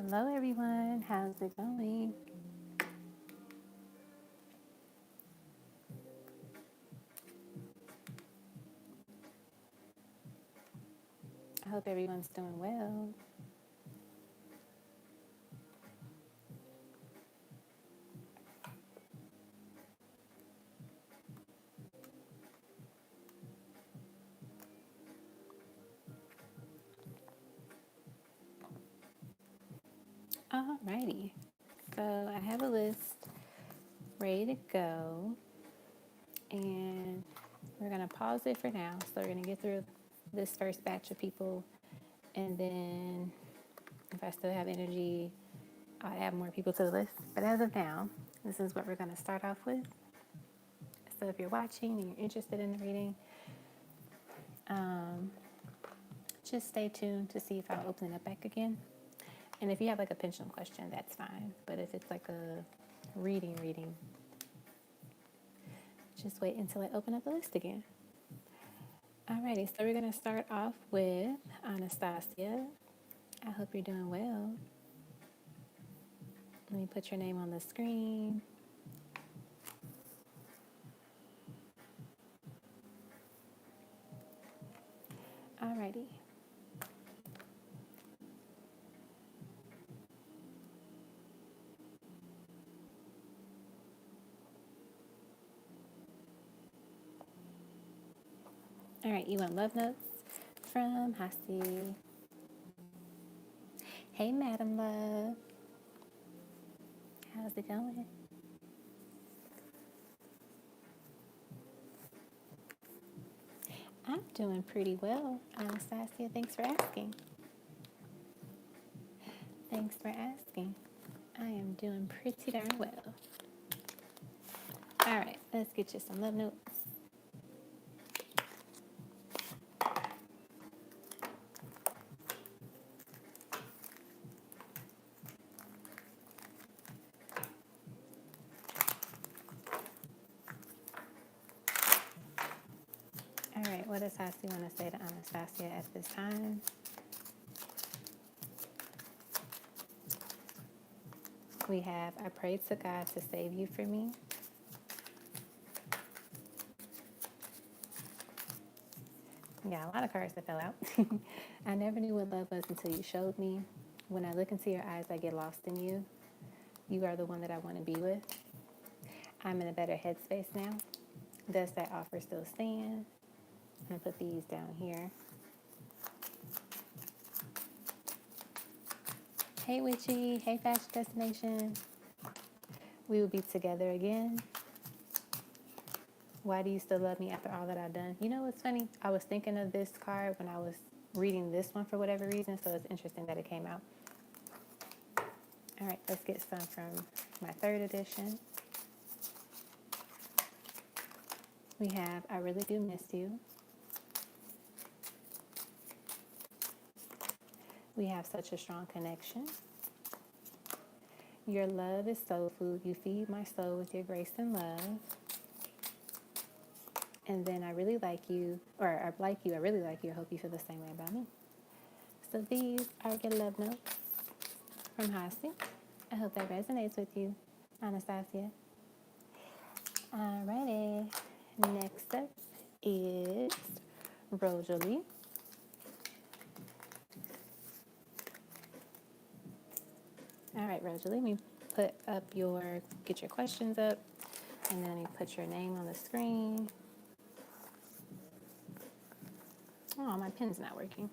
Hello everyone, how's it going? I hope everyone's doing well. Alrighty, so I have a list ready to go, and we're gonna pause it for now. So we're gonna get through this first batch of people, and then if I still have energy, I'll add more people to the list. But as of now, this is what we're gonna start off with. So if you're watching and you're interested in the reading, just stay tuned to see if I'll open it up back again. And if you have like a pendulum question, that's fine. But if it's like a reading, just wait until I open up the list again. Alrighty, so we're gonna start off with Anastasia. I hope you're doing well. Let me put your name on the screen. Alrighty. All right, you want love notes from Hasi. Hey, Madam Love. How's it going? I'm doing pretty well, Anastasia. Thanks for asking. Thanks for asking. I am doing pretty darn well. All right, let's get you some love notes. All right, what does Hasi want to say to Anastasia at this time? We have, I prayed to God to save you from me. Yeah, a lot of cards that fell out. I never knew what love was until you showed me. When I look into your eyes, I get lost in you. You are the one that I want to be with. I'm in a better headspace now. Does that offer still stand? I'm going to put these down here. Hey, Witchy. Hey, Fashion Destination. We will be together again. Why do you still love me after all that I've done? You know what's funny? I was thinking of this card when I was reading this one for whatever reason, so it's interesting that it came out. All right, let's get some from my third edition. We have, I really do miss you. We have such a strong connection. Your love is soul food. You feed my soul with your grace and love. And then I really like you, or I like you, I really like you. I hope you feel the same way about me. So these are your love notes from Hasi. I hope that resonates with you, Anastasia. Alrighty. Next up is Rosalie. All right, Rosalie, let me get your questions up, and then you put your name on the screen. Oh, my pen's not working.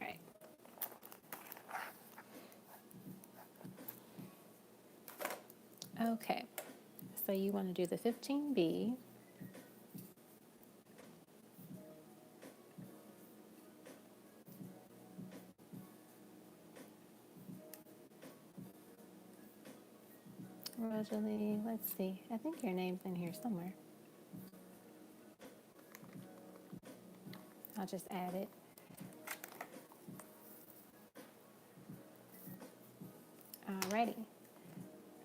All right. Okay, so you want to do the 15B. Rosalie, let's see. I think your name's in here somewhere. I'll just add it. Alrighty.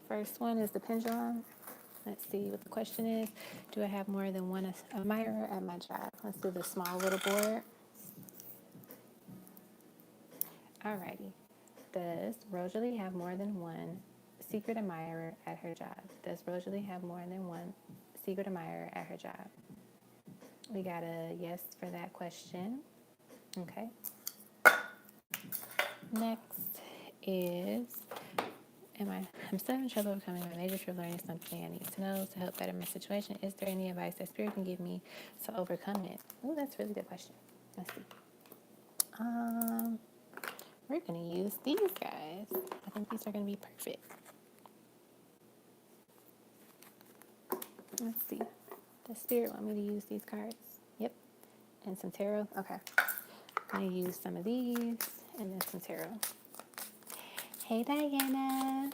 First one is the pendulum. Let's see what the question is. Do I have more than one admirer at my job? Let's do the small little board. Alrighty. Does Rosalie have more than one secret admirer at her job? Does Rosalie have more than one secret admirer at her job? We got a yes for that question. Okay. Next is, I'm still having trouble overcoming my major fear of learning something I need to know to help better my situation. Is there any advice that Spirit can give me to overcome it? Oh, that's a really good question. Let's see. We're going to use these guys. I think these are going to be perfect. Let's see. Does Spirit want me to use these cards? Yep. And some tarot? Okay. I'm going to use some of these and then some tarot. Hey, Diana.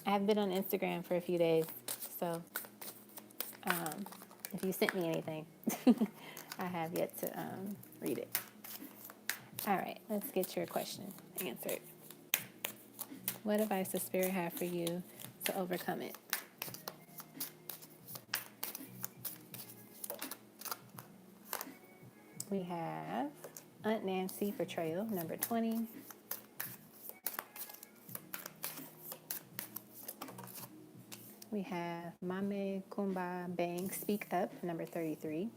I have been on Instagram for a few days, so if you sent me anything, I have yet to read it. All right, let's get your question answered. What advice does Spirit have for you to overcome it? We have Aunt Nancy for Trail, number 20. We have Mame Kumba Bang Speak Up, number 33.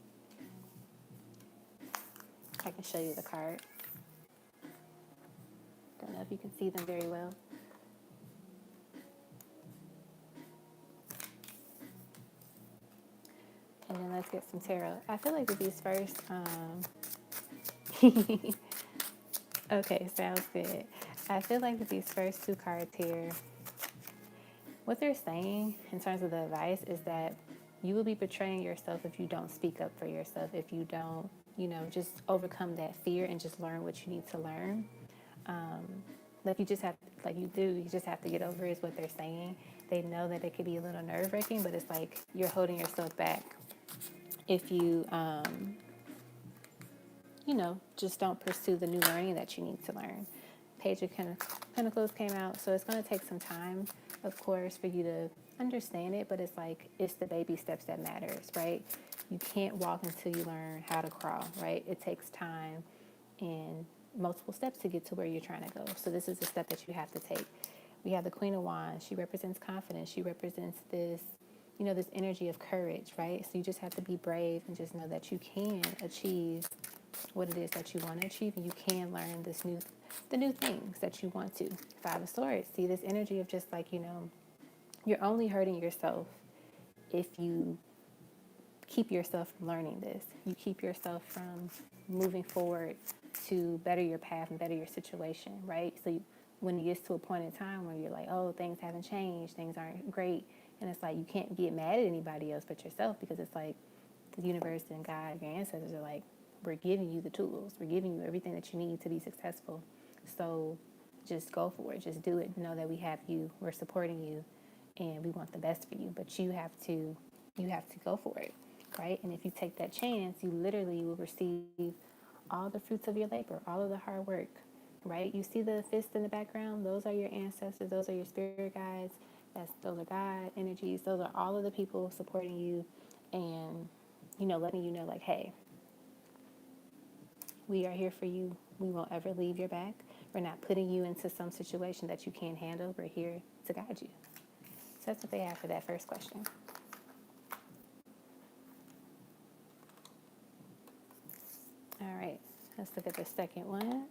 I can show you the card. Don't know if you can see them very well. And then let's get some tarot. I feel like with these first, okay, sounds good. I feel like with these first two cards here, what they're saying in terms of the advice is that you will be betraying yourself if you don't speak up for yourself, if you don't, just overcome that fear and just learn what you need to learn. Like you just have, you just have to get over is what they're saying. They know that it could be a little nerve-wracking, but it's like you're holding yourself back if you, just don't pursue the new learning that you need to learn. Page of Pentacles came out, so it's going to take some time, of course, for you to understand it, but it's the baby steps that matters, right? You can't walk until you learn how to crawl, right? It takes time and multiple steps to get to where you're trying to go. So this is the step that you have to take. We have the Queen of Wands. She represents confidence. She represents this, this energy of courage, right? So you just have to be brave and just know that you can achieve what it is that you want to achieve, and you can learn the new things that you want to. Five of Swords. See this energy of just you're only hurting yourself if you keep yourself from learning this. You keep yourself from moving forward to better your path and better your situation, right? So when it gets to a point in time where you're like, oh, things haven't changed, things aren't great, and it's like you can't get mad at anybody else but yourself, because it's like the universe and God, your ancestors are like, we're giving you the tools. We're giving you everything that you need to be successful. So just go for it. Just do it. Know that we have you. We're supporting you, and we want the best for you. But you have to go for it, right? And if you take that chance, you literally will receive all the fruits of your labor, all of the hard work, right? You see the fist in the background? Those are your ancestors. Those are your spirit guides. Those are God energies. Those are all of the people supporting you, and letting you know, like, hey, we are here for you. We won't ever leave your back. We're not putting you into some situation that you can't handle. We're here to guide you. So that's what they have for that first question. All right, let's look at the second one.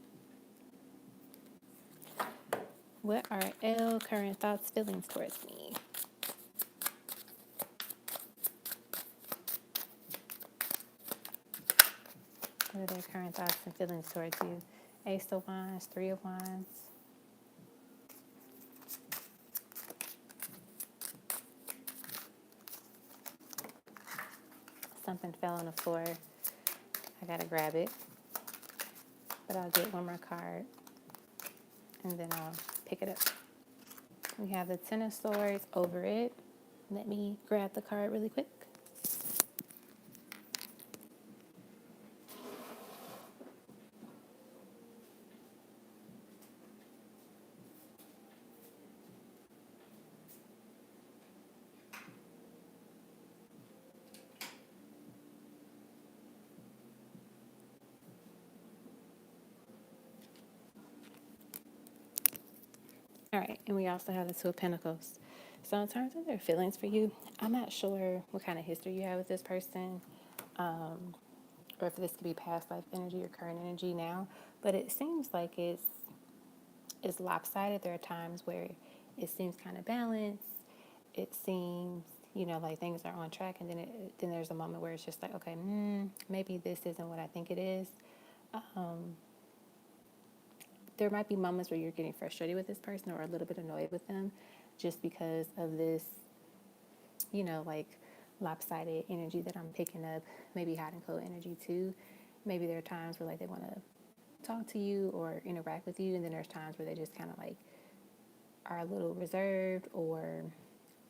What are L current thoughts, feelings towards me? What are their current thoughts and feelings towards you? Ace of Wands, Three of Wands. Something fell on the floor. I gotta grab it. But I'll get one more card, and then I'll pick it up. We have the Ten of Swords over it. Let me grab the card really quick. All right, and we also have the Two of Pentacles. So in terms of their feelings for you, I'm not sure what kind of history you have with this person, or if this could be past life energy or current energy now, but it seems like it's lopsided. There are times where it seems kind of balanced. It seems, like things are on track, and then there's a moment where it's just like, okay, maybe this isn't what I think it is. There might be moments where you're getting frustrated with this person or a little bit annoyed with them just because of this, like lopsided energy that I'm picking up, maybe hot and cold energy too. Maybe there are times where like they want to talk to you or interact with you, and then there's times where they just kind of like are a little reserved or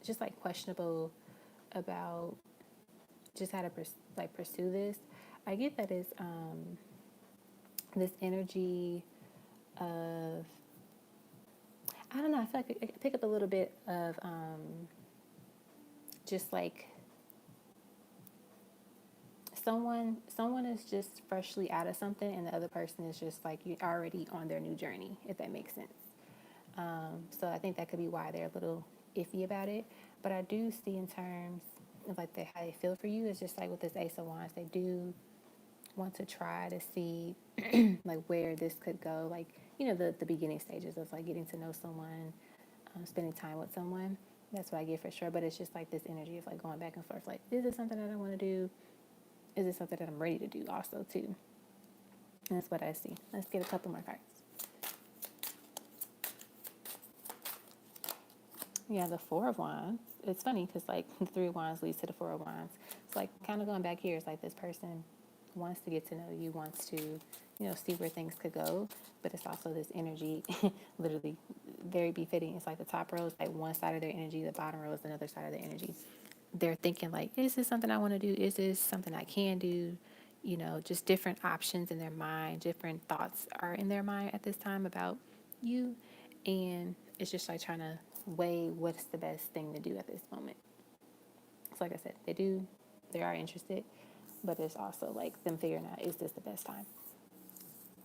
just like questionable about just how to pursue this. I get that it's this energy of, I don't know, I feel like I pick up a little bit of just like someone is just freshly out of something, and the other person is just like you already on their new journey, if that makes sense. So I think that could be why they're a little iffy about it. But I do see in terms of like how they feel for you, it's just like with this Ace of Wands, they do want to try to see like where this could go, like the beginning stages of like getting to know someone, spending time with someone. That's what I get for sure. But it's just like this energy of like going back and forth, like, is this something that I want to do? Is it something that I'm ready to do also too? And that's what I see. Let's get a couple more cards. Yeah, the Four of Wands. It's funny because like the Three of Wands leads to the Four of Wands. It's like kind of going back here. It's like this person wants to get to know you, wants to, see where things could go. But it's also this energy, literally very befitting. It's like the top row is like one side of their energy, the bottom row is another side of their energy. They're thinking like, is this something I want to do? Is this something I can do? Just different options in their mind, different thoughts are in their mind at this time about you. And it's just like trying to weigh what's the best thing to do at this moment. So like I said, they are interested, but it's also like them figuring out, is this the best time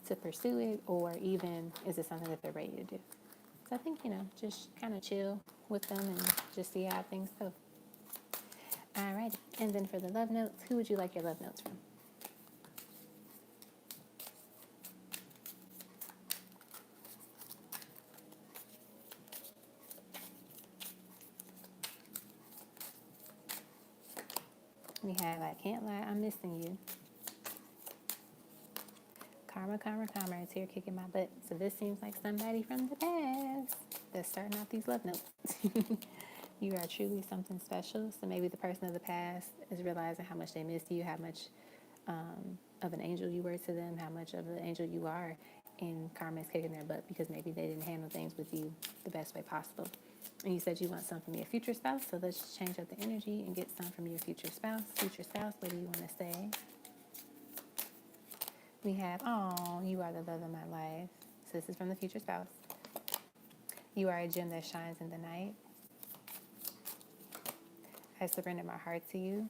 to pursue it, or even is it something that they're ready to do? So I think, just kind of chill with them and just see how things go. Alrighty, and then for the love notes, who would you like your love notes from? We have I Can't Lie, I'm Missing You. Karma, karma, karma, it's here kicking my butt. So this seems like somebody from the past that's starting out these love notes. You are truly something special. So maybe the person of the past is realizing how much they miss you, how much of an angel you were to them, how much of an angel you are, and karma is kicking their butt because maybe they didn't handle things with you the best way possible. And you said you want some from your future spouse, so let's change up the energy and get some from your future spouse. Future spouse, what do you want to say? We have, oh, you are the love of my life. So this is from the future spouse. You are a gem that shines in the night. I surrender my heart to you.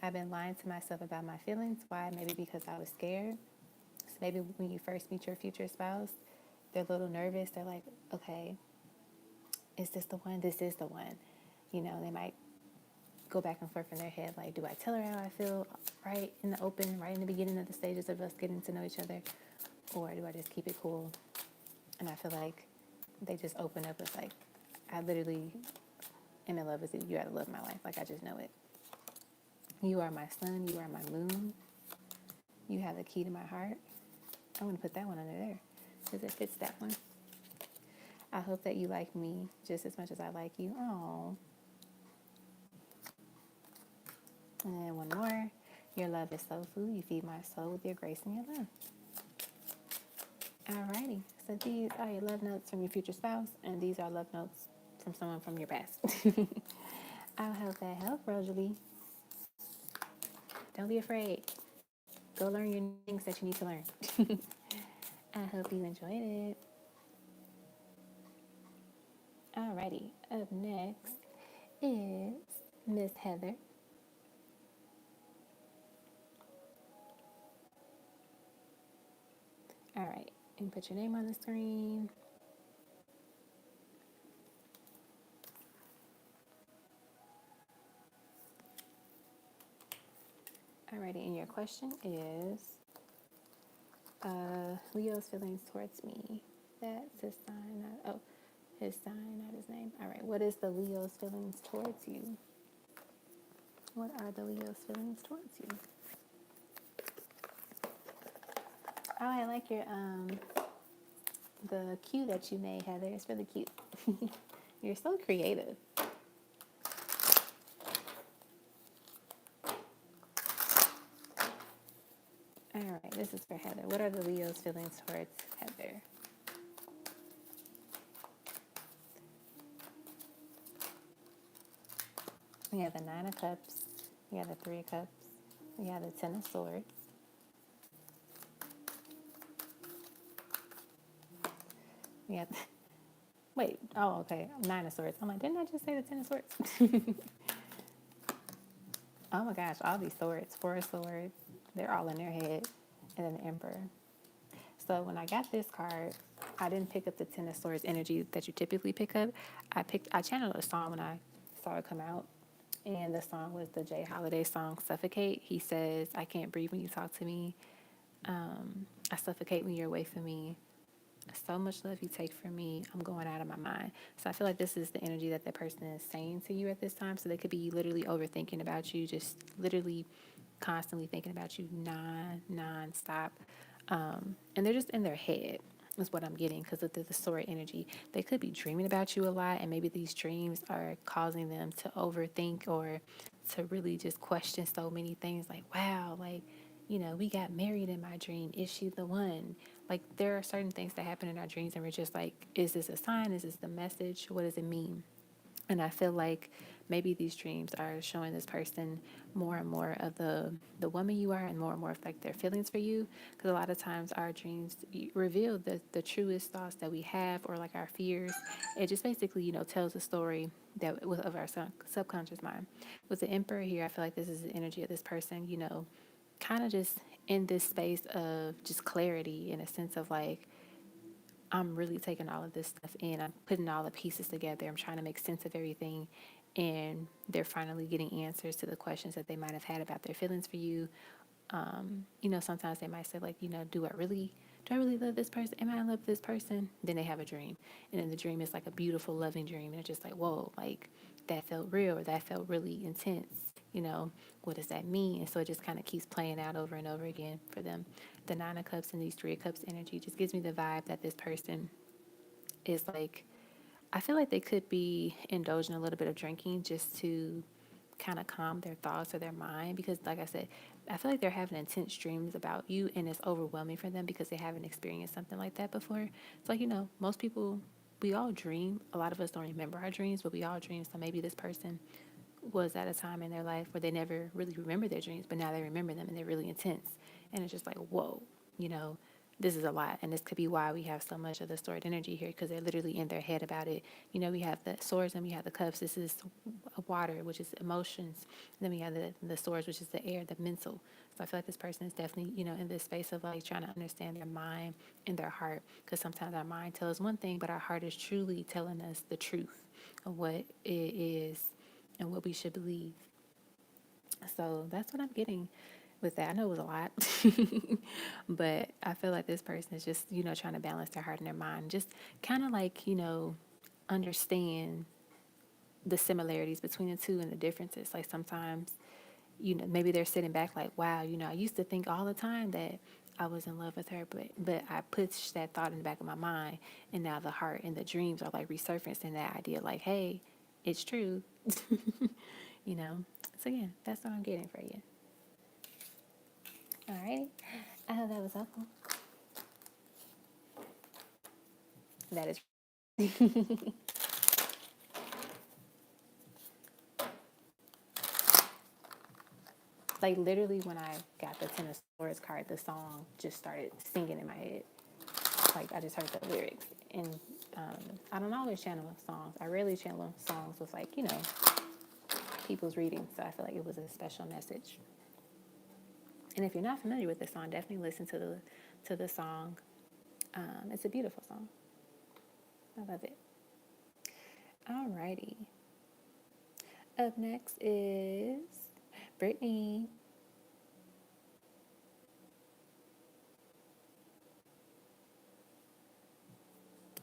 I've been lying to myself about my feelings. Why? Maybe because I was scared. So maybe when you first meet your future spouse, they're a little nervous. They're like, okay, is this the one? This is the one. They might go back and forth in their head, like, do I tell her how I feel right in the open, right in the beginning of the stages of us getting to know each other? Or do I just keep it cool? And I feel like they just open up with like, I literally am in love with you. You are the love of my life. Like, I just know it. You are my sun. You are my moon. You have the key to my heart. I'm going to put that one under there because it fits that one. I hope that you like me just as much as I like you. Oh. And then one more. Your love is soul food. You feed my soul with your grace and your love. Alrighty. So these are your love notes from your future spouse, and these are love notes from someone from your past. I hope that helped, Rosalie. Don't be afraid. Go learn your things that you need to learn. I hope you enjoyed it. Alrighty. Up next is Miss Heather. All right. And put your name on the screen. Alrighty, and your question is Leo's feelings towards me. That's his sign, not, oh, his sign, not his name. All right, what is the Leo's feelings towards you? What are the Leo's feelings towards you? Oh, I like your the cue that you made, Heather. It's really cute. You're so creative. All right, this is for Heather. What are the Leo's feelings towards Heather? We have the Nine of Cups. We have the Three of Cups. We have the Ten of Swords. We have, wait, oh, okay, Nine of Swords. I'm like, didn't I just say the Ten of Swords? Oh my gosh, all these swords, Four of Swords, they're all in their head. And then the Emperor. So when I got this card, I didn't pick up the Ten of Swords energy that you typically pick up. I channeled a song when I saw it come out. And the song was the Jay Holiday song, Suffocate. He says, I can't breathe when you talk to me. I suffocate when you're away from me. So much love you take from me. I'm going out of my mind. So I feel like this is the energy that the person is saying to you at this time. So they could be literally overthinking about you, just literally constantly thinking about you non-stop. And they're just in their head is what I'm getting because of the sword energy. They could be dreaming about you a lot, and maybe these dreams are causing them to overthink or to really just question so many things like, wow, like, you know, we got married in my dream. Is she the one? Like, there are certain things that happen in our dreams, and we're just like, is this a sign? Is this the message? What does it mean? And I feel like maybe these dreams are showing this person more and more of the woman you are and more of like their feelings for you. Because a lot of times our dreams reveal the truest thoughts that we have or like our fears. It just basically, you know, tells a story that of our subconscious mind. With the Emperor here, I feel like this is the energy of this person, you know, kind of just in this space of just clarity in a sense of like, I'm really taking all of this stuff in. I'm putting all the pieces together. I'm trying to make sense of everything. And they're finally getting answers to the questions that they might have had about their feelings for you. You know, sometimes they might say like, you know, do I really love this person? Am I in love with this person? Then they have a dream. And then the dream is like a beautiful, loving dream. And it's just like, whoa, like that felt real or that felt really intense. You know, what does that mean? And so it just kind of keeps playing out over and over again for them. The Nine of Cups and these Three of Cups energy just gives me the vibe that this person is like, I feel like they could be indulging a little bit of drinking just to kind of calm their thoughts or their mind because like I said, I feel like they're having intense dreams about you and it's overwhelming for them because they haven't experienced something like that before. It's like, you know, most people, we all dream. A lot of us don't remember our dreams, but we all dream. So maybe this person was at a time in their life where they never really remember their dreams, but now they remember them and they're really intense. And it's just like, whoa, you know, this is a lot. And this could be why we have so much of the stored energy here because they're literally in their head about it. You know, we have the swords and we have the cups. This is water, which is emotions. And then we have the swords, which is the air, the mental. So I feel like this person is definitely, you know, in this space of like trying to understand their mind and their heart because sometimes our mind tells us one thing, but our heart is truly telling us the truth of what it is and what we should believe. So that's what I'm getting with that. I know it was a lot, but I feel like this person is just, you know, trying to balance their heart and their mind. Just kind of like, you know, understand the similarities between the two and the differences. Like sometimes, you know, maybe they're sitting back like, wow, you know, I used to think all the time that I was in love with her, but I pushed that thought in the back of my mind, and now the heart and the dreams are like resurfacing that idea like, hey, it's true. You know, so yeah, that's what I'm getting for you. All right, I hope that was helpful. That is like literally when I got the Ten of Swords card, the song just started singing in my head. Like I just heard the lyrics, and I don't always channel songs. I rarely channel songs with like, you know, people's readings. So I feel like it was a special message. And if you're not familiar with the song, definitely listen to the song. It's a beautiful song. I love it. Alrighty. Up next is Brittany.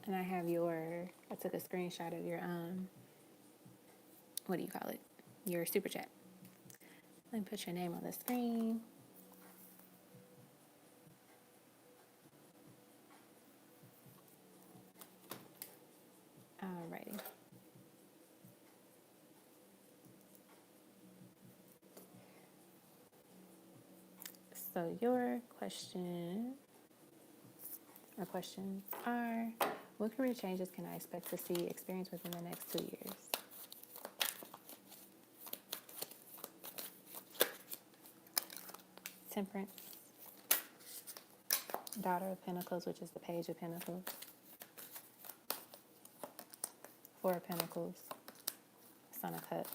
And I took a screenshot of your, what do you call it? Your super chat. Let me put your name on the screen. Alrighty. So your question or questions are, what career changes can I expect to see experience within the next 2 years? Temperance, Daughter of Pentacles, which is the Page of Pentacles, Four of Pentacles, Son of Cups.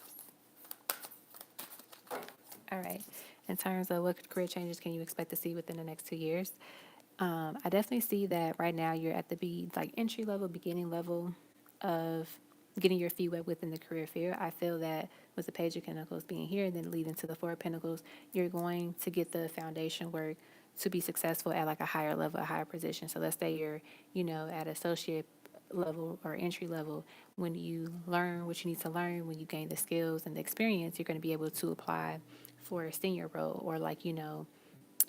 All right. In terms of what career changes can you expect to see within the next 2 years? I definitely see that right now you're at the entry level, beginning level of getting your feet wet within the career field. I feel that with the Page of Pentacles being here and then leading to the Four of Pentacles, you're going to get the foundation work to be successful at like a higher level, a higher position. So let's say you're, at associate level or entry level. When you learn what you need to learn, when you gain the skills and the experience, you're going to be able to apply for a senior role or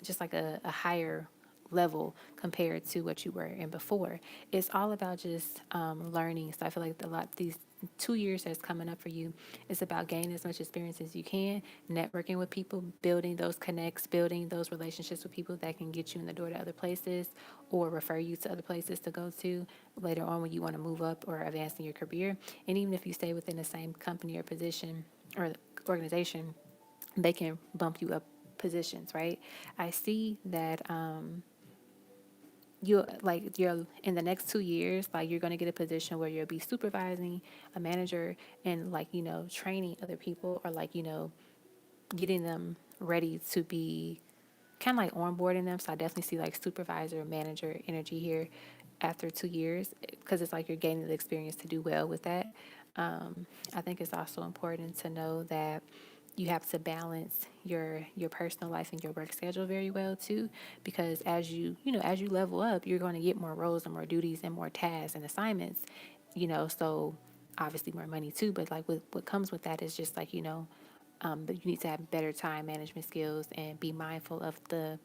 just like a higher level compared to what you were in before. It's all about just learning. So I feel like these 2 years that's coming up for you is about gaining as much experience as you can, networking with people, building those connects, building those relationships with people that can get you in the door to other places or refer you to other places to go to later on when you want to move up or advance in your career. And even if you stay within the same company or position or organization, they can bump you up positions, right? I see that you're in the next 2 years, like you're going to get a position where you'll be supervising a manager and training other people or getting them ready to be kind of like onboarding them. So I definitely see like supervisor, manager energy here after 2 years because it's like you're gaining the experience to do well with that. I think it's also important to know that you have to balance your personal life and your work schedule very well too, because as you level up, you're going to get more roles and more duties and more tasks and assignments, so obviously more money too. But like what comes with that is just but you need to have better time management skills and be mindful of the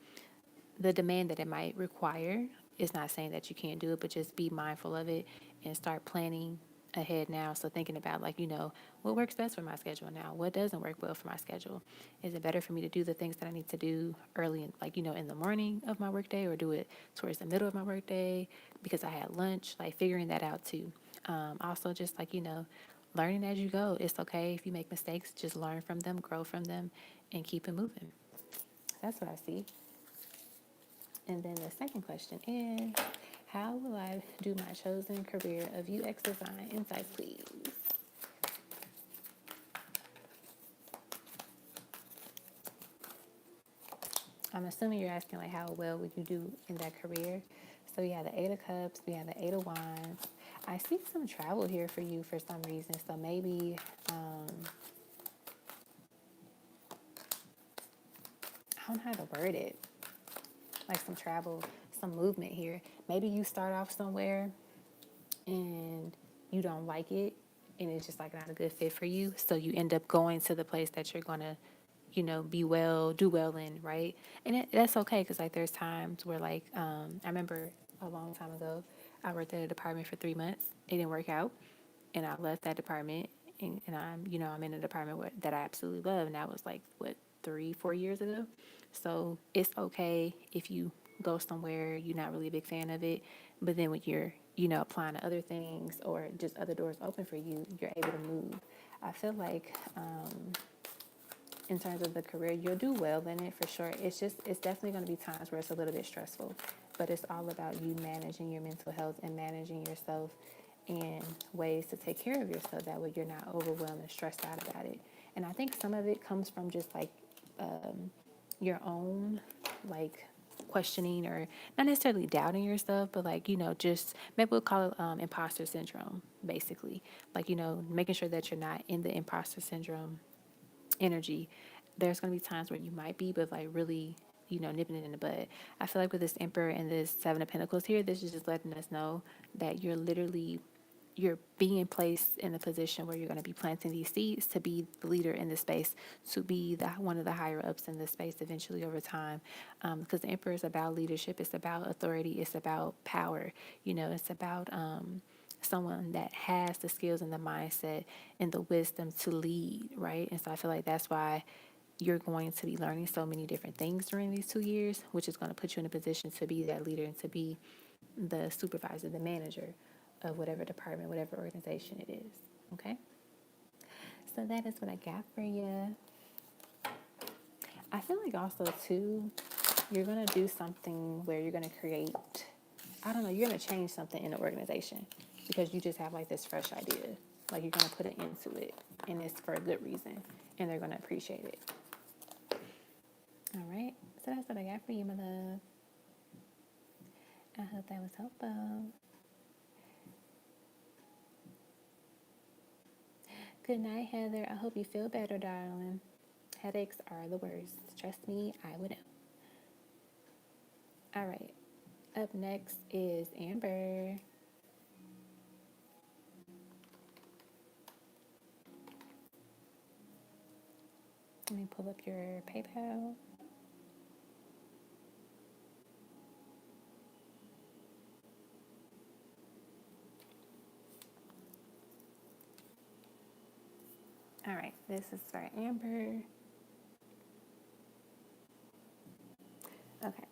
demand that it might require. It's not saying that you can't do it, but just be mindful of it and start planning ahead now. So thinking about what works best for my schedule now, what doesn't work well for my schedule. Is it better for me to do the things that I need to do early in the morning of my workday, or do it towards the middle of my workday because I had lunch, figuring that out too. Also just learning as you go. It's okay if you make mistakes, just learn from them, grow from them, and keep it moving. That's what I see. And then the second question is, how will I do my chosen career of UX design? Insights, please. I'm assuming you're asking how well would you do in that career. So we have the Eight of Cups, we have the Eight of Wands. I see some travel here for you for some reason. So maybe, I don't know how to word it. Like some travel, some movement here. Maybe you start off somewhere and you don't like it and it's just not a good fit for you. So you end up going to the place that you're going to, do well in, right? And that's okay because there's times where I remember a long time ago, I worked at a department for 3 months. It didn't work out and I left that department and I'm in a department that I absolutely love. And that was 3-4 years ago. So it's okay if you go somewhere you're not really a big fan of it, but then when you're applying to other things or just other doors open for you, you're able to move. I feel like in terms of the career, you'll do well in it for sure. It's definitely going to be times where it's a little bit stressful, but it's all about you managing your mental health and managing yourself and ways to take care of yourself. That way you're not overwhelmed and stressed out about it. And I think some of it comes from just your own questioning or not necessarily doubting yourself, but like, just maybe we'll call it imposter syndrome, basically. Like, making sure that you're not in the imposter syndrome energy. There's going to be times where you might be, but like really, nipping it in the bud. I feel like with this Emperor and this Seven of Pentacles here, this is just letting us know that you're being placed in a position where you're going to be planting these seeds to be the leader in this space, to be one of the higher ups in this space eventually over time. Because the Emperor is about leadership, it's about authority, it's about power. It's about someone that has the skills and the mindset and the wisdom to lead, right? And so I feel like that's why you're going to be learning so many different things during these 2 years, which is going to put you in a position to be that leader and to be the supervisor, the manager of whatever department, whatever organization it is. Okay? So that is what I got for you. I feel like also, too, you're going to do something where you're going to create, I don't know, you're going to change something in the organization because you just have like this fresh idea. Like you're going to put it into it and it's for a good reason and they're going to appreciate it. All right. So that's what I got for you, my love. I hope that was helpful. Good night, Heather. I hope you feel better, darling. Headaches are the worst. Trust me, I would know. All right. Up next is Amber. Let me pull up your PayPal. All right. This is for Amber. Okay.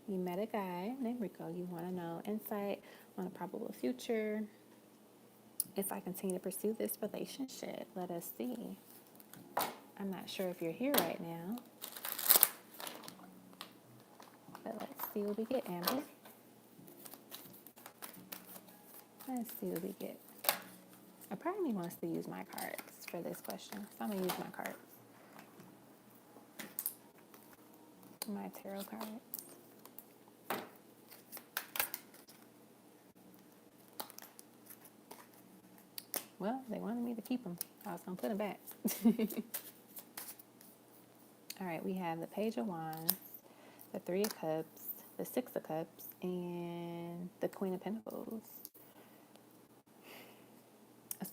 You met a guy named Rico. You want to know insight on a probable future. If I continue to pursue this relationship, let us see. I'm not sure if you're here right now, but let's see what we get, Amber. Let's see what we get. A part of me wants to use my cards for this question, so I'm going to use my cards. My tarot cards. Well, they wanted me to keep them. I was going to put them back. All right, we have the Page of Wands, the Three of Cups, the Six of Cups, and the Queen of Pentacles.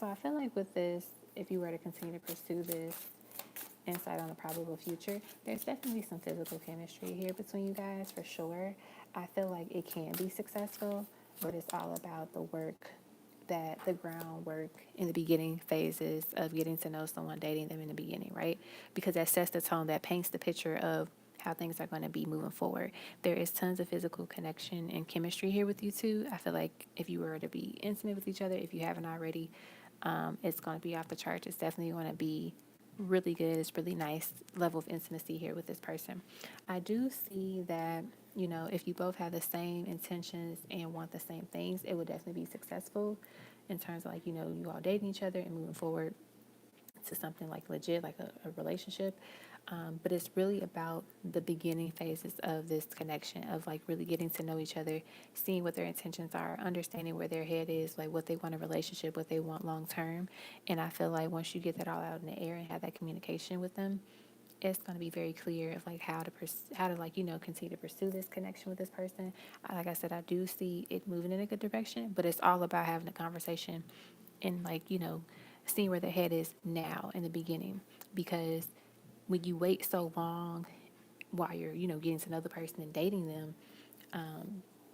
So I feel like with this, if you were to continue to pursue this insight on the probable future, there's definitely some physical chemistry here between you guys for sure. I feel like it can be successful, but it's all about the work, that the groundwork in the beginning phases of getting to know someone, dating them in the beginning, right? Because that sets the tone, that paints the picture of how things are going to be moving forward. There is tons of physical connection and chemistry here with you two. I feel like if you were to be intimate with each other, if you haven't already, it's going to be off the charts. It's definitely going to be really good. It's really nice level of intimacy here with this person. I do see that, if you both have the same intentions and want the same things, it would definitely be successful in terms of like, you all dating each other and moving forward to something like legit, like a relationship. But it's really about the beginning phases of this connection, of like really getting to know each other, seeing what their intentions are, understanding where their head is, like what they want in a relationship, what they want long term. And I feel like once you get that all out in the air and have that communication with them, it's going to be very clear of like how to continue to pursue this connection with this person. Like I said, I do see it moving in a good direction, but it's all about having a conversation and like, seeing where their head is now in the beginning. Because when you wait so long while you're, getting to know the person and dating them,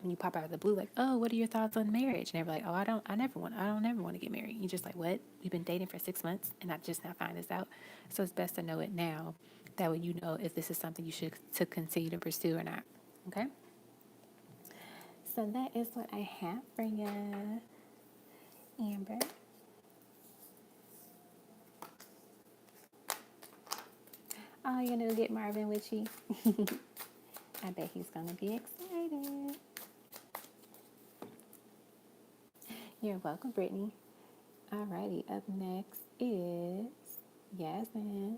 when you pop out of the blue, like, oh, what are your thoughts on marriage? And they're like, oh, I don't ever want to get married. You're just like, what? We've been dating for 6 months and I just now find this out. So it's best to know it now. That way, if this is something you should to continue to pursue or not. Okay. So that is what I have for you, Amber. Oh, you're going to get Marvin with you? I bet he's going to be excited. You're welcome, Brittany. Alrighty, up next is Yasmin.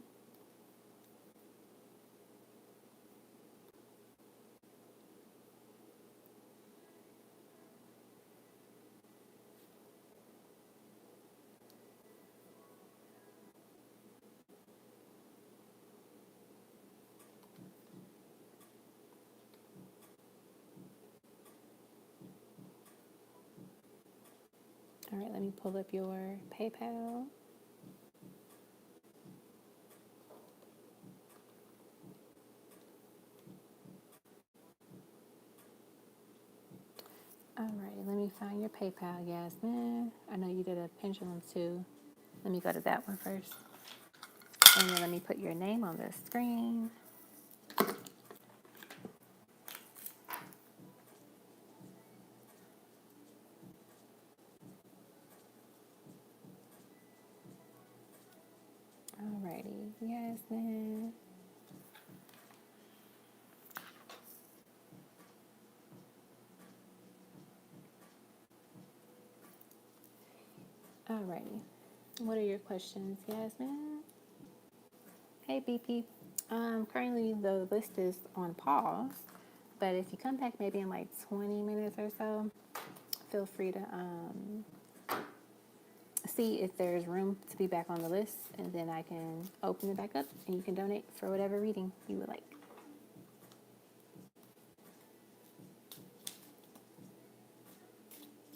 right, let me pull up your PayPal. All right, let me find your PayPal, Yasmin. I know you did a pendulum too. Let me go to that one first. And then let me put your name on the screen. Alrighty, Yasmin. Alrighty. What are your questions, Yasmin? Hey, BP. Currently the list is on pause, but if you come back maybe in like 20 minutes or so, feel free to see if there's room to be back on the list, and then I can open it back up and you can donate for whatever reading you would like.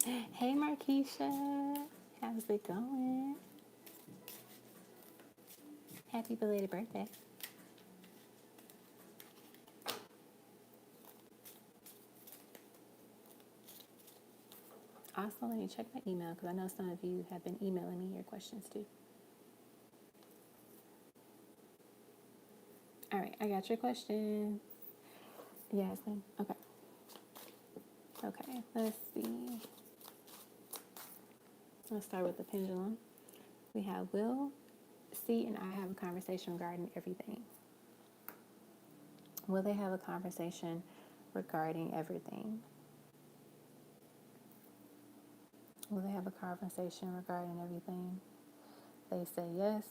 Hey, Markeisha. How's it going? Happy belated birthday. Also, let me check my email because I know some of you have been emailing me your questions too. All right, I got your question. Yasmin. Okay. Okay, let's see. Let's start with the pendulum. We have Will, C, and I have a conversation regarding everything. Will they have a conversation regarding everything? Will they have a conversation regarding everything? They say yes.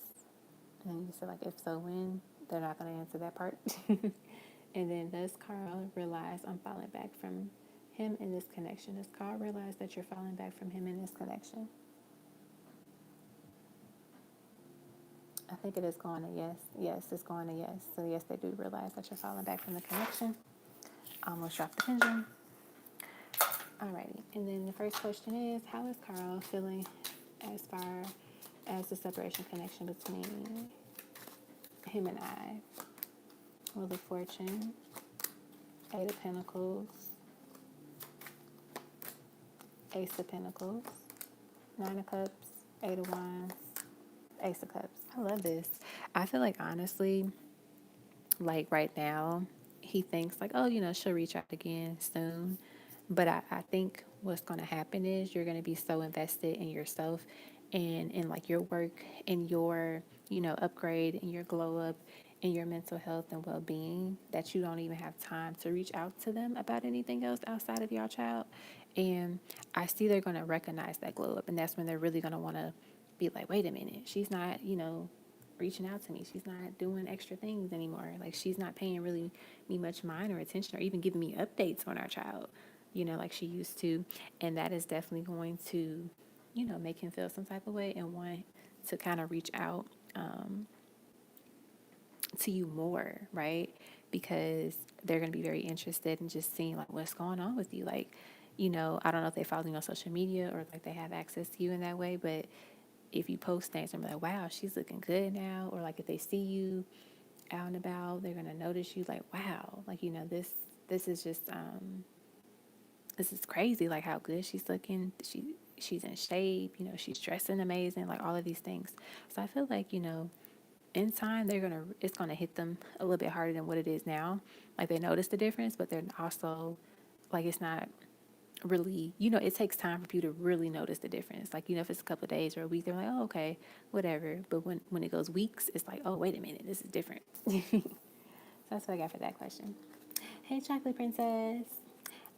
And then you say, like, if so, when? They're not going to answer that part. And then does Carl realize I'm falling back from him in this connection? Does Carl realize that you're falling back from him in this connection? I think it is going to yes. Yes, it's going to yes. So yes, they do realize that you're falling back from the connection. Almost dropped the pendulum. Alrighty. And then the first question is, how is Carl feeling as far as the separation connection between him and I? Wheel of Fortune, Eight of Pentacles, Ace of Pentacles, Nine of Cups, Eight of Wands, Ace of Cups. I love this. I feel like, honestly, like right now, he thinks like, oh, she'll reach out again soon. But I think what's going to happen is you're going to be so invested in yourself and in like your work and your, upgrade and your glow up and your mental health and well-being that you don't even have time to reach out to them about anything else outside of your child. And I see they're going to recognize that glow up, and that's when they're really going to want to be like, wait a minute, she's not, reaching out to me. She's not doing extra things anymore. Like, she's not paying really me much mind or attention or even giving me updates on our child, like she used to. And that is definitely going to, make him feel some type of way and want to kind of reach out to you more, right? Because they're going to be very interested in just seeing like what's going on with you. Like, I don't know if they follow you on social media or like they have access to you in that way, but if you post things and be like, wow, she's looking good now, or like if they see you out and about, they're gonna notice you like, wow, like, this is just this is crazy, like how good she's looking. She's in shape, she's dressing amazing, like all of these things. So I feel like, in time it's gonna hit them a little bit harder than what it is now. Like they notice the difference, but they're also like, it's not really, it takes time for you to really notice the difference. Like, if it's a couple of days or a week, they're like, oh, okay, whatever. But when it goes weeks, it's like, oh, wait a minute, this is different. So that's what I got for that question. Hey, Chocolate Princess.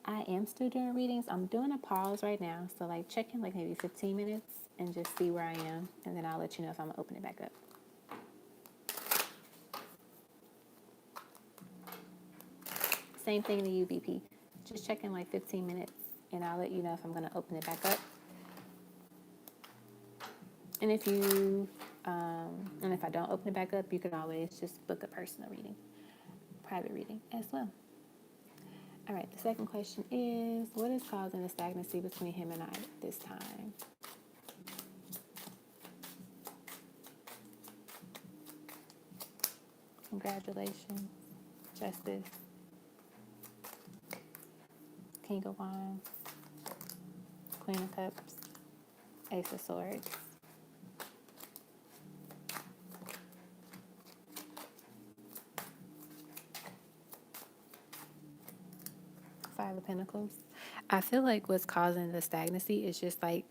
I am still doing readings. I'm doing a pause right now. So like check in like maybe 15 minutes and just see where I am. And then I'll let you know if I'm gonna open it back up. Same thing to you, BP. Just check in like 15 minutes and I'll let you know if I'm gonna open it back up. And if I don't open it back up, you can always just book a personal reading, private reading as well. All right, the second question is, what is causing the stagnancy between him and I this time? Congratulations. Justice. King of Wands. Queen of Cups. Ace of Swords. Five of Pentacles. I feel like what's causing the stagnancy is just like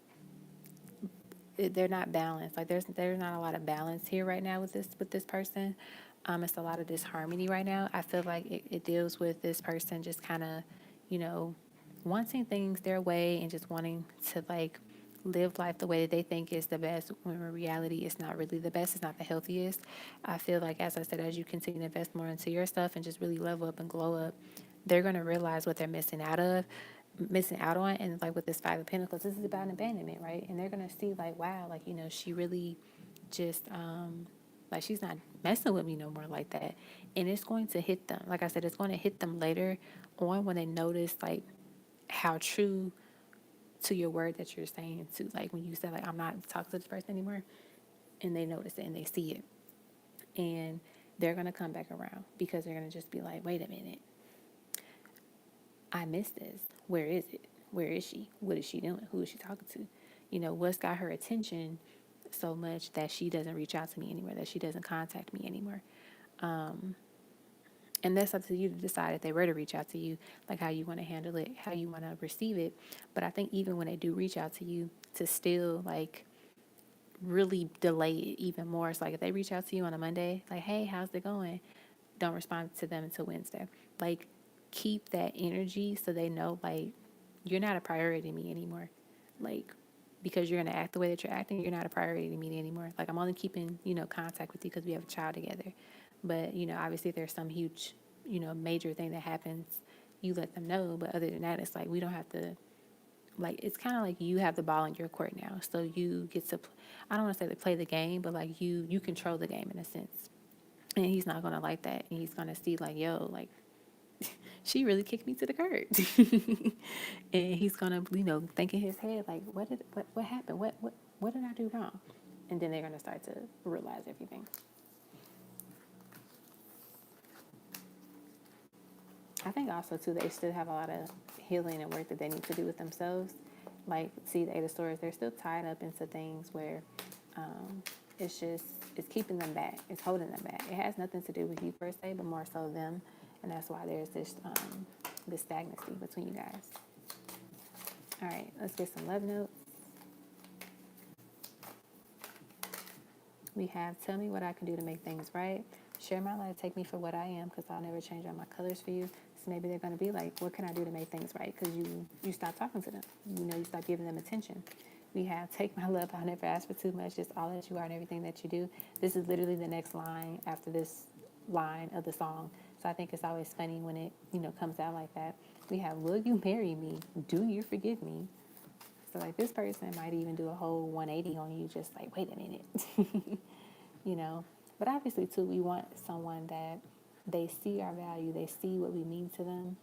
they're not balanced. Like there's not a lot of balance here right now with this person. It's a lot of disharmony right now. I feel like it deals with this person just kind of, you know, wanting things their way and just wanting to like live life the way that they think is the best, when in reality it's not really the best, it's not the healthiest. I feel like, as I said, as you continue to invest more into your stuff and just really level up and glow up, they're going to realize what they're missing out on. And like with this Five of Pentacles, this is about an abandonment, right? And they're going to see like, wow, like, you know, she really just like she's not messing with me no more like that. And it's going to hit them, like I said, it's going to hit them later on when they notice like how true to your word that you're saying, to like when you said like I'm not talking to this person anymore, and they notice it and they see it, and they're going to come back around because they're going to just be like, wait a minute, I missed this. Where is it? Where is she? What is she doing? Who is she talking to? You know, what's got her attention so much that she doesn't reach out to me anymore, that she doesn't contact me anymore? And that's up to you to decide, if they were to reach out to you, like how you want to handle it, how you want to receive it. But I think even when they do reach out to you, to still like really delay it even more. It's like if they reach out to you on a Monday, like, hey, how's it going? Don't respond to them until Wednesday. Like, keep that energy so they know, like, you're not a priority to me anymore. Like, because you're going to act the way that you're acting, you're not a priority to me anymore. Like, I'm only keeping, you know, contact with you because we have a child together. But, you know, obviously if there's some huge, you know, major thing that happens, you let them know. But other than that, it's like we don't have to, like, it's kind of like you have the ball in your court now. So you get to, I don't want to say to play the game, but like you control the game in a sense. And he's not going to like that. And he's going to see like, yo, like, she really kicked me to the curb. And he's going to, you know, think in his head, like, what happened? What did I do wrong? And then they're going to start to realize everything. I think also, too, they still have a lot of healing and work that they need to do with themselves. Like, see, the Eight of Swords, they're still tied up into things where it's keeping them back. It's holding them back. It has nothing to do with you per se, but more so them. And that's why there's this stagnancy between you guys. All right, let's get some love notes. We have, tell me what I can do to make things right. Share my life, take me for what I am, because I'll never change all my colors for you. So maybe they're going to be like, what can I do to make things right? Because you stop talking to them. You know, you stop giving them attention. We have, take my love, I'll never ask for too much, just all that you are and everything that you do. This is literally the next line after this line of the song. So I think it's always funny when it, you know, comes out like that. We have, will you marry me? Do you forgive me? So like this person might even do a whole 180 on you, just like, wait a minute. You know, but obviously too, we want someone that they see our value, they see what we mean to them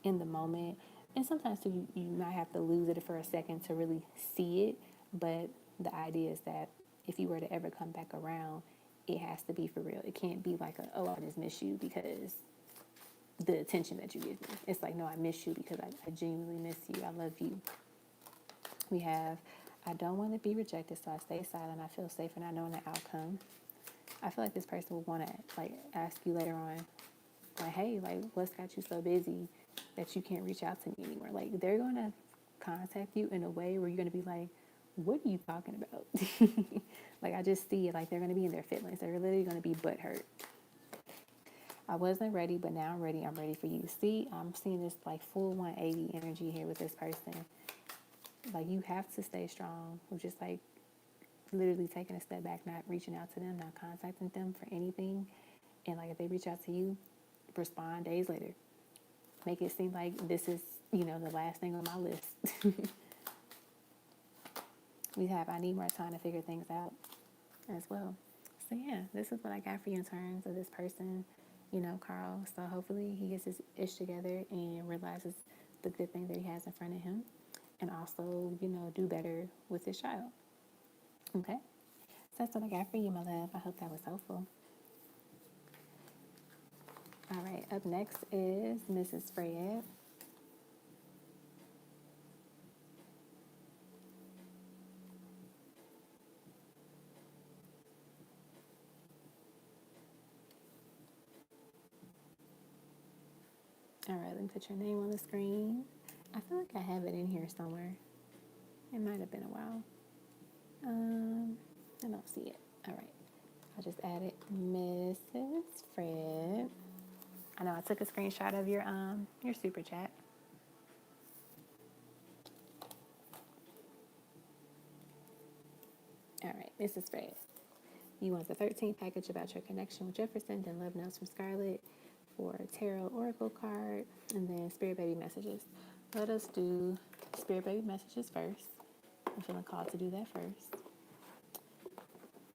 in the moment. And sometimes too, you might have to lose it for a second to really see it. But the idea is that if you were to ever come back around, it has to be for real. It can't be like I just miss you because the attention that you give me. It's like, no, I miss you because I genuinely miss you. I love you. We have, I don't want to be rejected, so I stay silent. I feel safer not knowing the outcome. I feel like this person will want to like ask you later on, like, hey, like, what's got you so busy that you can't reach out to me anymore? Like, they're going to contact you in a way where you're going to be like, what are you talking about? Like, I just see it. Like, they're going to be in their feelings. They're literally going to be butthurt. I wasn't ready, but now I'm ready. I'm ready for you. See, I'm seeing this like full 180 energy here with this person. Like, you have to stay strong. We're just like literally taking a step back, not reaching out to them, not contacting them for anything. And like, if they reach out to you, respond days later. Make it seem like this is, you know, the last thing on my list. We have, I need more time to figure things out as well. So yeah, this is what I got for you in terms of this person, you know, Carl. So hopefully he gets his ish together and realizes the good thing that he has in front of him, and also, you know, do better with his child. Okay? So that's what I got for you, my love. I hope that was helpful. Up next is Mrs. Fred. All right, let me put your name on the screen. I feel like I have it in here somewhere. It might have been a while. I don't see it. All right. I just added Mrs. Fred. I know I took a screenshot of your super chat. All right, Mrs. Fred. You want the 13th package about your connection with Jefferson, then Love Notes from Scarlett for Tarot Oracle card, and then Spirit Baby messages. Let us do Spirit Baby messages first. I'm feeling called to do that first.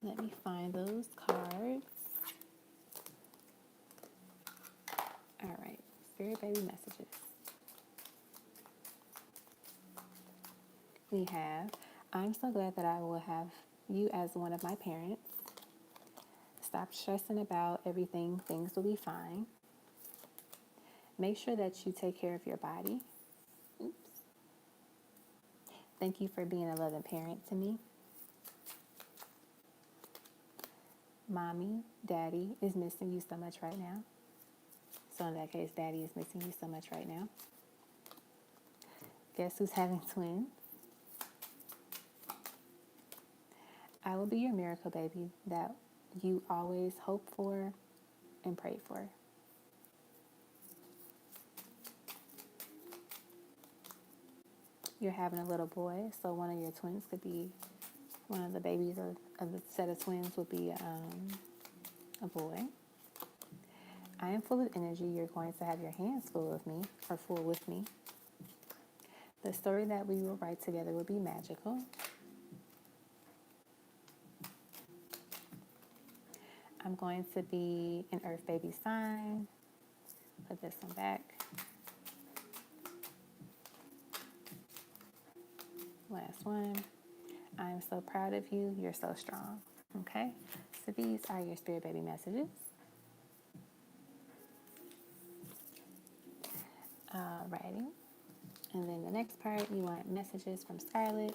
Let me find those cards. All right, Spirit Baby messages. We have, I'm so glad that I will have you as one of my parents. Stop stressing about everything. Things will be fine. Make sure that you take care of your body. Oops. Thank you for being a loving parent to me. Mommy, Daddy is missing you so much right now. So in that case, Daddy is missing you so much right now. Guess who's having twins? I will be your miracle baby that you always hope for and pray for. You're having a little boy, so one of your twins could be, one of the babies of the set of twins would be a boy. I am full of energy. You're going to have your hands full of me, or full with me. The story that we will write together will be magical. I'm going to be an Earth baby sign. Put this one back. Last one. I'm so proud of you. You're so strong. Okay? So these are your Spirit Baby messages. Alrighty. And then the next part, you want messages from Scarlett.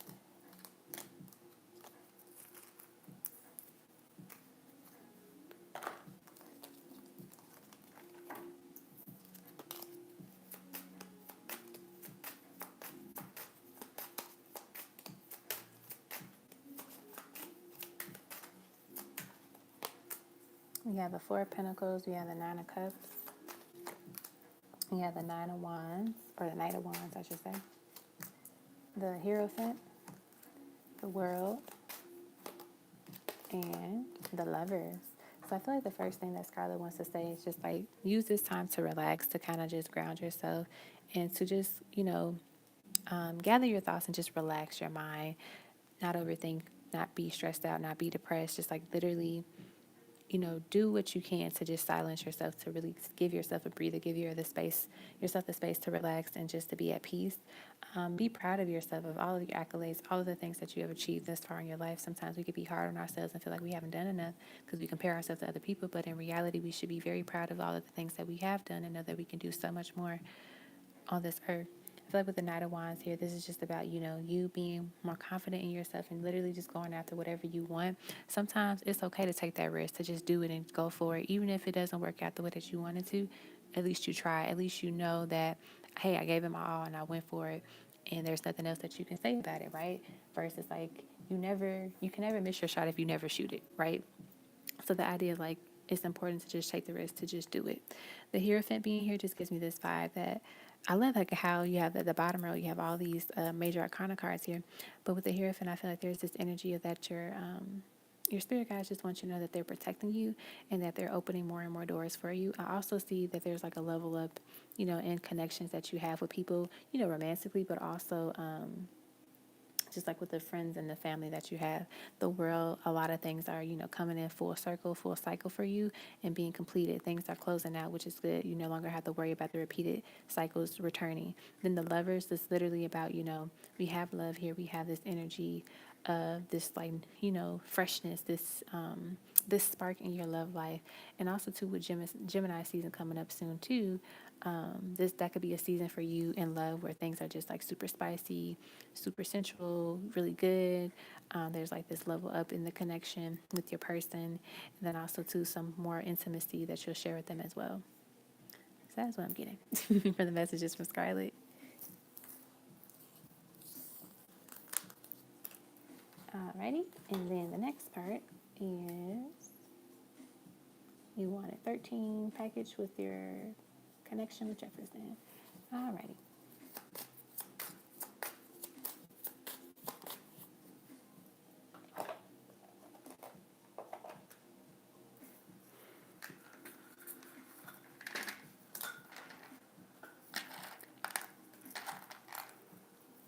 We have the Four of Pentacles. We have the Nine of Cups. We have the Nine of Wands, or the Knight of Wands, I should say. The Hierophant, the World, and the Lovers. So I feel like the first thing that Scarlett wants to say is just like, use this time to relax, to kind of just ground yourself, and to just, gather your thoughts and just relax your mind, not overthink, not be stressed out, not be depressed, just like literally, do what you can to just silence yourself, to really give yourself a breather, give yourself the space to relax and just to be at peace. Be proud of yourself, of all of your accolades, all of the things that you have achieved thus far in your life. Sometimes we could be hard on ourselves and feel like we haven't done enough because we compare ourselves to other people, but in reality, we should be very proud of all of the things that we have done and know that we can do so much more on this earth. I feel like with the Knight of Wands here, this is just about, you being more confident in yourself and literally just going after whatever you want. Sometimes it's okay to take that risk, to just do it and go for it. Even if it doesn't work out the way that you wanted to, at least you try. At least you know that, hey, I gave it my all and I went for it. And there's nothing else that you can say about it, right? Versus like, you can never miss your shot if you never shoot it, right? So the idea of like, it's important to just take the risk, to just do it. The Hierophant being here just gives me this vibe that I love, like how you have at the bottom row, you have all these major arcana cards here. But with the Hierophant, I feel like there's this energy of that your spirit guides just want you to know that they're protecting you and that they're opening more and more doors for you. I also see that there's like a level up, in connections that you have with people, romantically, but also just like with the friends and the family that you have, the world, a lot of things are, coming in full circle, full cycle for you and being completed. Things are closing out, which is good. You no longer have to worry about the repeated cycles returning. Then the Lovers, is literally about, we have love here. We have this energy of this, like, freshness, this this spark in your love life. And also too, with Gemini season coming up soon too, that could be a season for you in love where things are just like super spicy, super sensual, really good. There's like this level up in the connection with your person, and then also too some more intimacy that you'll share with them as well. So that's what I'm getting for the messages from Scarlett. Alrighty, and then the next part is you wanted 13 package with your connection with Jefferson. Alrighty.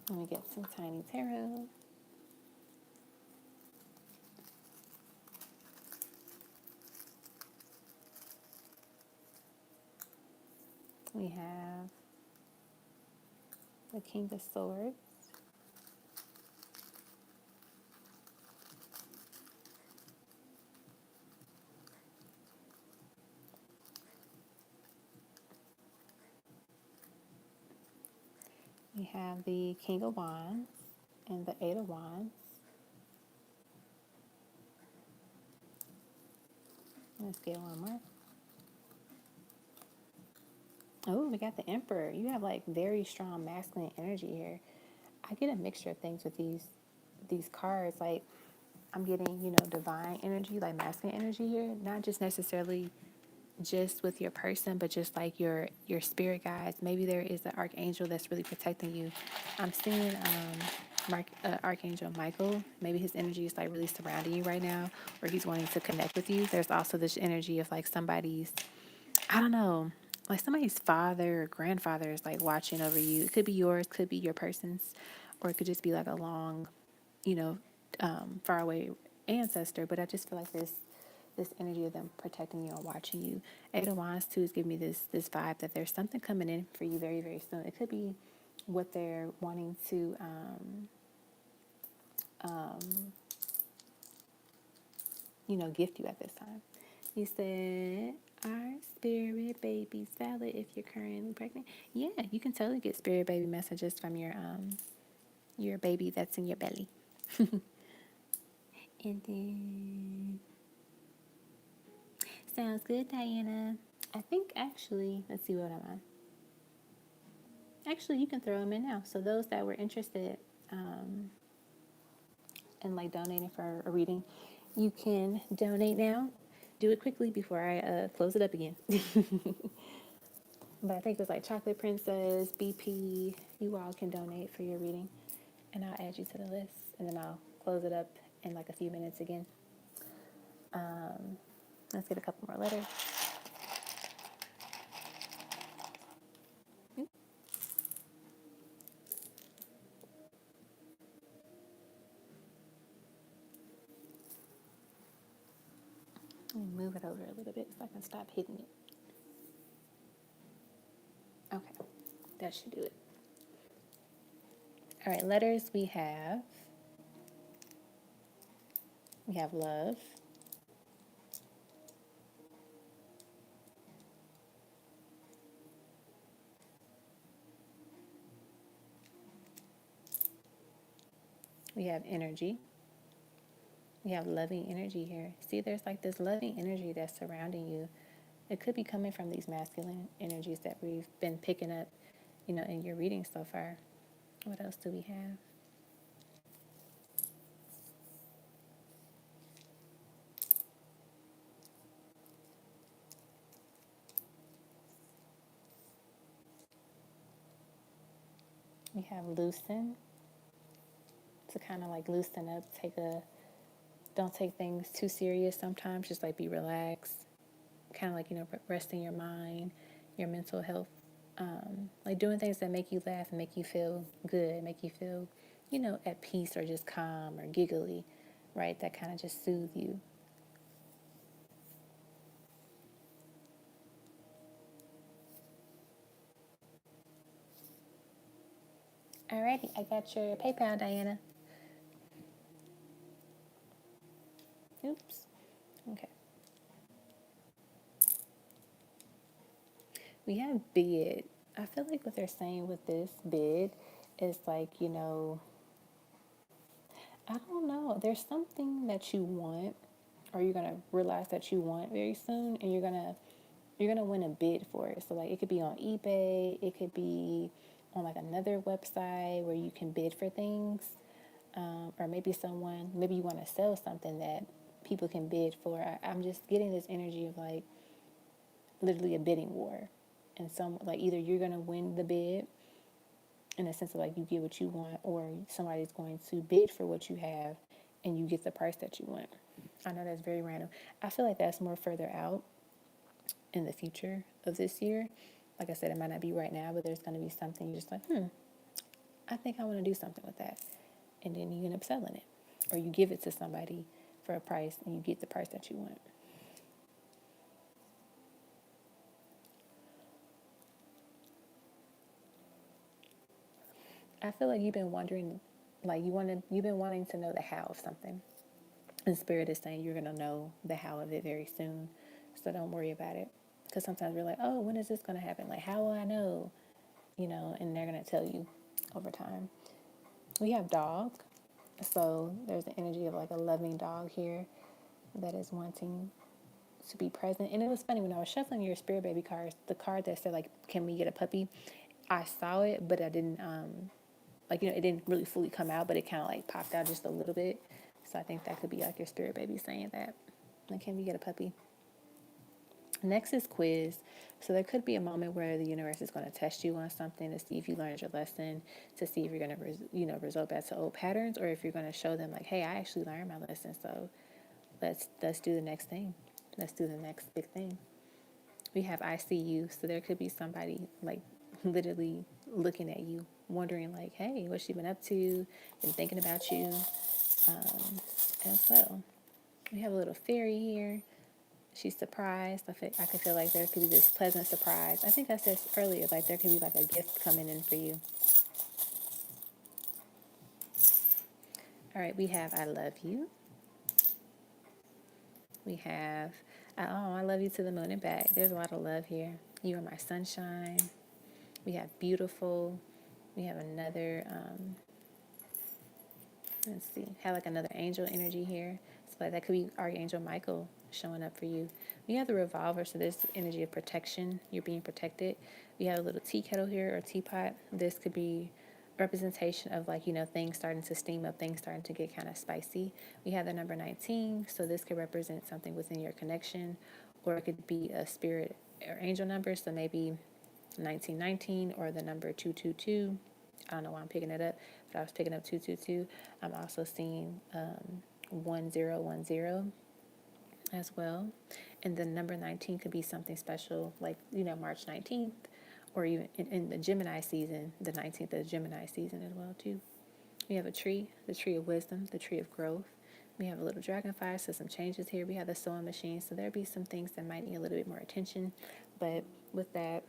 Let me get some tiny tarot. We have the King of Swords. We have the King of Wands and the Eight of Wands. Let's get one more. Oh, we got the Emperor. You have like very strong masculine energy here. I get a mixture of things with these cards. Like I'm getting, divine energy, like masculine energy here, not just necessarily just with your person, but just like your spirit guides. Maybe there is an archangel that's really protecting you. I'm seeing Archangel Michael. Maybe his energy is like really surrounding you right now, or he's wanting to connect with you. There's also this energy of like somebody's, I don't know, like somebody's father or grandfather is like watching over you. It could be yours, could be your person's, or it could just be like a long, far away ancestor. But I just feel like this energy of them protecting you and watching you. Eight of Wands too is giving me this vibe that there's something coming in for you very, very soon. It could be what they're wanting to gift you at this time. You said, "Are spirit babies valid if you're currently pregnant?" Yeah, you can totally get spirit baby messages from your baby that's in your belly. And then, sounds good, Diana. I think actually, let's see what I'm on. Actually, you can throw them in now. So those that were interested in like donating for a reading, you can donate now. Do it quickly before I close it up again. But I think it was like Chocolate Princess, BP. You all can donate for your reading, and I'll add you to the list, and then I'll close it up in like a few minutes again. Let's get a couple more letters. Let me move it over a little bit so I can stop hitting it. Okay, that should do it. All right, letters we have love. We have energy. We have loving energy here. See, there's like this loving energy that's surrounding you. It could be coming from these masculine energies that we've been picking up, in your reading so far. What else do we have? We have loosen. To kind of like loosen up, don't take things too serious sometimes. Just like be relaxed. Kind of like, resting your mind, your mental health. Like doing things that make you laugh and make you feel good, make you feel, at peace or just calm or giggly, right? That kind of just soothe you. Alrighty, I got your PayPal, Diana. Oops. Okay. We have bid. I feel like what they're saying with this bid is like, I don't know. There's something that you want, or you're gonna realize that you want very soon, and you're gonna win a bid for it. So like it could be on eBay, it could be on like another website where you can bid for things, or maybe you want to sell something that people can bid for. I'm just getting this energy of like literally a bidding war, and some like either you're gonna win the bid in a sense of like you get what you want, or somebody's going to bid for what you have and you get the price that you want. I know that's very random. I feel like that's more further out in the future of this year. Like I said, it might not be right now, but there's going to be something you're just like, I think I want to do something with that. And then you end up selling it. Or you give it to somebody for a price and you get the price that you want. I feel like you've been wondering, like you've been wanting to know the how of something. And Spirit is saying you're going to know the how of it very soon. So don't worry about it. Because sometimes we're like, oh, when is this going to happen? Like, how will I know? And they're going to tell you over time. We have dog. So there's the energy of like a loving dog here that is wanting to be present. And it was funny when I was shuffling your spirit baby cards, the card that said like, can we get a puppy? I saw it, but I didn't, it didn't really fully come out, but it kind of like popped out just a little bit. So I think that could be like your spirit baby saying that. Like, can we get a puppy? Next is quiz. So there could be a moment where the universe is going to test you on something to see if you learned your lesson, to see if you're going to, result back to old patterns, or if you're going to show them like, hey, I actually learned my lesson. So let's do the next thing. Let's do the next big thing. We have I see you. So there could be somebody like literally looking at you, wondering like, hey, what's she been up to? Been thinking about you as well. We have a little fairy here. She's surprised. I could feel like there could be this pleasant surprise. I think I said earlier, like there could be like a gift coming in for you. All right, we have I love you. We have, I love you to the moon and back. There's a lot of love here. You are my sunshine. We have beautiful. We have another, let's see, have like another angel energy here. So like that could be Archangel Michael showing up for you. We have the revolver, so there's energy of protection. You're being protected. We have a little tea kettle here or teapot. This could be representation of like, things starting to steam up, things starting to get kind of spicy. We have the number 19, so this could represent something within your connection, or it could be a spirit or angel number, so maybe 1919 or the number 222. I don't know why I'm picking it up, but I was picking up 222. I'm also seeing 1010 as well. And the number 19 could be something special, like, March 19th, or even in the Gemini season, the 19th of the Gemini season as well, too. We have a tree, the tree of wisdom, the tree of growth. We have a little dragonfly, so some changes here. We have the sewing machine, so there'll be some things that might need a little bit more attention. But with that,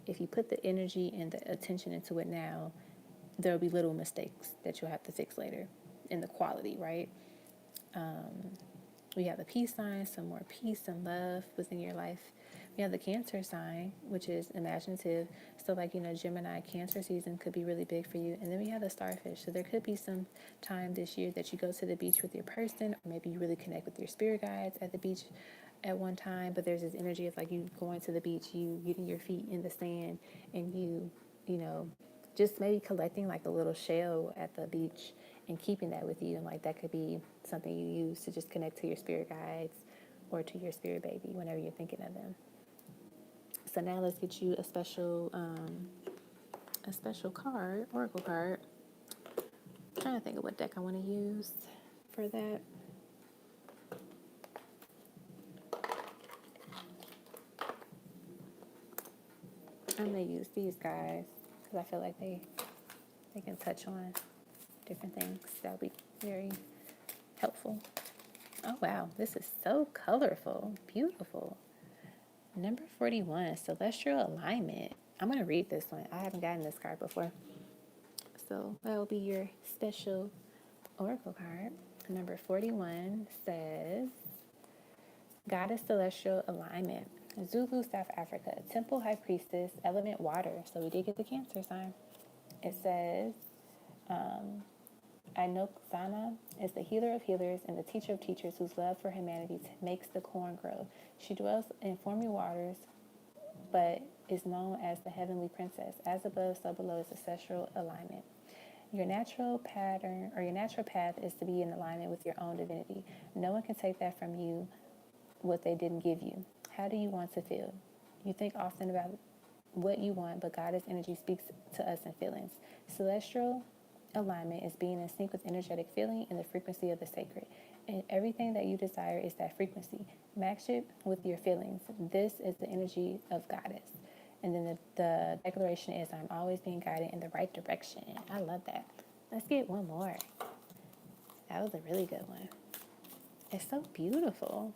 if you put the energy and the attention into it now, there'll be little mistakes that you'll have to fix later in the quality, right? We have the peace sign, some more peace and love within your life. We have the Cancer sign, which is imaginative. So like, Gemini Cancer season could be really big for you. And then we have the Starfish. So there could be some time this year that you go to the beach with your person, or maybe you really connect with your spirit guides at the beach at one time. But there's this energy of like you going to the beach, you getting your feet in the sand, and just maybe collecting like a little shell at the beach and keeping that with you. And like that could be something you use to just connect to your spirit guides or to your spirit baby whenever you're thinking of them. So now let's get you a special card, oracle card. I'm trying to think of what deck I want to use for that. I'm going to use these guys because I feel like they can touch on different things. That'll be very helpful. Oh, wow. This is so colorful. Beautiful. Number 41, celestial alignment. I'm going to read this one. I haven't gotten this card before. So that will be your special oracle card. Number 41 says, Goddess Celestial Alignment. Zulu, South Africa. Temple High Priestess, Element Water. So we did get the Cancer sign. It says, Anoksana is the healer of healers and the teacher of teachers whose love for humanity makes the corn grow. She dwells in stormy waters, but is known as the heavenly princess. As above, so below is ancestral alignment. Your natural pattern or your natural path is to be in alignment with your own divinity. No one can take that from you, what they didn't give you. How do you want to feel? You think often about what you want, but Goddess energy speaks to us in feelings. Celestial alignment is being in sync with energetic feeling and the frequency of the sacred. And everything that you desire is that frequency. Match it with your feelings. This is the energy of Goddess. And then the declaration is, I'm always being guided in the right direction. I love that. Let's get one more. That was a really good one. It's so beautiful.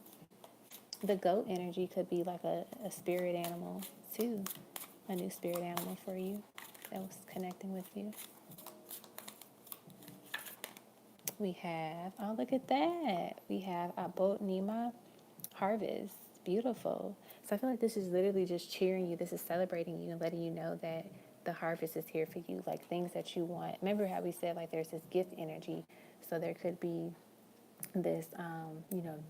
The goat energy could be like a spirit animal too. A new spirit animal for you that was connecting with you. We have, oh, look at that. We have Abot Nima Harvest. Beautiful. So I feel like this is literally just cheering you. This is celebrating you and letting you know that the harvest is here for you. Like things that you want. Remember how we said like there's this gift energy. So there could be this,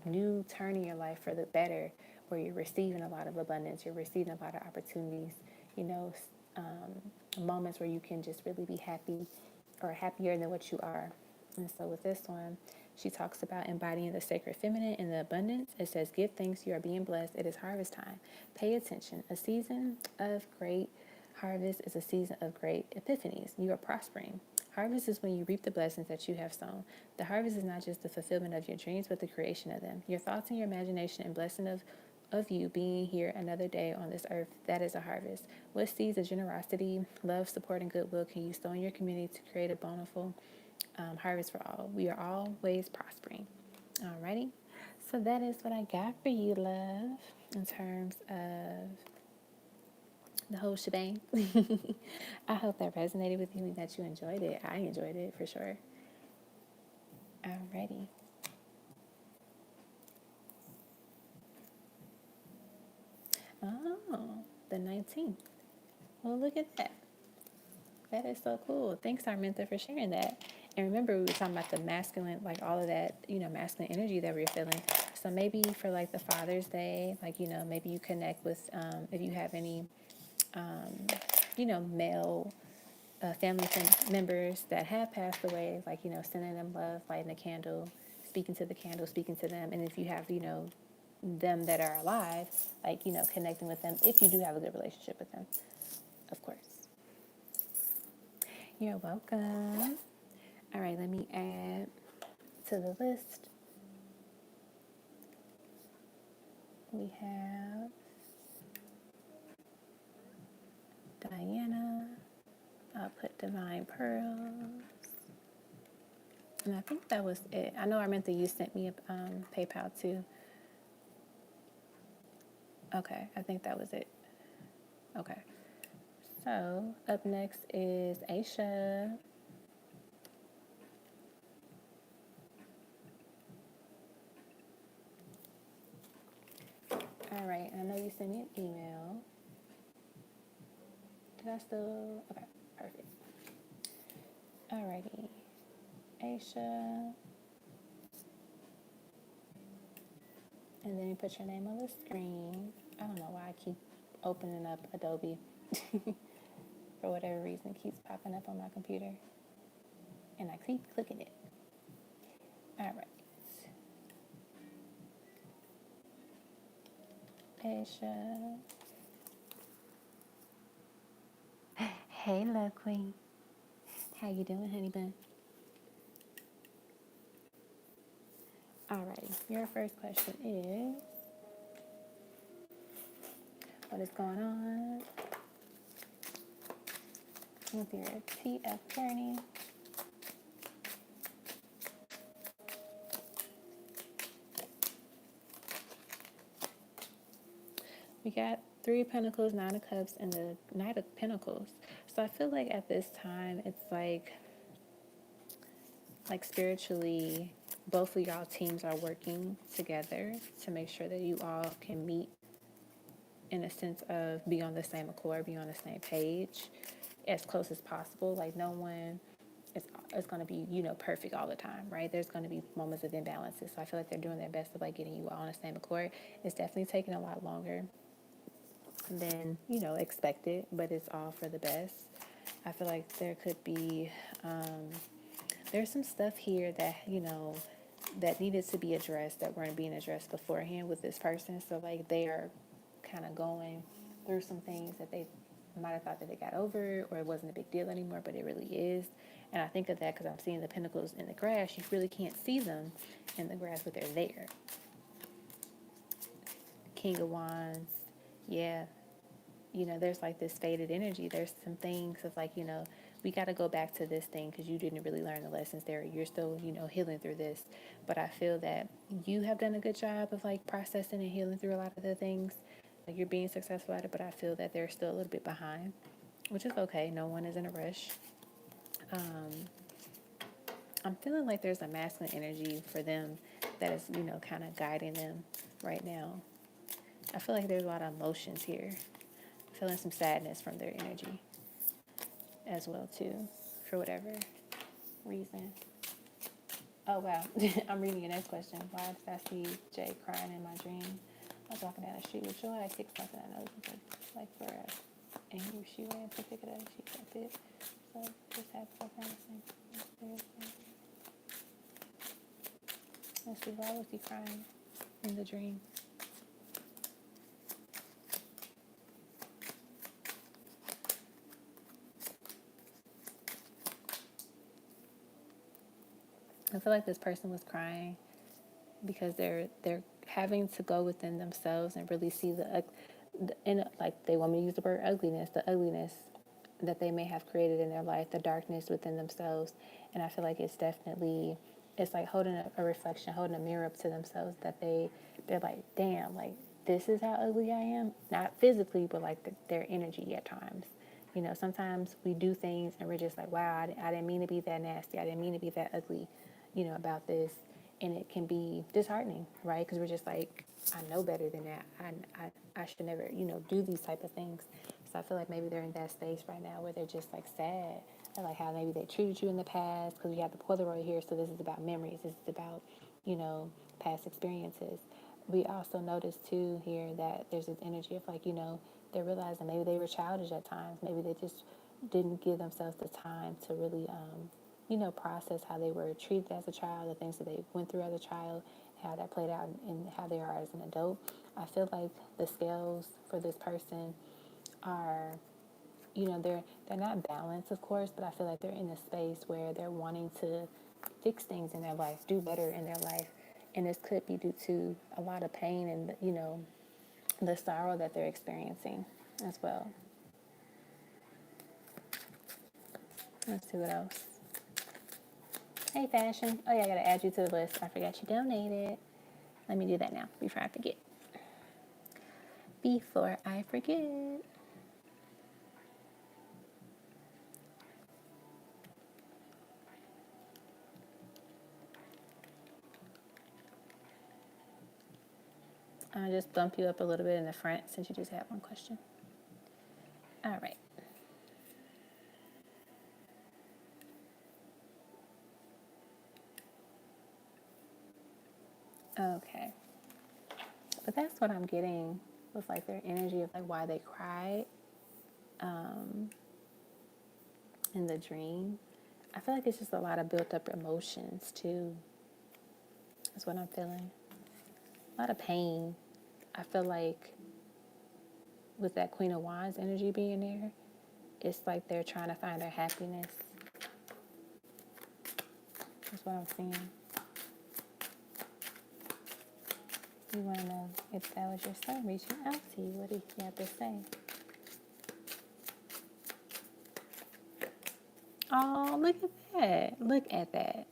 new turn in your life for the better, where you're receiving a lot of abundance. You're receiving a lot of opportunities, moments where you can just really be happy or happier than what you are. And so with this one, she talks about embodying the sacred feminine in the abundance. It says, give thanks, you are being blessed. It is harvest time. Pay attention. A season of great harvest is a season of great epiphanies. You are prospering. Harvest is when you reap the blessings that you have sown. The harvest is not just the fulfillment of your dreams, but the creation of them. Your thoughts and your imagination and blessing of you being here another day on this earth, that is a harvest. What seeds of generosity, love, support, and goodwill can you sow in your community to create a bountiful harvest for all? We are always prospering. Alrighty. So that is what I got for you, love, in terms of the whole shebang. I hope that resonated with you and that you enjoyed it. I enjoyed it for sure. Alrighty. Oh, the 19th. Well, look at that. That is so cool. Thanks, Arminta, for sharing that. And remember, we were talking about the masculine, like all of that, masculine energy that we're feeling. So maybe for like the Father's Day, like, maybe you connect with, if you have any, male family members that have passed away, like, sending them love, lighting a candle, speaking to the candle, speaking to them. And if you have, them that are alive, like, connecting with them, if you do have a good relationship with them, of course. You're welcome. All right, let me add to the list. We have Diana. I'll put Divine Pearls. And I think that was it. I know Arminta, you sent me a PayPal too. Okay, I think that was it. Okay. So up next is Aisha. All right, and I know you sent me an email. Did I still? Okay, perfect. Alrighty, Aisha. And then you put your name on the screen. I don't know why I keep opening up Adobe. For whatever reason, it keeps popping up on my computer. And I keep clicking it. All right. Aisha. Hey, love queen. How you doing, honey bun? All right. Your first question is, what is going on with your TF journey? We got 3 of Pentacles, 9 of Cups, and the Knight of Pentacles. So I feel like at this time, it's like spiritually, both of y'all teams are working together to make sure that you all can meet in a sense of be on the same accord, be on the same page as close as possible. Like no one is going to be, perfect all the time, right? There's going to be moments of imbalances. So I feel like they're doing their best of like getting you all on the same accord. It's definitely taking a lot longer than, expected, but it's all for the best. I feel like there could be, there's some stuff here that, that needed to be addressed that weren't being addressed beforehand with this person. So like they are kind of going through some things that they might have thought that they got over or it wasn't a big deal anymore, but it really is. And I think of that because I'm seeing the pentacles in the grass. You really can't see them in the grass, but they're there. King of Wands. Yeah. There's like this faded energy. There's some things of like, we got to go back to this thing because you didn't really learn the lessons there. You're still, healing through this. But I feel that you have done a good job of like processing and healing through a lot of the things. Like you're being successful at it, but I feel that they're still a little bit behind, which is okay. No one is in a rush. I'm feeling like there's a masculine energy for them that is, kind of guiding them right now. I feel like there's a lot of emotions here. Feeling some sadness from their energy as well too, for whatever reason. Oh wow, I'm reading your next question. Why did I see Jay crying in my dream? I was walking down the street with Joy. I kicked something I know like for a angry she ran to pick it up. She kept it. So just had to kind of thing. Let's see, why was he crying in the dream? I feel like this person was crying because they're having to go within themselves and really see like they want me to use the word ugliness, the ugliness that they may have created in their life, the darkness within themselves. And I feel like it's definitely, it's like holding a reflection, holding a mirror up to themselves that they're like, damn, like this is how ugly I am. Not physically, but like their energy at times. Sometimes we do things and we're just like, wow, I didn't mean to be that nasty. I didn't mean to be that ugly, about this. And it can be disheartening, right? Because we're just like, I know better than that. I should never, do these type of things. So I feel like maybe they're in that space right now where they're just like sad. And like how maybe they treated you in the past, because we have the Polaroid here. So this is about memories. This is about, past experiences. We also notice too here that there's this energy of like, they're realizing maybe they were childish at times. Maybe they just didn't give themselves the time to really, process how they were treated as a child, the things that they went through as a child, how that played out and how they are as an adult. I feel like the scales for this person are, they're not balanced, of course, but I feel like they're in a space where they're wanting to fix things in their life, do better in their life. And this could be due to a lot of pain and, the sorrow that they're experiencing as well. Let's see what else. Hey, Fashion. Oh, yeah, I got to add you to the list. I forgot you donated. Let me do that now before I forget. Before I forget. I'll just bump you up a little bit in the front since you just had one question. All right. Okay. But that's what I'm getting with like their energy of like why they cried in the dream. I feel like it's just a lot of built up emotions too. That's what I'm feeling. A lot of pain. I feel like with that Queen of Wands energy being there, it's like they're trying to find their happiness. That's what I'm seeing. You want to know if that was your son reaching out to you. What did he have to say? Oh, look at that. Look at that.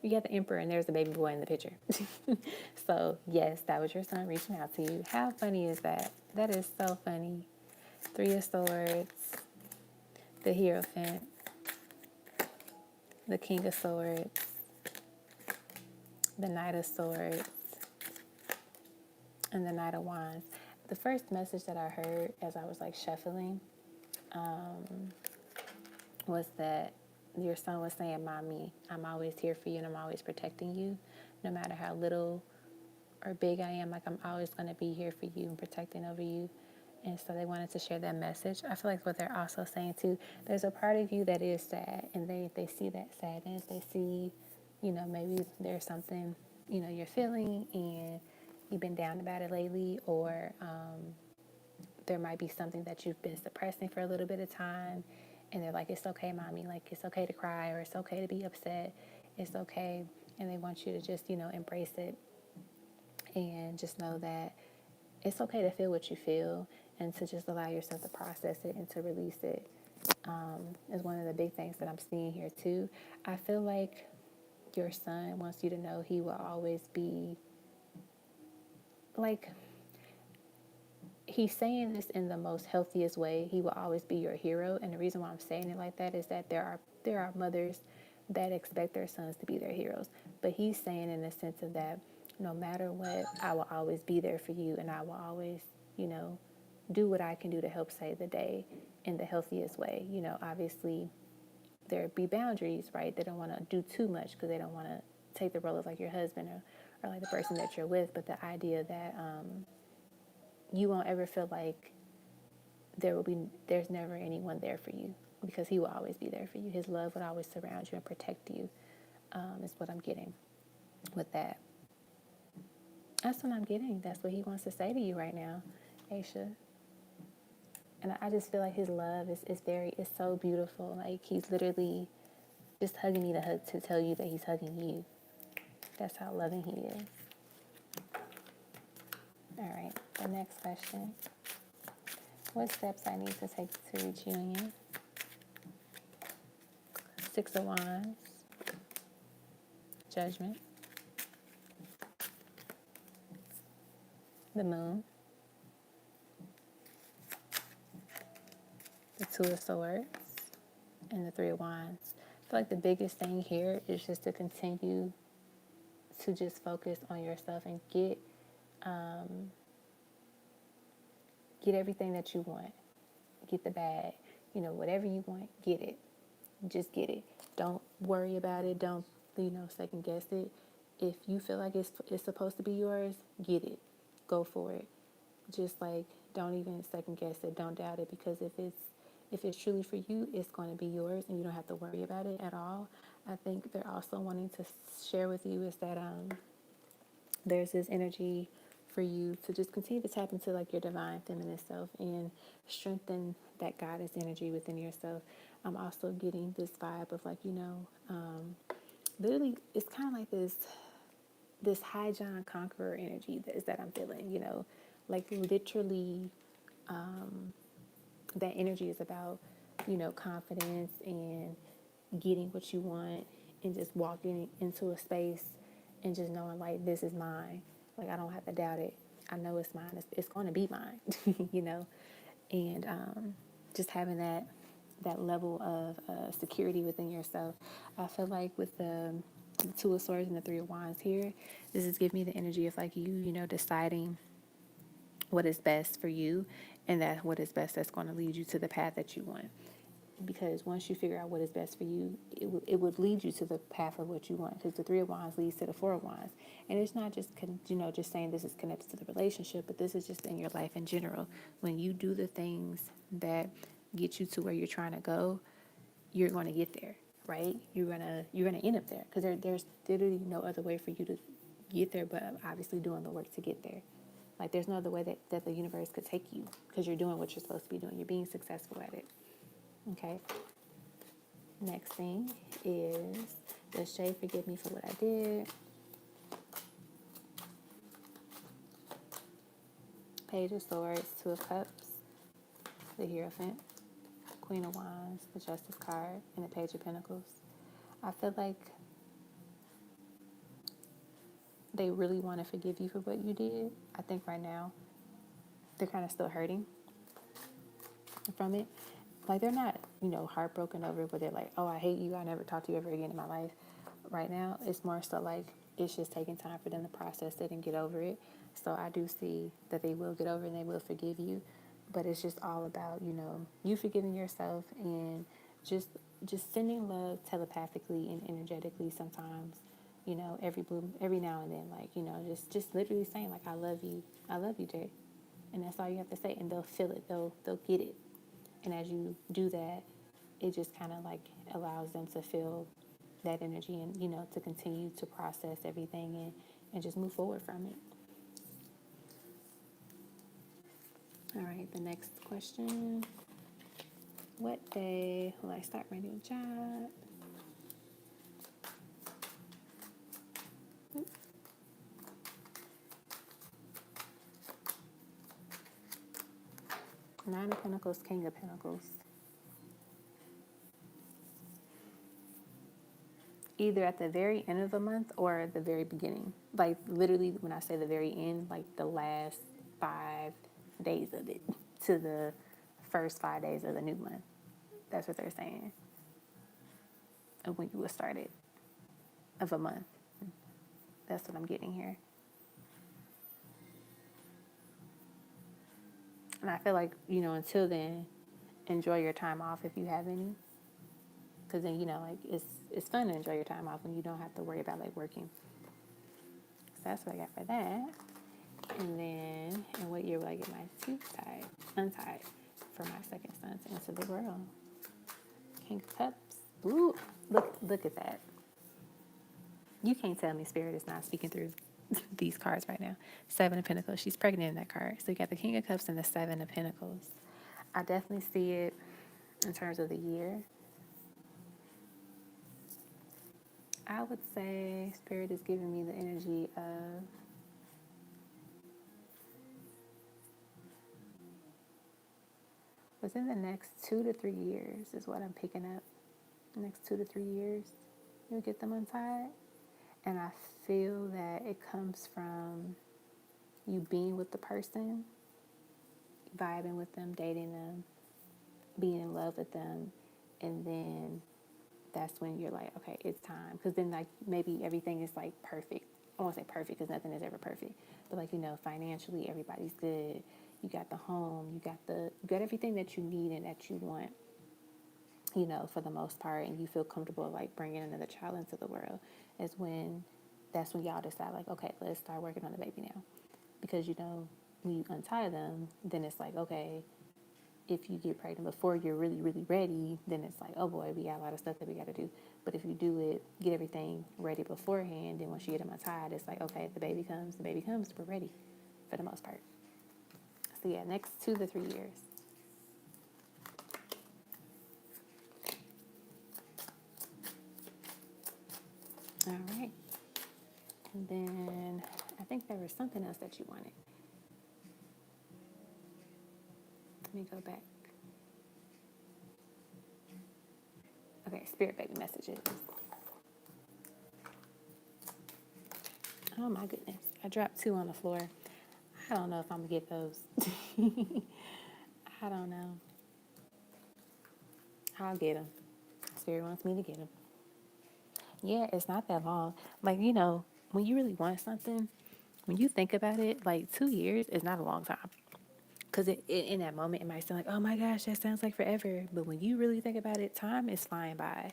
You got the Emperor and there's the baby boy in the picture. So, yes, that was your son reaching out to you. How funny is that? That is so funny. 3 of Swords, the Hierophant, the King of Swords, the Knight of Swords, and the Knight of Wands. The first message that I heard as I was like shuffling was that your son was saying, Mommy, I'm always here for you and I'm always protecting you. No matter how little or big I am, like I'm always going to be here for you and protecting over you. And so they wanted to share that message. I feel like what they're also saying too, there's a part of you that is sad, and they see that sadness. They see, maybe there's something, you're feeling and you've been down about it lately, or there might be something that you've been suppressing for a little bit of time. And they're like, it's okay, Mommy. Like, it's okay to cry, or it's okay to be upset. It's okay. And they want you to just, embrace it and just know that it's okay to feel what you feel, and to just allow yourself to process it and to release it is one of the big things that I'm seeing here too. I feel like your son wants you to know he will always be, like, he's saying this in the most healthiest way. He will always be your hero. And the reason why I'm saying it like that is that there are mothers that expect their sons to be their heroes. But he's saying in the sense of that no matter what, I will always be there for you, and I will always, do what I can do to help save the day in the healthiest way. Obviously there be boundaries, right? They don't want to do too much because they don't want to take the role of like your husband, or like the person that you're with. But the idea that you won't ever feel like there's never anyone there for you, because he will always be there for you. His love would always surround you and protect you, is what I'm getting with that. That's what I'm getting. That's what he wants to say to you right now, Aisha. And I just feel like his love is so beautiful. Like, he's literally just hugging me to tell you that he's hugging you. That's how loving he is. All right, the next question. What steps I need to take to reach union? 6 of Wands. Judgment. The Moon. The 2 of Swords. And the 3 of Wands. I feel like the biggest thing here is just to continue to just focus on yourself and get everything that you want. Get the bag. Whatever you want, get it. Just get it. Don't worry about it. Don't, second guess it. If you feel like it's supposed to be yours, get it. Go for it. Just like, don't even second guess it. Don't doubt it, because if it's truly for you, it's going to be yours, and you don't have to worry about it at all. I think they're also wanting to share with you is that there's this energy for you to just continue to tap into like your divine feminine self and strengthen that goddess energy within yourself. I'm also getting this vibe of like, literally it's kind of like this high John Conqueror energy that I'm feeling, like literally that energy is about, confidence and getting what you want, and just walking into a space and just knowing like, this is mine. Like, I don't have to doubt it. I know it's mine. It's going to be mine, and just having that level of security within yourself. I feel like with the 2 of Swords and the 3 of Wands here, this is giving me the energy of like you deciding what is best for you, and that what is best that's going to lead you to the path that you want. Because once you figure out what is best for you, it would lead you to the path of what you want. Because the 3 of Wands leads to the 4 of Wands. And it's not just, just saying this is connected to the relationship, but this is just in your life in general. When you do the things that get you to where you're trying to go, you're going to get there, right? You're gonna end up there. Because there's literally no other way for you to get there but obviously doing the work to get there. Like, there's no other way that the universe could take you, because you're doing what you're supposed to be doing. You're being successful at it. Okay. Next thing is, does Shay forgive me for what I did? Page of Swords, 2 of Cups, the Hierophant, Queen of Wands, the Justice card, and the Page of Pentacles. I feel like they really want to forgive you for what you did. I think right now they're kind of still hurting from it. Like, they're not, heartbroken over it, but they're like, oh, I hate you. I never talk to you ever again in my life. Right now, it's more so like It's just taking time for them to process it and get over it. So I do see that they will get over it and they will forgive you. But it's just all about, you forgiving yourself and just just sending love telepathically and energetically sometimes, every now and then, like, just literally saying like I love you, Jay. And that's all you have to say, and they'll feel it, they'll get it. And as you do that, it just kind of like allows them to feel that energy and, to continue to process everything and just move forward from it. All right, the next question. What day will I start my new job? Nine of Pentacles, King of Pentacles. Either at the very end of the month or the very beginning. Like literally when I say the very end, like the last 5 days of it to the first 5 days of the new month. That's what they're saying. Of when you will start it. Of a month. That's what I'm getting here. And I feel like, until then, enjoy your time off if you have any. Because then, like, it's fun to enjoy your time off when you don't have to worry about, like, working. So that's what I got for that. And then, in what year will I get my tooth untied for my second son to enter the world? King of Cups. Ooh, look at that. You can't tell me Spirit is not speaking through these cards right now. Seven of Pentacles. She's pregnant in that card. So you got the King of Cups and the Seven of Pentacles. I definitely see it in terms of the year. I would say Spirit is giving me the energy of within the next 2 to 3 years is what I'm picking up. The next 2 to 3 years, you'll get them untied. And I feel that it comes from you being with the person, vibing with them, dating them, being in love with them, and then that's when you're like, okay, it's time. Because then, like, maybe everything is like perfect. I won't say perfect because nothing is ever perfect, but like, financially everybody's good. You got the home, you got everything that you need and that you want, for the most part, and you feel comfortable like bringing another child into the world. That's when y'all decide like, okay, let's start working on the baby now, because when you untie them, then it's like, okay, if you get pregnant before you're really, really ready, then it's like, oh boy, we got a lot of stuff that we got to do. But if you do it, get everything ready beforehand, then once you get them untied, it's like, okay, if the baby comes, we're ready for the most part. So yeah, next 2 to 3 years. All right. And then I think there was something else that you wanted. Let me go back. Okay, Spirit baby messages. Oh my goodness. I dropped 2 on the floor. I don't know if I'm going to get those. I don't know. I'll get them. Spirit wants me to get them. Yeah, it's not that long. Like, when you really want something, when you think about it, like 2 years is not a long time. Because in that moment, it might sound like, oh my gosh, that sounds like forever. But when you really think about it, time is flying by.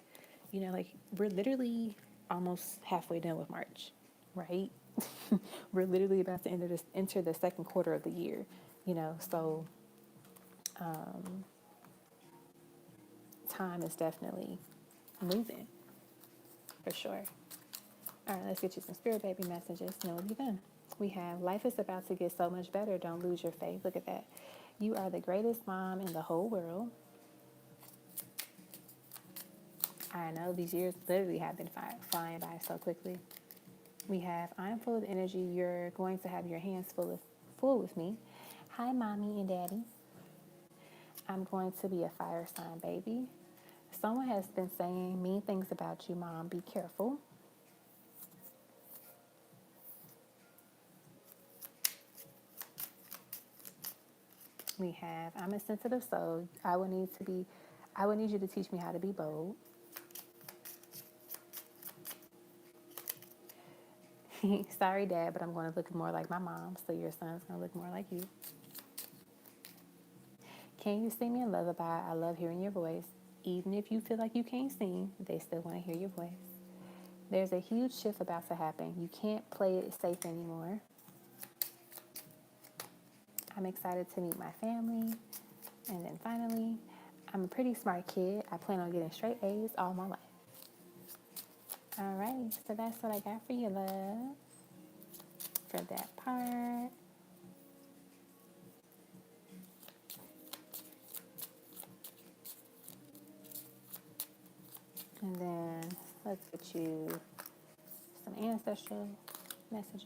Like we're literally almost halfway done with March, right? We're literally about to enter the second quarter of the year, so time is definitely moving, for sure. All right, let's get you some Spirit baby messages, and we'll be done. We have, life is about to get so much better. Don't lose your faith. Look at that. You are the greatest mom in the whole world. I know these years literally have been flying by so quickly. We have, I'm full of energy. You're going to have your hands full with me. Hi, mommy and daddy. I'm going to be a fire sign baby. Someone has been saying mean things about you, mom. Be careful. We have, I'm a sensitive soul. I will need you to teach me how to be bold. Sorry, Dad, but I'm going to look more like my mom, so your son's going to look more like you. Can you sing me a lullaby? I love hearing your voice. Even if you feel like you can't sing, they still want to hear your voice. There's a huge shift about to happen. You can't play it safe anymore. I'm excited to meet my family. And then finally, I'm a pretty smart kid. I plan on getting straight A's all my life. All right, so that's what I got for you, love, for that part. And then let's get you some ancestral messages.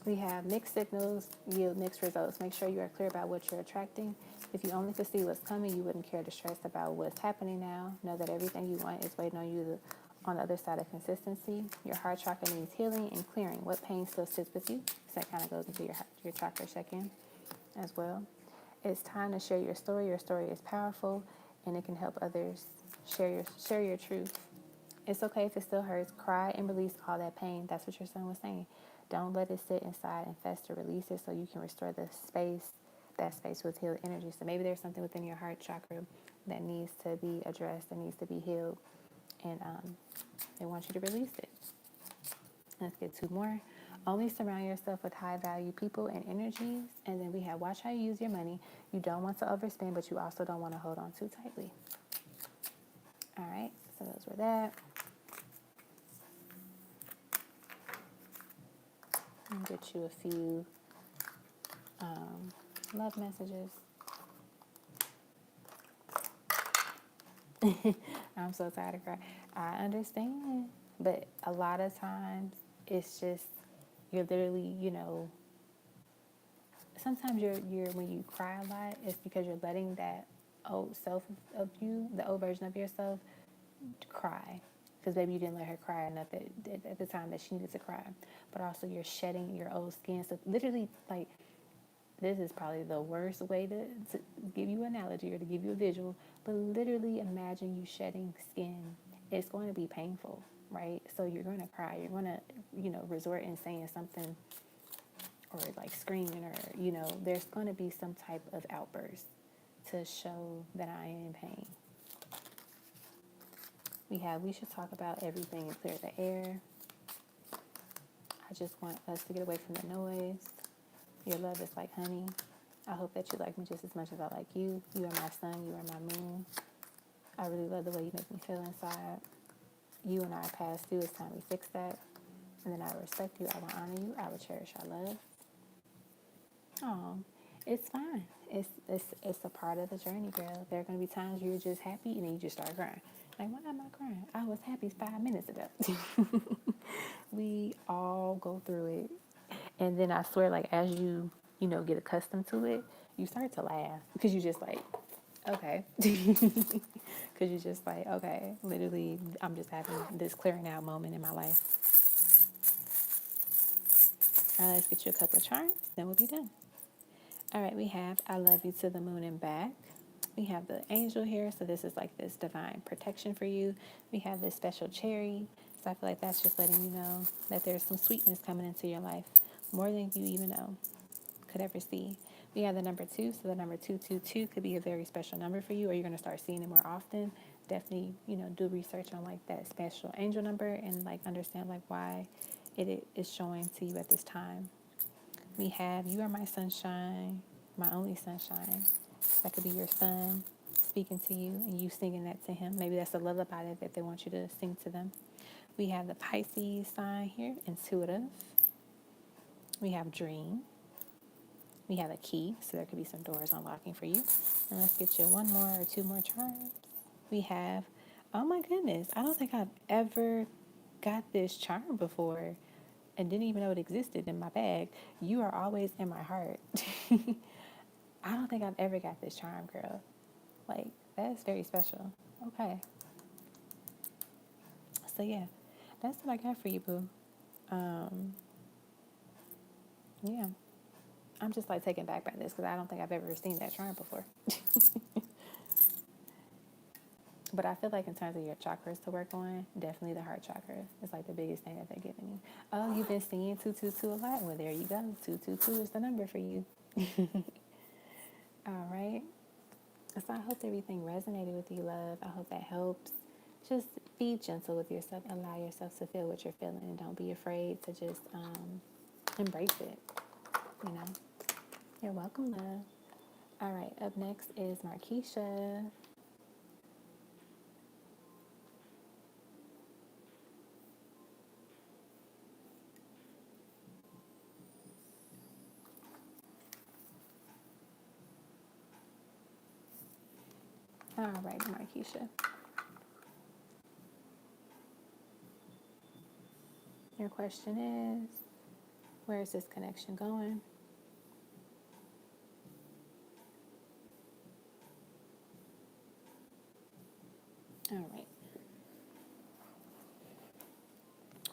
We have mixed signals yield mixed results. Make sure you are clear about what you're attracting. If you only could see what's coming, you wouldn't care to stress about what's happening now. Know that everything you want is waiting on you on the other side of consistency. Your heart chakra needs healing and clearing. What pain still sits with you? So that kind of goes into your chakra check-in as well. It's time to share your story. Your story is powerful, and it can help others share your truth. It's okay if it still hurts. Cry and release all that pain. That's what your son was saying. Don't let it sit inside and fester. Release it so you can restore that space with healed energy. So maybe there's something within your heart chakra that needs to be addressed, that needs to be healed, and they want you to release it. Let's get two more. Only surround yourself with high value people and energies. And then we have watch how you use your money. You don't want to overspend, but you also don't want to hold on too tightly. All right, so those were that. I'll get you a few love messages. I'm so tired of crying. I understand, but a lot of times it's just you're literally, sometimes you're when you cry a lot, it's because you're letting that old self of you, the old version of yourself, cry. Because maybe you didn't let her cry enough at the time that she needed to cry. But also you're shedding your old skin. So literally, like, this is probably the worst way to give you an analogy or to give you a visual, but literally imagine you shedding skin. It's going to be painful, right? So you're going to cry. You're going to, resort in saying something or like screaming or, there's going to be some type of outburst to show that I am in pain. We should talk about everything and clear the air. I just want us to get away from the noise. Your love is like honey. I hope that you like me just as much as I like you. You are my sun. You are my moon. I really love the way you make me feel inside. You and I are past due. It's time we fix that. And then I will respect you. I will honor you. I will cherish our love. Oh, it's fine. It's a part of the journey, girl. There are going to be times you're just happy and then you just start crying. Like, why am I crying? I was happy 5 minutes ago. We all go through it. And then I swear, like, as you get accustomed to it, you start to laugh. Because you just like, okay. Because you're just like, okay, literally, I'm just having this clearing out moment in my life. All right, let's get you a couple of charms. Then we'll be done. All right, we have I love you to the moon and back. We have the angel here, so this is like this divine protection for you. We have this special cherry, so I feel like that's just letting you know that there's some sweetness coming into your life, more than you even could ever see. We have the number 2, so the number 222 could be a very special number for you, or you're going to start seeing it more often. Definitely, do research on like that special angel number and like understand like why it is showing to you at this time. We have you are my sunshine, my only sunshine. That could be your son speaking to you and you singing that to him. Maybe that's a lullaby that they want you to sing to them. We have the Pisces sign here, intuitive. We have dream. We have a key, so there could be some doors unlocking for you. And let's get you one more or two more charms. We have, oh my goodness, I don't think I've ever got this charm before and didn't even know it existed in my bag. You are always in my heart. I don't think I've ever got this charm, girl. Like, that's very special. Okay. So, yeah. that's what I got for you, boo. Yeah. I'm just like taken back by this because I don't think I've ever seen that charm before. But I feel like in terms of your chakras to work on, definitely the heart chakra is like the biggest thing that they're giving you. Oh, you've been seeing 222 a lot? Well, there you go. 222 is the number for you. All right. So I hope everything resonated with you, love. I hope that helps. Just be gentle with yourself. Allow yourself to feel what you're feeling, and don't be afraid to just embrace it. You know. You're welcome, love. All right. Up next is Markeisha. All right, Markeisha. Your question is, where is this connection going? All right.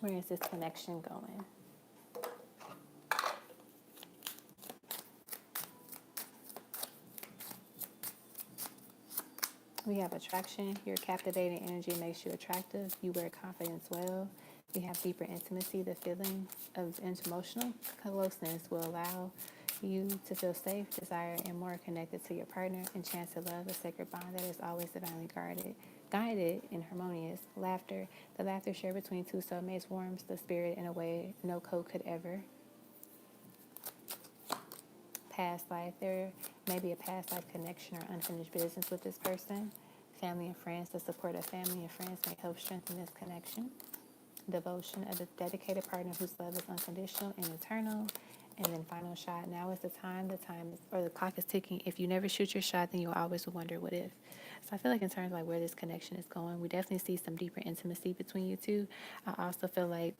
Where is this connection going? We have attraction. Your captivating energy makes you attractive. You wear confidence well. We have deeper intimacy. The feeling of emotional closeness will allow you to feel safe, desired, and more connected to your partner. Enchanted love, a sacred bond that is always divinely guided and harmonious. Laughter. The laughter shared between two soulmates warms the spirit in a way no code could ever. Past life. There may be a past life connection or unfinished business with this person. Family and friends. The support of family and friends may help strengthen this connection. Devotion. A dedicated partner whose love is unconditional and eternal. And then final shot. Now is the time. The clock is ticking. If you never shoot your shot, then you'll always wonder what if. So I feel like in terms of like where this connection is going, we definitely see some deeper intimacy between you two. I also feel like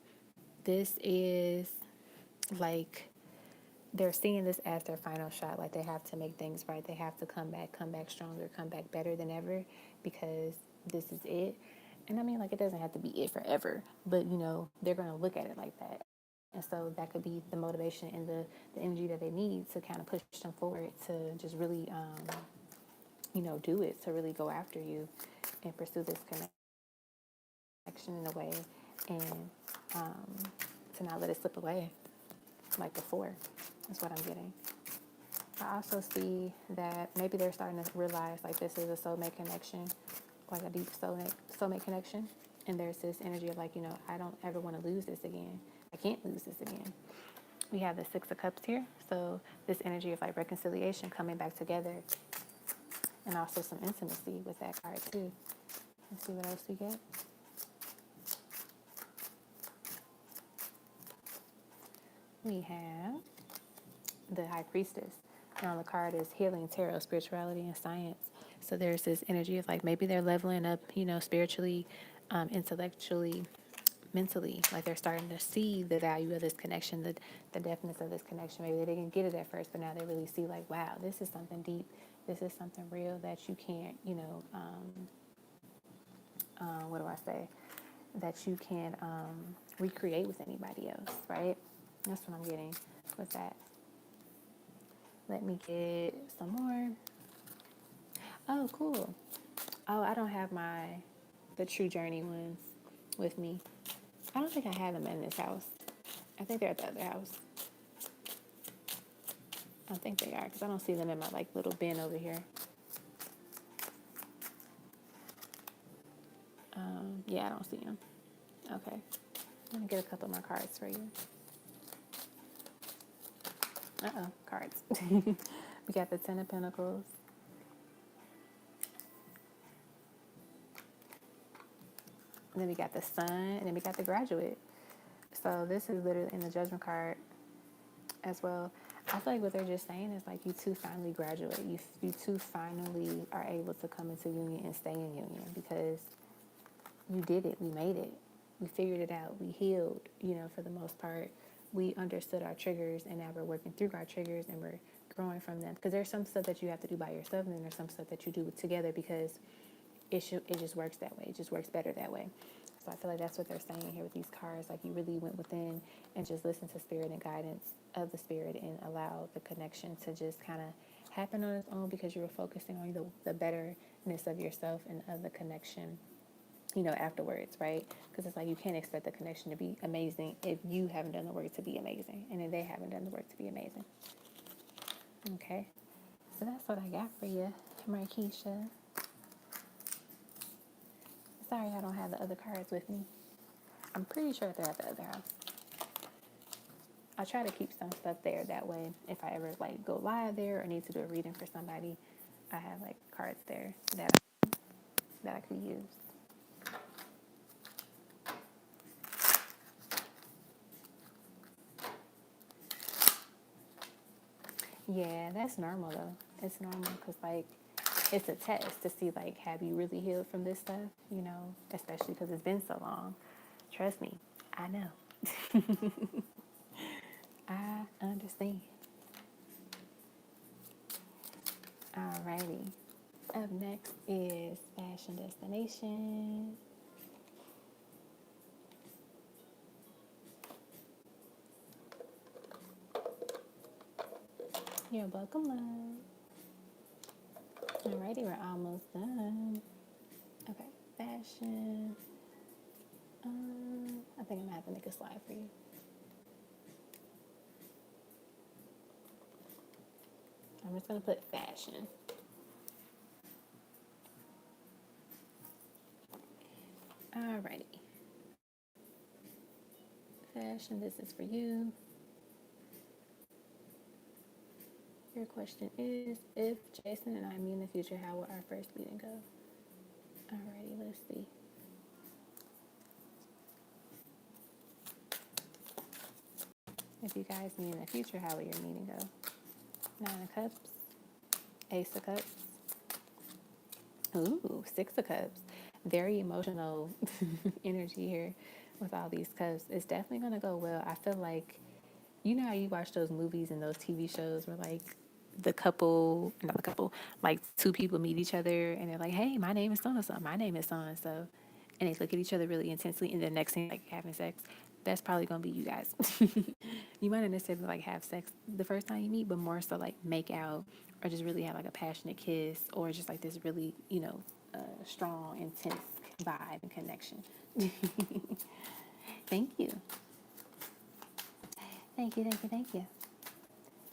this is like they're seeing this as their final shot. Like they have to make things right. They have to come back stronger, come back better than ever because this is it. And I mean, like, it doesn't have to be it forever, but you know, they're going to look at it like that. And so that could be the motivation and the energy that they need to kind of push them forward to just really, do it, to really go after you and pursue this connection in a way and to not let it slip away like before. That's what I'm getting. I also see that maybe they're starting to realize like this is a soulmate connection, like a deep soulmate connection. And there's this energy of like, I don't ever want to lose this again. I can't lose this again. We have the Six of Cups here. So this energy of like reconciliation, coming back together, and also some intimacy with that card too. Let's see what else we get. We have the High Priestess. And on the card is healing, tarot, spirituality, and science. So there's this energy of like maybe they're leveling up, spiritually, intellectually, mentally. Like they're starting to see the value of this connection, the depthness of this connection. Maybe they didn't get it at first, but now they really see like, wow, this is something deep. This is something real that you can't, what do I say? That you can recreate with anybody else, right? That's what I'm getting with that. Let me get some more. Oh, cool. Oh, I don't have the True Journey ones with me. I don't think I have them in this house. I think they're at the other house. I think they are because I don't see them in my like little bin over here. Yeah, I don't see them. Okay. Let me get a couple more cards for you. Cards. We got the Ten of Pentacles. And then we got the Sun, and then we got the Graduate. So this is literally in the Judgment card as well. I feel like what they're just saying is like you two finally graduate. You two finally are able to come into union and stay in union because you did it. We made it. We figured it out. We healed, for the most part. We understood our triggers, and now we're working through our triggers, and we're growing from them. Because there's some stuff that you have to do by yourself, and then there's some stuff that you do together because it just works that way. It just works better that way. So I feel like that's what they're saying here with these cards. Like you really went within and just listened to spirit and guidance of the spirit and allowed the connection to just kind of happen on its own because you were focusing on the betterness of yourself and of the connection, afterwards, right? Because it's like you can't expect the connection to be amazing if you haven't done the work to be amazing and if they haven't done the work to be amazing. Okay, so that's what I got for you, Markeisha. Sorry I don't have the other cards with me. I'm pretty sure they're at the other house. I try to keep some stuff there. That way, if I ever go live there or need to do a reading for somebody, I have cards there that I could use. Yeah, that's normal though. It's normal because it's a test to see have you really healed from this stuff, especially because it's been so long. Trust me, I know. I understand. Alrighty. Up next is Fashion Destination. You're welcome, love. Alrighty, we're almost done. Okay, fashion. I think I'm gonna have to make a slide for you. I'm just gonna put fashion. Alrighty. Fashion, this is for you. Your question is, if Jason and I meet in the future, how will our first meeting go? Alrighty, let's see. If you guys meet in the future, how will your meeting go? 9 of Cups, Ace of Cups, ooh, 6 of Cups. Very emotional energy here with all these cups. It's definitely going to go well. I feel like, how you watch those movies and those TV shows where not the couple, two people meet each other and they're like, hey, my name is so-and-so, my name is so-and-so. And they look at each other really intensely and the next thing, having sex. That's probably going to be you guys. You might not necessarily have sex the first time you meet, but more so make out or just really have a passionate kiss or just this really, strong, intense vibe and connection. Thank you. Thank you, thank you, thank you.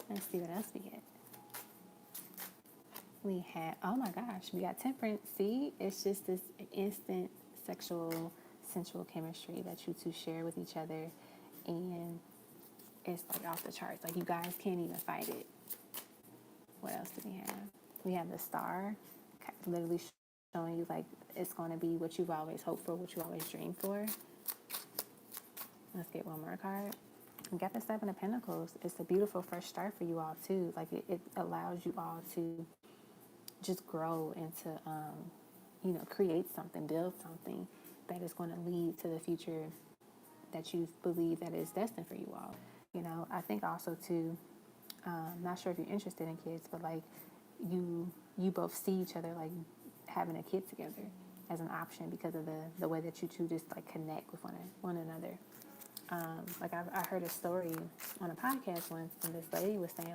Let's see what else we get. We have, oh my gosh, we got Temperance. See, it's just this instant sexual, sensual chemistry that you two share with each other. And it's off the charts. You guys can't even fight it. What else do we have? We have the Star, literally showing you it's going to be what you've always hoped for, what you always dreamed for. Let's get one more card. We got the 7 of Pentacles. It's a beautiful fresh start for you all too. It allows you all to just grow and to, create something, build something that is going to lead to the future that you believe that is destined for you all. I think also too, not sure if you're interested in kids, but you both see each other having a kid together as an option because of the way that you two just connect with one another. I heard a story on a podcast once, and this lady was saying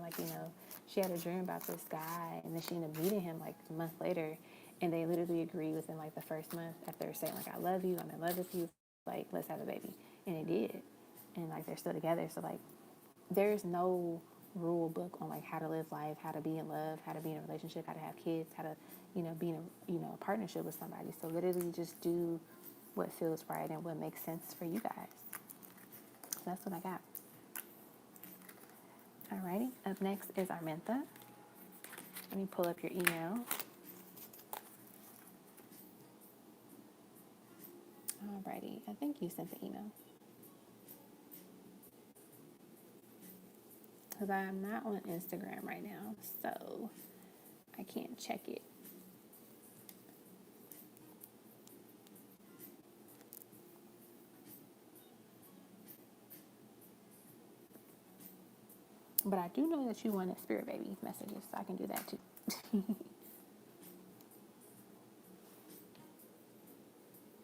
she had a dream about this guy, and then she ended up meeting him a month later, and they literally agreed within the first month after saying I love you, I'm in love with you, let's have a baby, and they did, and they're still together. So there's no rule book on how to live life, how to be in love, how to be in a relationship, how to have kids, how to be in a partnership with somebody. So literally just do what feels right and what makes sense for you guys. So that's what I got. Alrighty, up next is Armenta. Let me pull up your email. Alrighty, I think you sent the email. Because I'm not on Instagram right now, so I can't check it. But I do know that you wanted Spirit Baby messages, so I can do that too.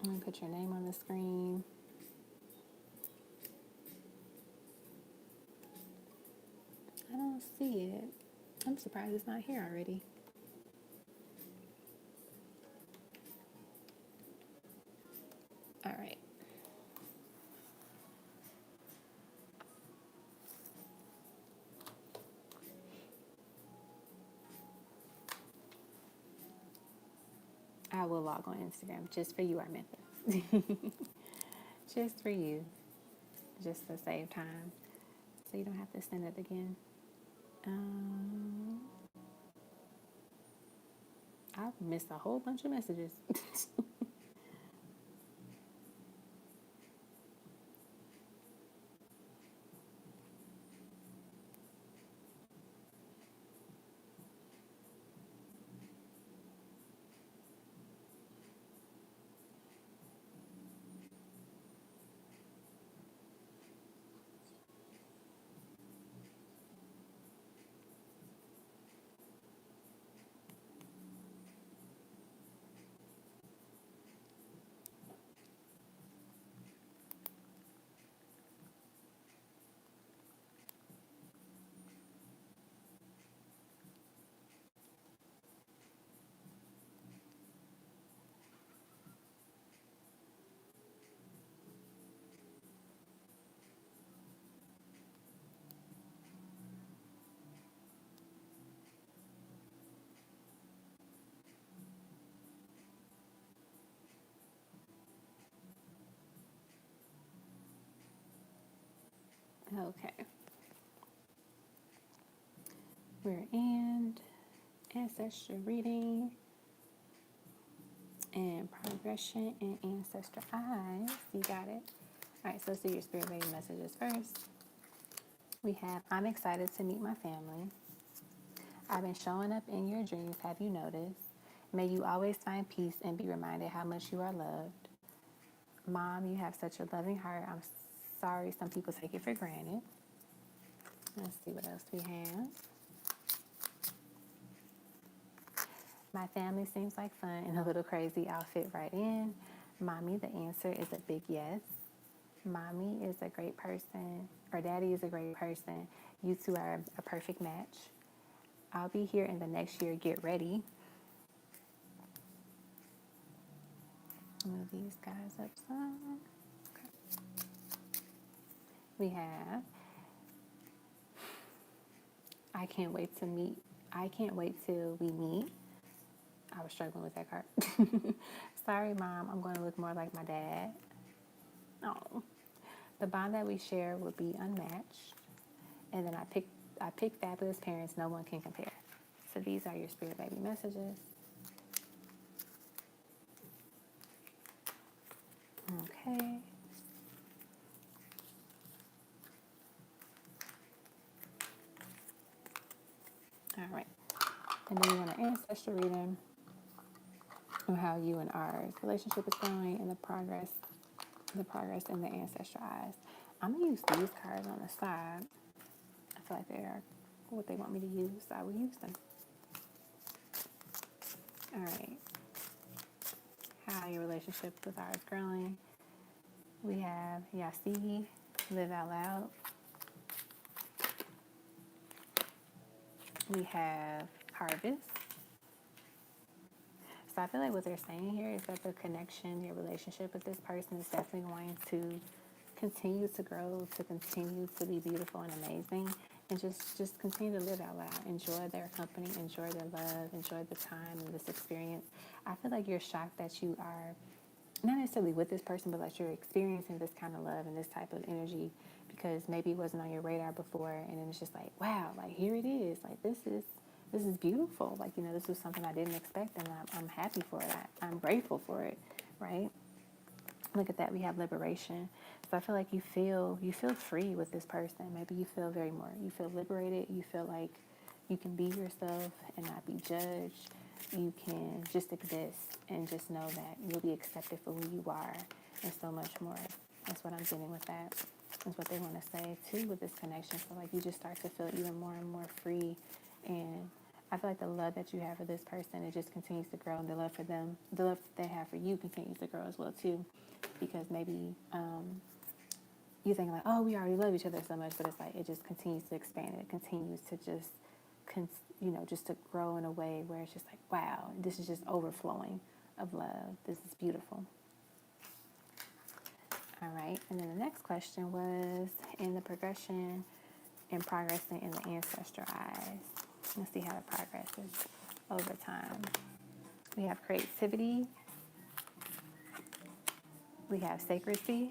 I'm going to put your name on the screen. I don't see it. I'm surprised it's not here already. All right. I will log on Instagram just for you, Armenta. Just for you. Just to save time. So you don't have to send it again. I've missed a whole bunch of messages. Okay. We're in ancestral reading and progression in ancestral eyes. You got it. All right, so let's do your spirit baby messages first. We have, I'm excited to meet my family. I've been showing up in your dreams, have you noticed? May you always find peace and be reminded how much you are loved. Mom, you have such a loving heart. I'm sorry some people take it for granted. Let's see what else we have. My family seems like fun and a little crazy. I'll fit right in. Mommy, the answer is a big yes. Mommy is a great person, or Daddy is a great person. You two are a perfect match. I'll be here in the next year. Get ready. Move these guys up some. Okay. We have, I can't wait to meet. I can't wait till we meet. I was struggling with that card. Sorry, Mom. I'm going to look more like my dad. Oh. The bond that we share will be unmatched. And then I picked fabulous parents no one can compare. So these are your spirit baby messages. Okay. All right. And then you want an ancestral reading on how you and our relationship is going and the progress in the ancestral eyes. I'm gonna use these cards on the side. I feel like they are what they want me to use, so I will use them. All right. How your relationship with ours is growing. We have Yasi, live out loud. We have harvest. So I feel like what they're saying here is that the connection, your relationship with this person is definitely going to continue to grow, to continue to be beautiful and amazing, and just continue to live out loud. Enjoy their company, enjoy their love, enjoy the time and this experience. I feel like you're shocked that you are not necessarily with this person, but like you're experiencing this kind of love and this type of energy because maybe it wasn't on your radar before, and then it's just like, wow, like here it is. Like this is beautiful. Like, you know, this was something I didn't expect, and I'm happy for it. I'm grateful for it, right? Look at that. We have liberation. So I feel like you feel free with this person. Maybe you feel you feel liberated. You feel like you can be yourself and not be judged. You can just exist and just know that you'll be accepted for who you are and so much more. That's what I'm getting with that. That's what they want to say too with this connection. So like you just start to feel even more and more free. And I feel like the love that you have for this person, it just continues to grow, and the love for them, the love they have for you continues to grow as well too, because maybe you think like, oh, we already love each other so much, but it's like it just continues to expand. It continues to just, just to grow in a way where it's just like, wow, this is just overflowing of love. This is beautiful. All right, and then the next question was in the progression and progressing in the ancestral eyes. Let's see how it progresses over time. We have creativity. We have sacredcy.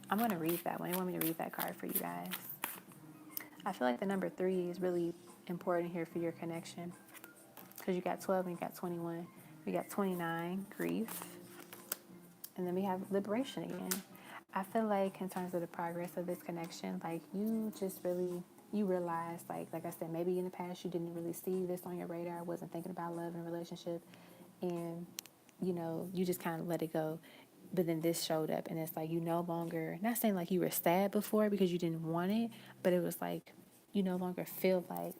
I'm going to read that one. They want me to read that card for you guys. I feel like the number 3 is really important here for your connection, because you got 12 and you got 21. We got 29, grief. And then we have liberation again. I feel like in terms of the progress of this connection, like you just really, you realize, like I said, maybe in the past you didn't really see this on your radar, wasn't thinking about love and relationship, and you just kind of let it go. But then this showed up, and it's like you no longer, not saying like you were sad before because you didn't want it, but it was like you no longer feel like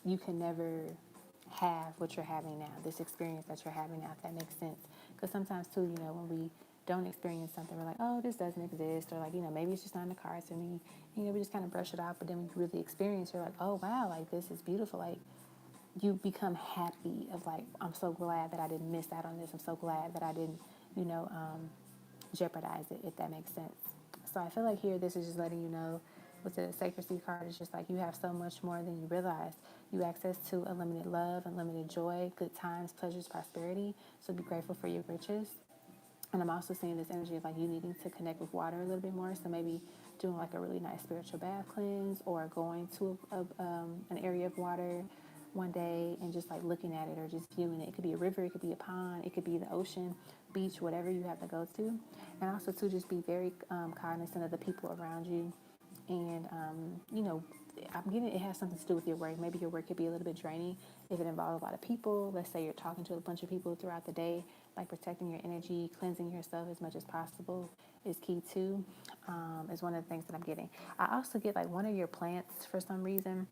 you can never have what you're having now, this experience that you're having now, if that makes sense. Because sometimes too, when we don't experience something, we're like, oh, this doesn't exist, or like, maybe it's just not in the cards for me. We just kind of brush it off, but then when you really experience, you're like, oh wow, like this is beautiful. Like you become happy of like, I'm so glad that I didn't miss out on this. I'm so glad that I didn't, jeopardize it, if that makes sense. So I feel like here, this is just letting you know with the sacredcy card, it's just like you have so much more than you realize. You access to unlimited love, unlimited joy, good times, pleasures, prosperity. So be grateful for your riches. And I'm also seeing this energy of like you needing to connect with water a little bit more. So maybe doing like a really nice spiritual bath cleanse, or going to an area of water one day and just like looking at it or just viewing it. It could be a river, it could be a pond, it could be the ocean, beach, whatever you have to go to. And also to just be very cognizant of the people around you. And, I'm getting it has something to do with your work. Maybe your work could be a little bit draining if it involves a lot of people. Let's say you're talking to a bunch of people throughout the day, like protecting your energy, cleansing yourself as much as possible is key too, is one of the things that I'm getting. I also get like one of your plants for some reason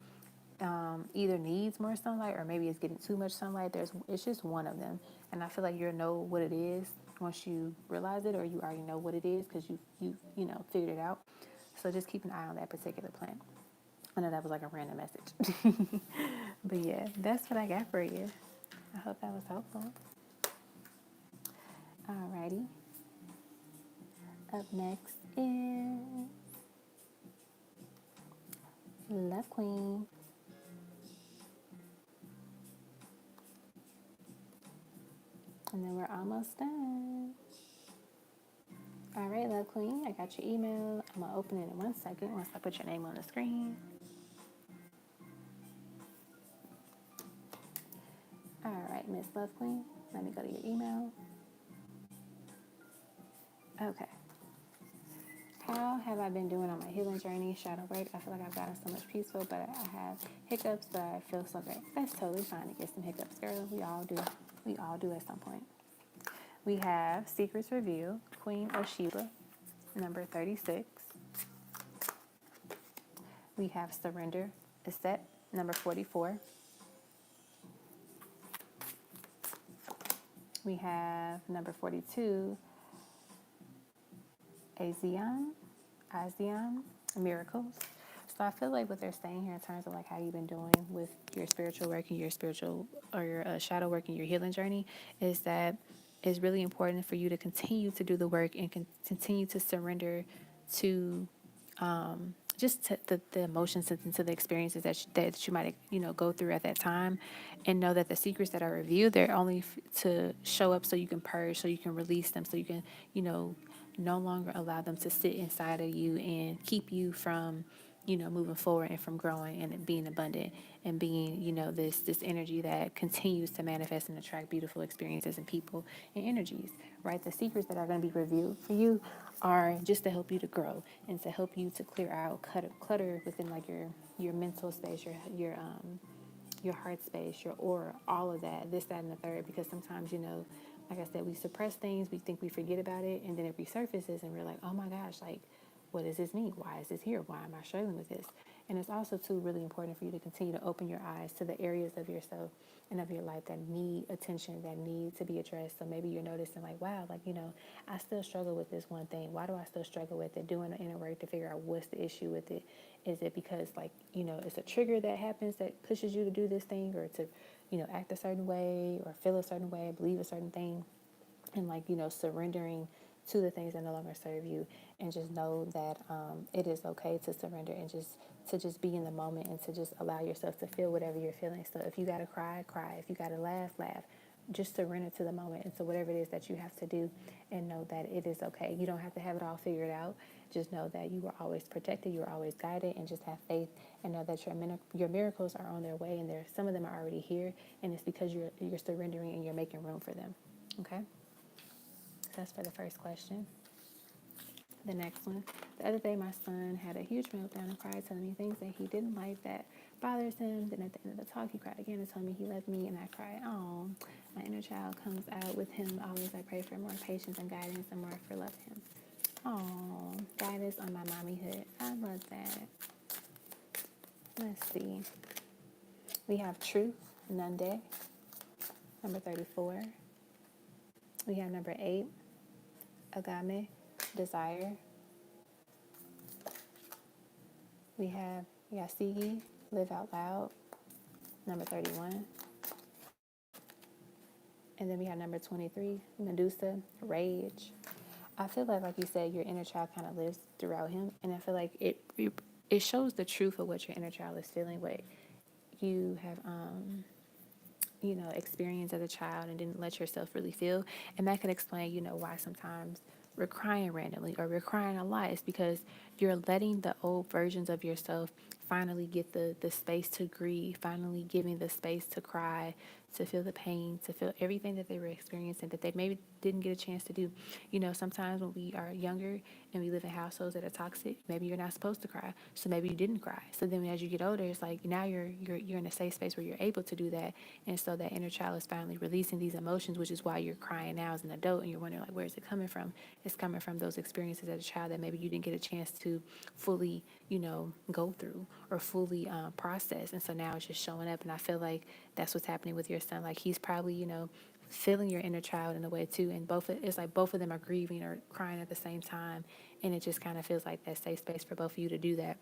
either needs more sunlight or maybe it's getting too much sunlight. It's just one of them. And I feel like you'll know what it is once you realize it, or you already know what it is because you figured it out. So just keep an eye on that particular plant. I know that was like a random message. But yeah, that's what I got for you. I hope that was helpful. Alrighty. Up next is Love Queen. And then we're almost done. All right, Love Queen, I got your email. I'm going to open it in 1 second once I put your name on the screen. All right, Miss Love Queen, let me go to your email. Okay. How have I been doing on my healing journey, shadow work? I feel like I've gotten so much peaceful, but I have hiccups, but I feel so great. That's totally fine to get some hiccups, girl. We all do. We all do at some point. We have Secrets Review, Queen of Sheba, number 36. We have Surrender, Aset, number 44. We have number 42, ASEAN, Miracles. So I feel like what they're saying here in terms of like how you've been doing with your spiritual work and your spiritual or your shadow work and your healing journey is that it's really important for you to continue to do the work and continue to surrender to just to the emotions and to the experiences that you might go through at that time, and know that the secrets that are revealed, they're only to show up so you can purge, so you can release them, so you can no longer allow them to sit inside of you and keep you from moving forward and from growing and being abundant and being this energy that continues to manifest and attract beautiful experiences and people and energies, right? The secrets that are going to be revealed for you are just to help you to grow and to help you to clear out clutter within like your mental space, your heart space, your aura, all of that, this, that, and the third. Because sometimes, like I said, we suppress things, we think we forget about it, and then it resurfaces, and we're like, oh my gosh, like, what does this mean? Why is this here? Why am I struggling with this? And it's also, too, really important for you to continue to open your eyes to the areas of yourself and of your life that need attention, that need to be addressed. So maybe you're noticing, like, wow, like, I still struggle with this one thing. Why do I still struggle with it? Doing the inner work to figure out what's the issue with it. Is it because, like, it's a trigger that happens that pushes you to do this thing, or to, act a certain way, or feel a certain way, believe a certain thing? And, like, surrendering to the things that no longer serve you, and just know that it is okay to surrender, and just be in the moment, and to just allow yourself to feel whatever you're feeling. So if you gotta cry, cry. If you gotta laugh, laugh. Just surrender to the moment and to whatever it is that you have to do, and know that it is okay. You don't have to have it all figured out. Just know that you are always protected, you are always guided, and just have faith, and know that your miracles are on their way, and some of them are already here, and it's because you're surrendering and you're making room for them. Okay? That's for the first question. The next one. The other day, my son had a huge meltdown and cried, telling me things that he didn't like that bothers him. Then at the end of the talk, he cried again and told me he loved me, and I cried. Oh, my inner child comes out with him. Always I pray for more patience and guidance, and more for love him. Oh, guidance on my mommyhood. I love that. Let's see. We have truth, Nunde, number 34. We have number 8, Agame, desire. We have Yasigi, live out loud, number 31. And then we have number 23, Medusa, rage. I feel like you said, your inner child kind of lives throughout him. And I feel like it shows the truth of what your inner child is feeling, what you have, experienced as a child and didn't let yourself really feel. And that could explain, why sometimes we're crying randomly, or we're crying a lot. It's because you're letting the old versions of yourself finally get the space to grieve, finally giving the space to cry, to feel the pain, to feel everything that they were experiencing that they maybe didn't get a chance to do. Sometimes when we are younger and we live in households that are toxic, maybe you're not supposed to cry. So maybe you didn't cry. So then as you get older, it's like now you're in a safe space where you're able to do that. And so that inner child is finally releasing these emotions, which is why you're crying now as an adult, and you're wondering, like, where is it coming from? It's coming from those experiences as a child that maybe you didn't get a chance to fully, go through, or fully process. And so now it's just showing up. And I feel like that's what's happening with your son. Like, he's probably, feeling your inner child in a way too. And it's like both of them are grieving or crying at the same time. And it just kind of feels like that safe space for both of you to do that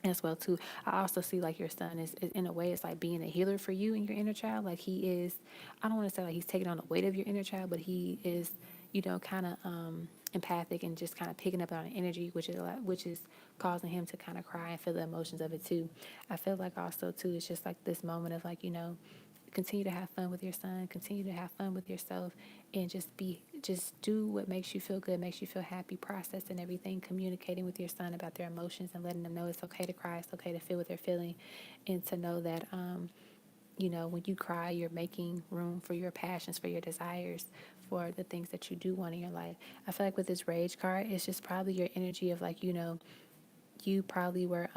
as well too. I also see like your son is in a way, it's like being a healer for you and your inner child. Like, he is, I don't want to say like he's taking on the weight of your inner child, but he is, kind of empathic, and just kind of picking up on energy, which is causing him to kind of cry and feel the emotions of it too. I feel like also too, it's just like this moment of like, continue to have fun with your son, continue to have fun with yourself, and just do what makes you feel good, makes you feel happy, processing everything, communicating with your son about their emotions, and letting them know it's okay to cry, it's okay to feel what they're feeling, and to know that when you cry, you're making room for your passions, for your desires, for the things that you do want in your life. I feel like with this rage card, it's just probably your energy of like, you probably were,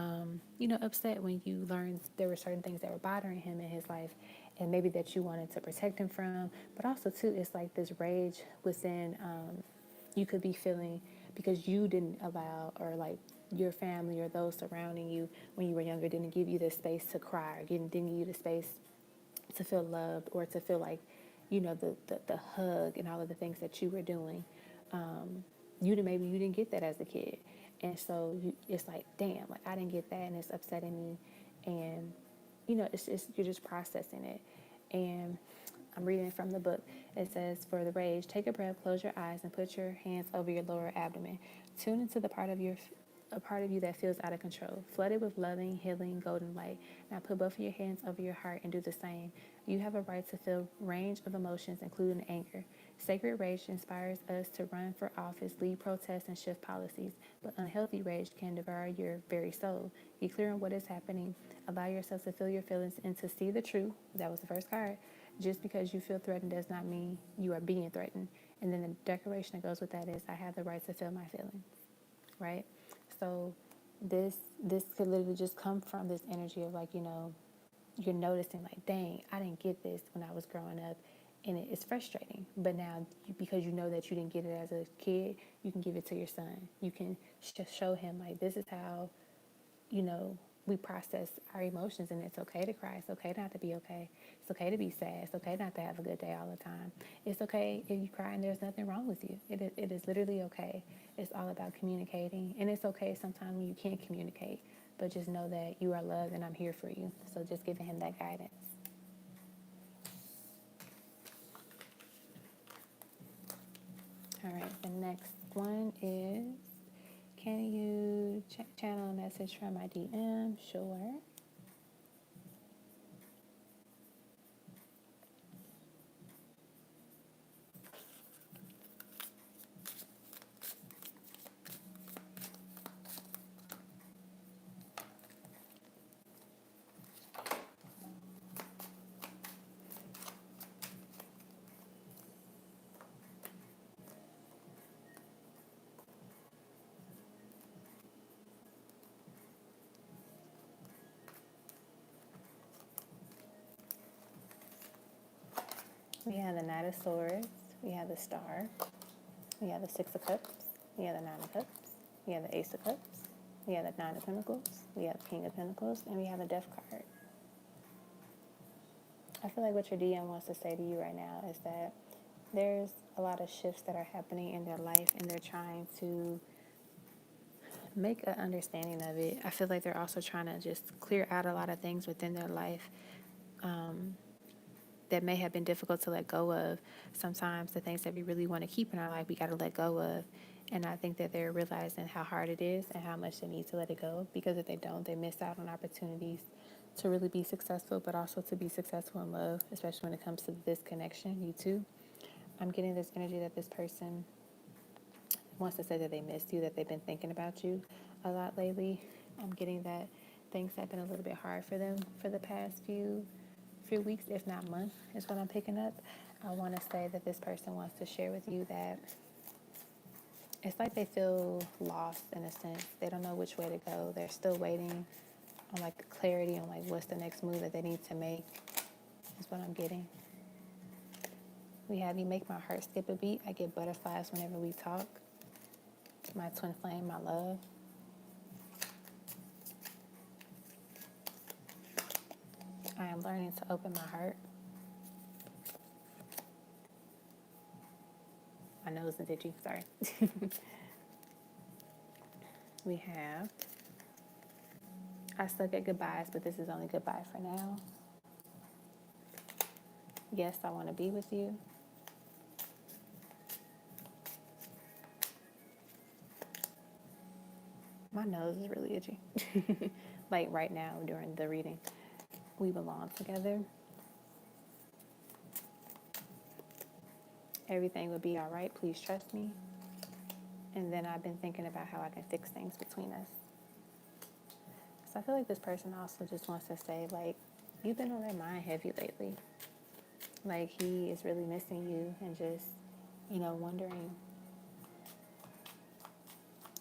upset when you learned there were certain things that were bothering him in his life, and maybe that you wanted to protect him from. But also, too, it's like this rage within, you could be feeling because you didn't allow, or like your family or those surrounding you when you were younger didn't give you the space to cry, or didn't give you the space to feel loved, or to feel like, the hug and all of the things that you were doing. Maybe you didn't get that as a kid. And so it's like, damn, like I didn't get that, and it's upsetting me. And, you're just processing it. And I'm reading from the book. It says, for the rage, take a breath, close your eyes, and put your hands over your lower abdomen. Tune into the part of you that feels out of control. Flood it with loving, healing, golden light. Now put both of your hands over your heart and do the same. You have a right to feel range of emotions, including anger. Sacred rage inspires us to run for office, lead protests, and shift policies. But unhealthy rage can devour your very soul. Be clear on what is happening. Allow yourself to feel your feelings and to see the truth. That was the first card. Just because you feel threatened does not mean you are being threatened. And then the declaration that goes with that is, I have the right to feel my feelings. Right? So this could literally just come from this energy of like, you're noticing like, dang, I didn't get this when I was growing up, and it's frustrating. But now, because you know that you didn't get it as a kid, you can give it to your son. You can show him like, this is how, we process our emotions, and it's okay to cry. It's okay not to be okay. It's okay to be sad. It's okay not to have a good day all the time. It's okay if you cry and there's nothing wrong with you. It is literally okay. It's all about communicating. And it's okay sometimes when you can't communicate, but just know that you are loved and I'm here for you. So just giving him that guidance. All right, the next one is, can you channel a message from my DM? Sure. We have the Knight of Swords. We have the Star. We have the Six of Cups. We have the Nine of Cups. We have the Ace of Cups. We have the Nine of Pentacles. We have the King of Pentacles. And we have the Death card. I feel like what your DM wants to say to you right now is that there's a lot of shifts that are happening in their life, and they're trying to make an understanding of it. I feel like they're also trying to just clear out a lot of things within their life that may have been difficult to let go of. Sometimes the things that we really want to keep in our life, we got to let go of. And I think that they're realizing how hard it is and how much they need to let it go, because if they don't, they miss out on opportunities to really be successful, but also to be successful in love, especially when it comes to this connection, you too. I'm getting this energy that this person wants to say that they missed you, that they've been thinking about you a lot lately. I'm getting that things have been a little bit hard for them for the past few weeks, if not months, is what I'm picking up. I want to say that this person wants to share with you that it's like they feel lost in a sense. They don't know which way to go. They're still waiting on like clarity on like what's the next move that they need to make, is what I'm getting. We have, you make my heart skip a beat. I get butterflies whenever we talk. My twin flame, my love. I am learning to open my heart. My nose is itchy, sorry. We have, I suck at goodbyes, but this is only goodbye for now. Yes, I want to be with you. My nose is really itchy. Like right now during the reading. We belong together. Everything will be all right. Please trust me. And then I've been thinking about how I can fix things between us. So I feel like this person also just wants to say, like, you've been on their mind heavy lately. Like, he is really missing you and just, you know, wondering,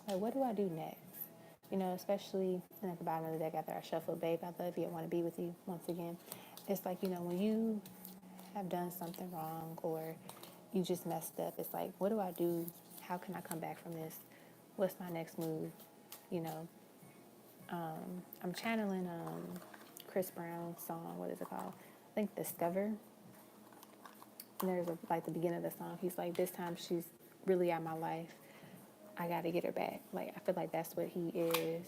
like, what do I do next? You know, especially at the bottom of the deck after I shuffle, babe, I love you, I want to be with you once again. It's like, you know, when you have done something wrong or you just messed up, it's like, what do I do? How can I come back from this? What's my next move? You know, I'm channeling Chris Brown's song. What is it called? I think Discover. And there's like the beginning of the song. He's like, this time she's really out my life. I got to get her back. Like, I feel like that's what he is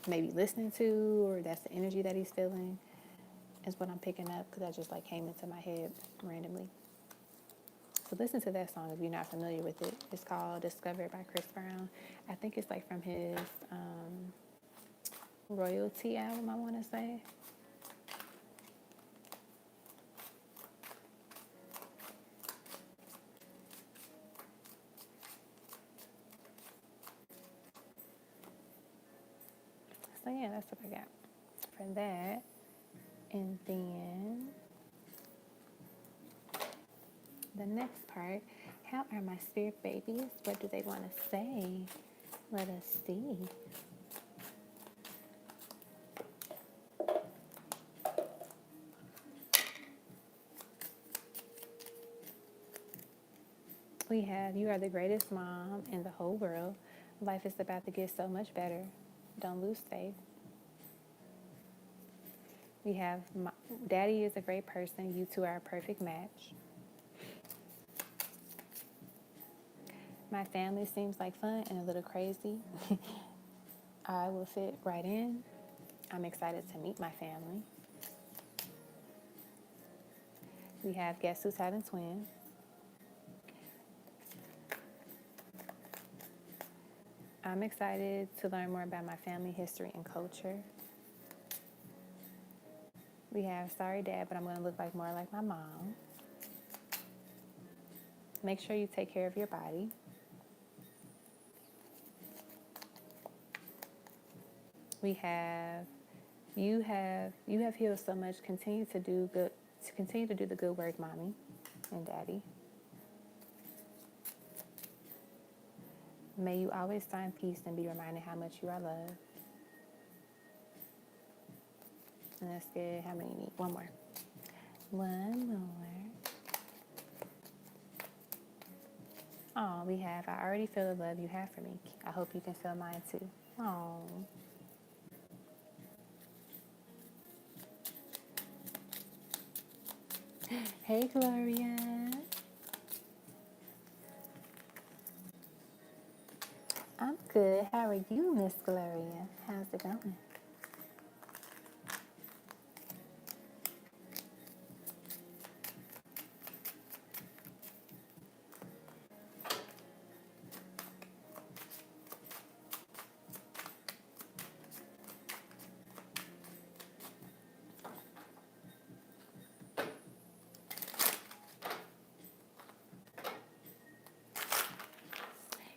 maybe listening to, or that's the energy that he's feeling, is what I'm picking up, because that just like came into my head randomly. So listen to that song if you're not familiar with it. It's called Discovered by Chris Brown. I think it's like from his Royalty album, I want to say. So yeah, that's what I got for that. And then the next part, how are my spirit babies? What do they want to say? Let us see. We have, you are the greatest mom in the whole world. Life is about to get so much better. Don't lose faith. We have Daddy is a great person. You two are a perfect match. My family seems like fun and a little crazy. I will fit right in. I'm excited to meet my family. We have Guess Who's Having Twins. I'm excited to learn more about my family history and culture. We have Sorry Dad, but I'm going to look like more like my mom. Make sure you take care of your body. We have you have healed so much. Continue to do the good work, Mommy and Daddy. May you always find peace and be reminded how much you are loved. And that's good. How many you need? One more. One more. Oh, we have, I already feel the love you have for me. I hope you can feel mine too. Oh. Hey, Gloria. I'm good. How are you, Miss Gloria? How's it going?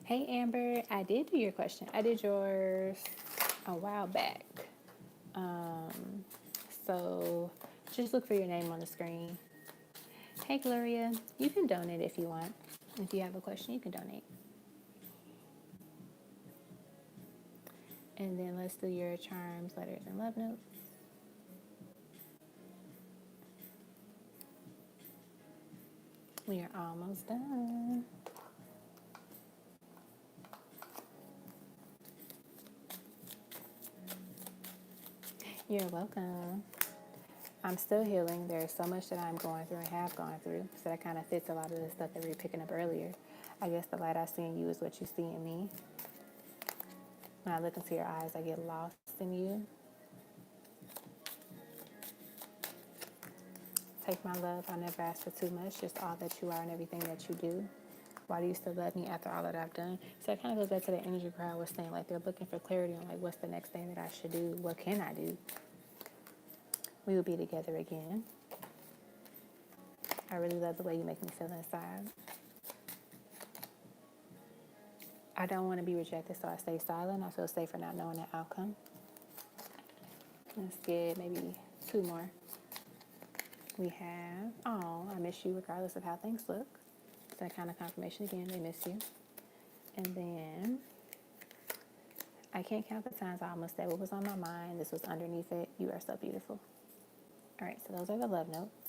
Hey, Amber. I did do your question. I did yours a while back. So just look for your name on the screen. Hey, Gloria. You can donate if you want. If you have a question, you can donate. And then let's do your charms, letters, and love notes. We are almost done. You're welcome. I'm still healing. There's so much that I'm going through and have gone through. So that kind of fits a lot of the stuff that we were picking up earlier. I guess the light I see in you is what you see in me. When I look into your eyes, I get lost in you. Take my love. I'll never ask for too much. Just all that you are and everything that you do. Why do you still love me after all that I've done? So it kind of goes back to the energy crowd was saying, like, they're looking for clarity on, like, what's the next thing that I should do? What can I do? We will be together again. I really love the way you make me feel inside. I don't want to be rejected, so I stay silent. I feel safer not knowing the outcome. Let's get maybe two more. We have, oh, I miss you regardless of how things look. So that kind of confirmation again, they miss you. And then, I can't count the times I almost said what was on my mind. This was underneath it. You are so beautiful. All right, so those are the love notes.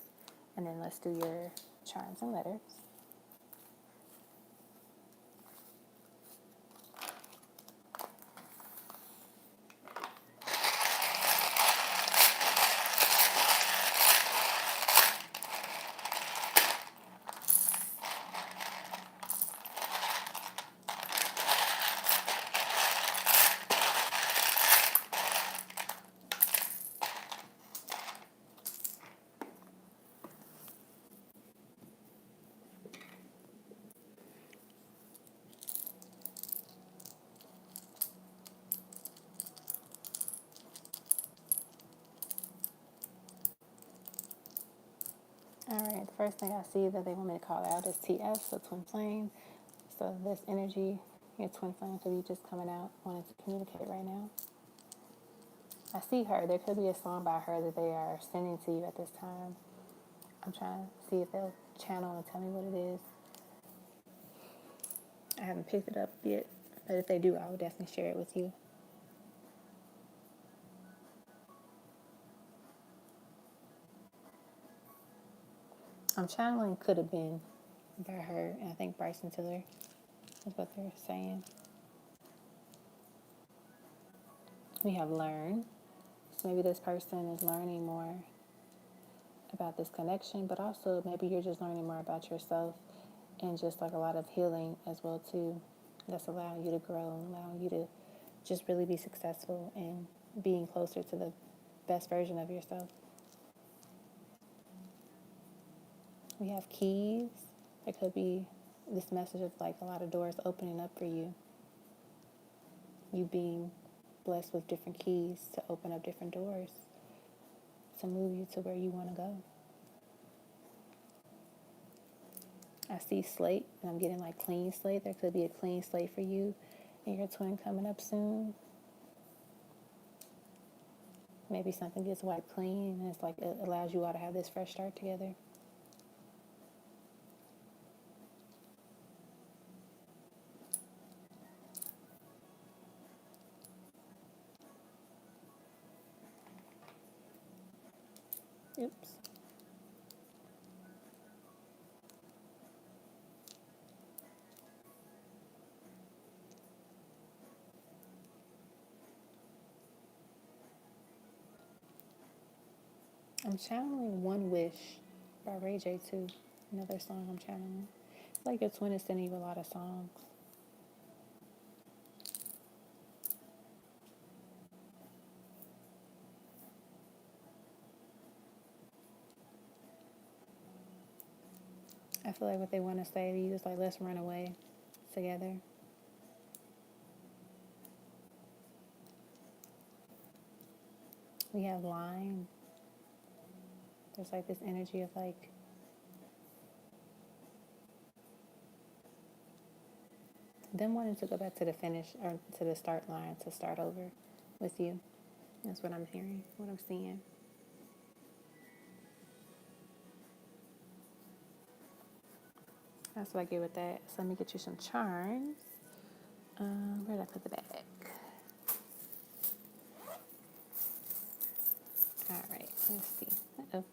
And then let's do your charms and letters. All right, the first thing I see that they want me to call out is TF, so twin flame. So this energy, your twin flame could be just coming out, wanting to communicate right now. I see her. There could be a song by her that they are sending to you at this time. I'm trying to see if they'll channel and tell me what it is. I haven't picked it up yet, but if they do, I will definitely share it with you. I'm channeling could have been by her, and I think Bryson Tiller is what they're saying. We have learn. So maybe this person is learning more about this connection, but also maybe you're just learning more about yourself and just like a lot of healing as well too. That's allowing you to grow, allowing you to just really be successful and being closer to the best version of yourself. We have keys. There could be this message of like a lot of doors opening up for you. You being blessed with different keys to open up different doors, to move you to where you want to go. I see slate, and I'm getting like clean slate. There could be a clean slate for you and your twin coming up soon. Maybe something gets wiped clean, and it's like it allows you all to have this fresh start together. Oops. I'm channeling One Wish by Ray J too. Another song I'm channeling. It's like your twin is sending you a lot of songs. I feel like what they want to say to you is like, let's run away together. We have line. There's like this energy of like them wanting to go back to the finish or to the start line to start over with you. That's what I'm hearing, what I'm seeing. That's what I get with that. So let me get you some charms. Where did I put the bag? All right, let's see. Uh-oh.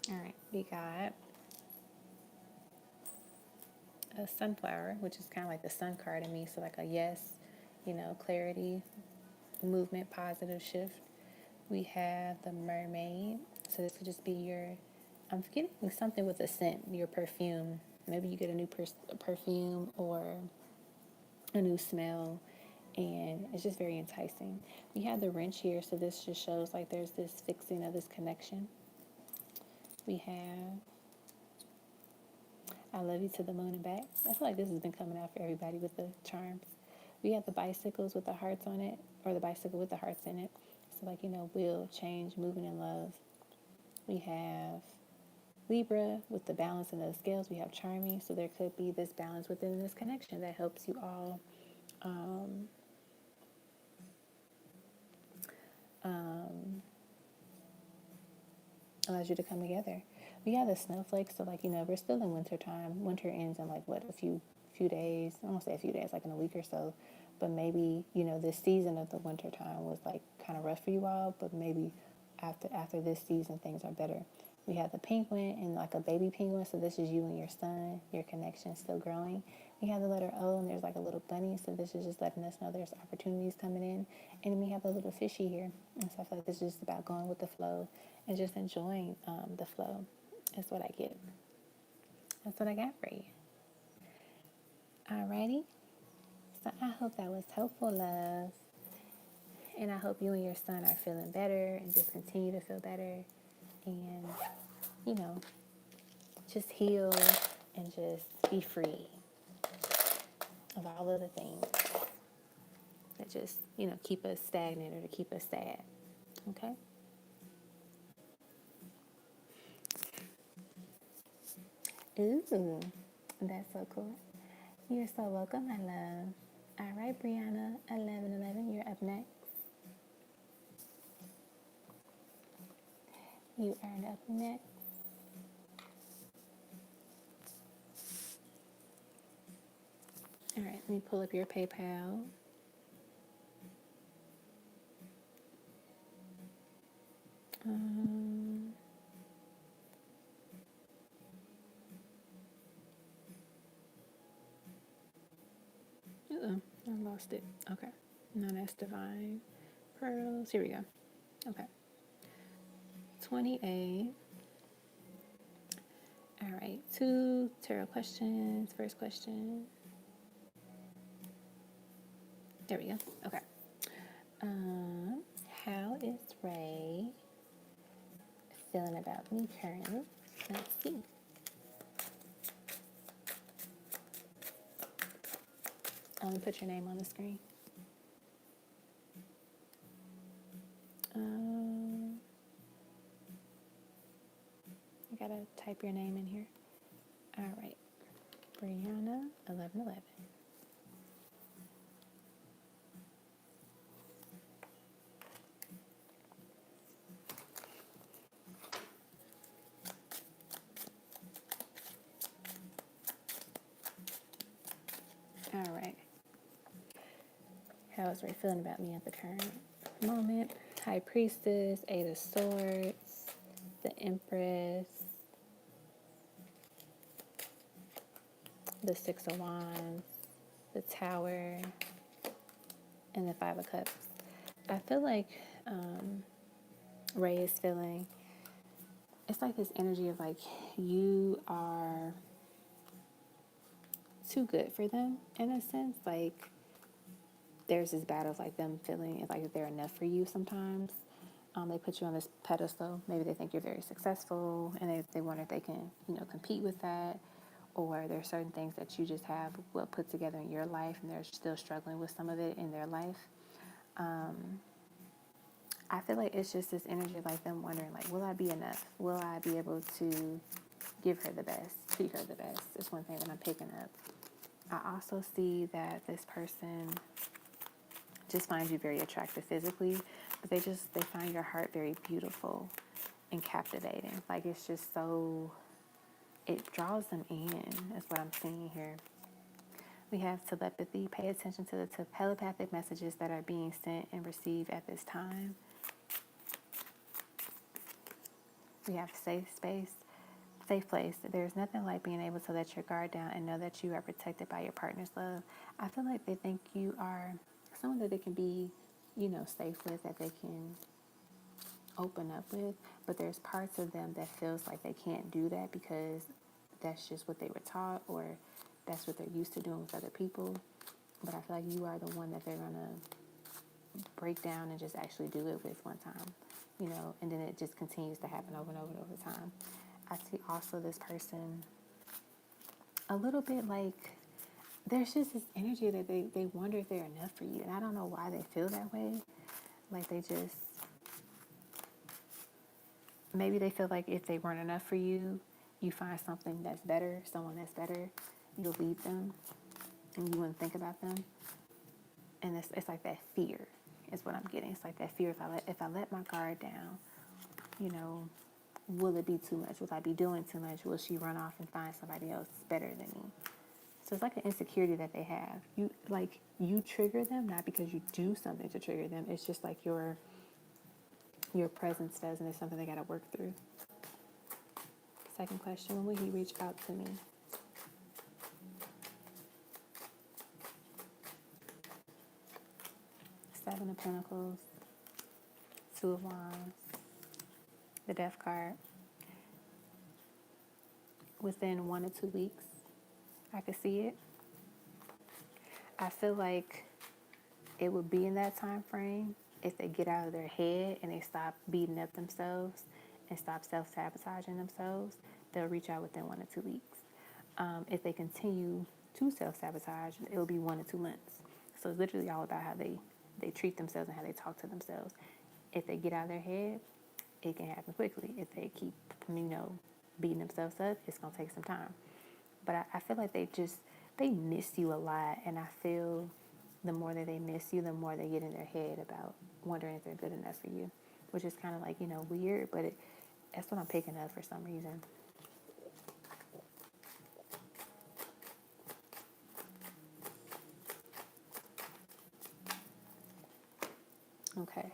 All right, we got a sunflower, which is kind of like the sun card in me. So like a yes, clarity, movement, positive shift. We have the mermaid. So this could just be I'm getting something with a scent, your perfume. Maybe you get a new perfume or a new smell, and it's just very enticing. We have the wrench here, so this just shows like there's this fixing of this connection. We have I love you to the moon and back. I feel like this has been coming out for everybody with the charms. We have the bicycles with the hearts on it, or the bicycle with the hearts in it. So like, will, change, moving in love. We have Libra with the balance and the scales. We have Charmies, so there could be this balance within this connection that helps you all allows you to come together. We have the snowflakes, so like, we're still in winter time. Winter ends in like what, a few days. I won't say a few days, like in a week or so. But maybe, this season of the winter time was like kind of rough for you all, but maybe after this season things are better. We have the penguin and like a baby penguin, so this is you and your son, your connection still growing. We have the letter O and there's like a little bunny, so this is just letting us know there's opportunities coming in. And we have a little fishy here, and so I feel like this is just about going with the flow and just enjoying the flow. That's what I get. That's what I got for you. Alrighty. So I hope that was helpful, love. And I hope you and your son are feeling better and just continue to feel better. And, just heal and just be free of all of the things that just, keep us stagnant or to keep us sad. Okay? Ooh, that's so cool. You're so welcome, my love. All right, Brianna, 1111, you're up next. You are up next. All right, let me pull up your PayPal. I lost it. Okay. No, that's divine pearls. Here we go. Okay. 28. All right. 2 tarot questions. First question. There we go. Okay. How is Ray feeling about me currently? Let's see. I'm gonna put your name on the screen. I gotta type your name in here. All right. Brianna 1111. All right. How is Ray feeling about me at the current moment? High Priestess, Eight of Swords, the Empress, the Six of Wands, the Tower, and the Five of Cups. I feel like Ray is feeling, it's like this energy of like you are too good for them in a sense. Like there's this battle of like them feeling like they're enough for you sometimes. They put you on this pedestal. Maybe they think you're very successful and they wonder if they can, compete with that. Or there's certain things that you just have well put together in your life and they're still struggling with some of it in their life. I feel like it's just this energy of like them wondering like, will I be enough? Will I be able to give her the best, treat her the best? It's one thing that I'm picking up. I also see that this person just finds you very attractive physically, but they find your heart very beautiful and captivating. Like it's just so, it draws them in, is what I'm seeing here. We have telepathy. Pay attention to the telepathic messages that are being sent and received at this time. We have safe space, safe place. There's nothing like being able to let your guard down and know that you are protected by your partner's love. I feel like they think you are someone that they can be, safe with, that they can open up with. But there's parts of them that feels like they can't do that because that's just what they were taught or that's what they're used to doing with other people. But I feel like you are the one that they're going to break down and just actually do it with one time. And then it just continues to happen over and over and over time. I see also this person a little bit like there's just this energy that they wonder if they're enough for you. And I don't know why they feel that way. Like maybe they feel like if they weren't enough for you, you find something that's better, someone that's better, you'll leave them and you wouldn't think about them. And it's like that fear is what I'm getting. It's like that fear if I let my guard down, will it be too much? Will I be doing too much? Will she run off and find somebody else better than me? So it's like an insecurity that they have. You trigger them, not because you do something to trigger them. It's just like your presence does, and it's something they got to work through. Second question, when will he reach out to me? Seven of Pentacles, Two of Wands, the Death card. Within 1 to 2 weeks, I could see it. I feel like it would be in that time frame if they get out of their head and they stop beating up themselves and stop self-sabotaging themselves. They'll reach out within 1 to 2 weeks. If they continue to self-sabotage, it'll be 1 to 2 months. So it's literally all about how they treat themselves and how they talk to themselves. If they get out of their head, it can happen quickly. If they keep, beating themselves up, it's going to take some time. But I feel like they miss you a lot. And I feel the more that they miss you, the more they get in their head about wondering if they're good enough for you, which is kind of like, weird, but that's what I'm picking up for some reason. Okay.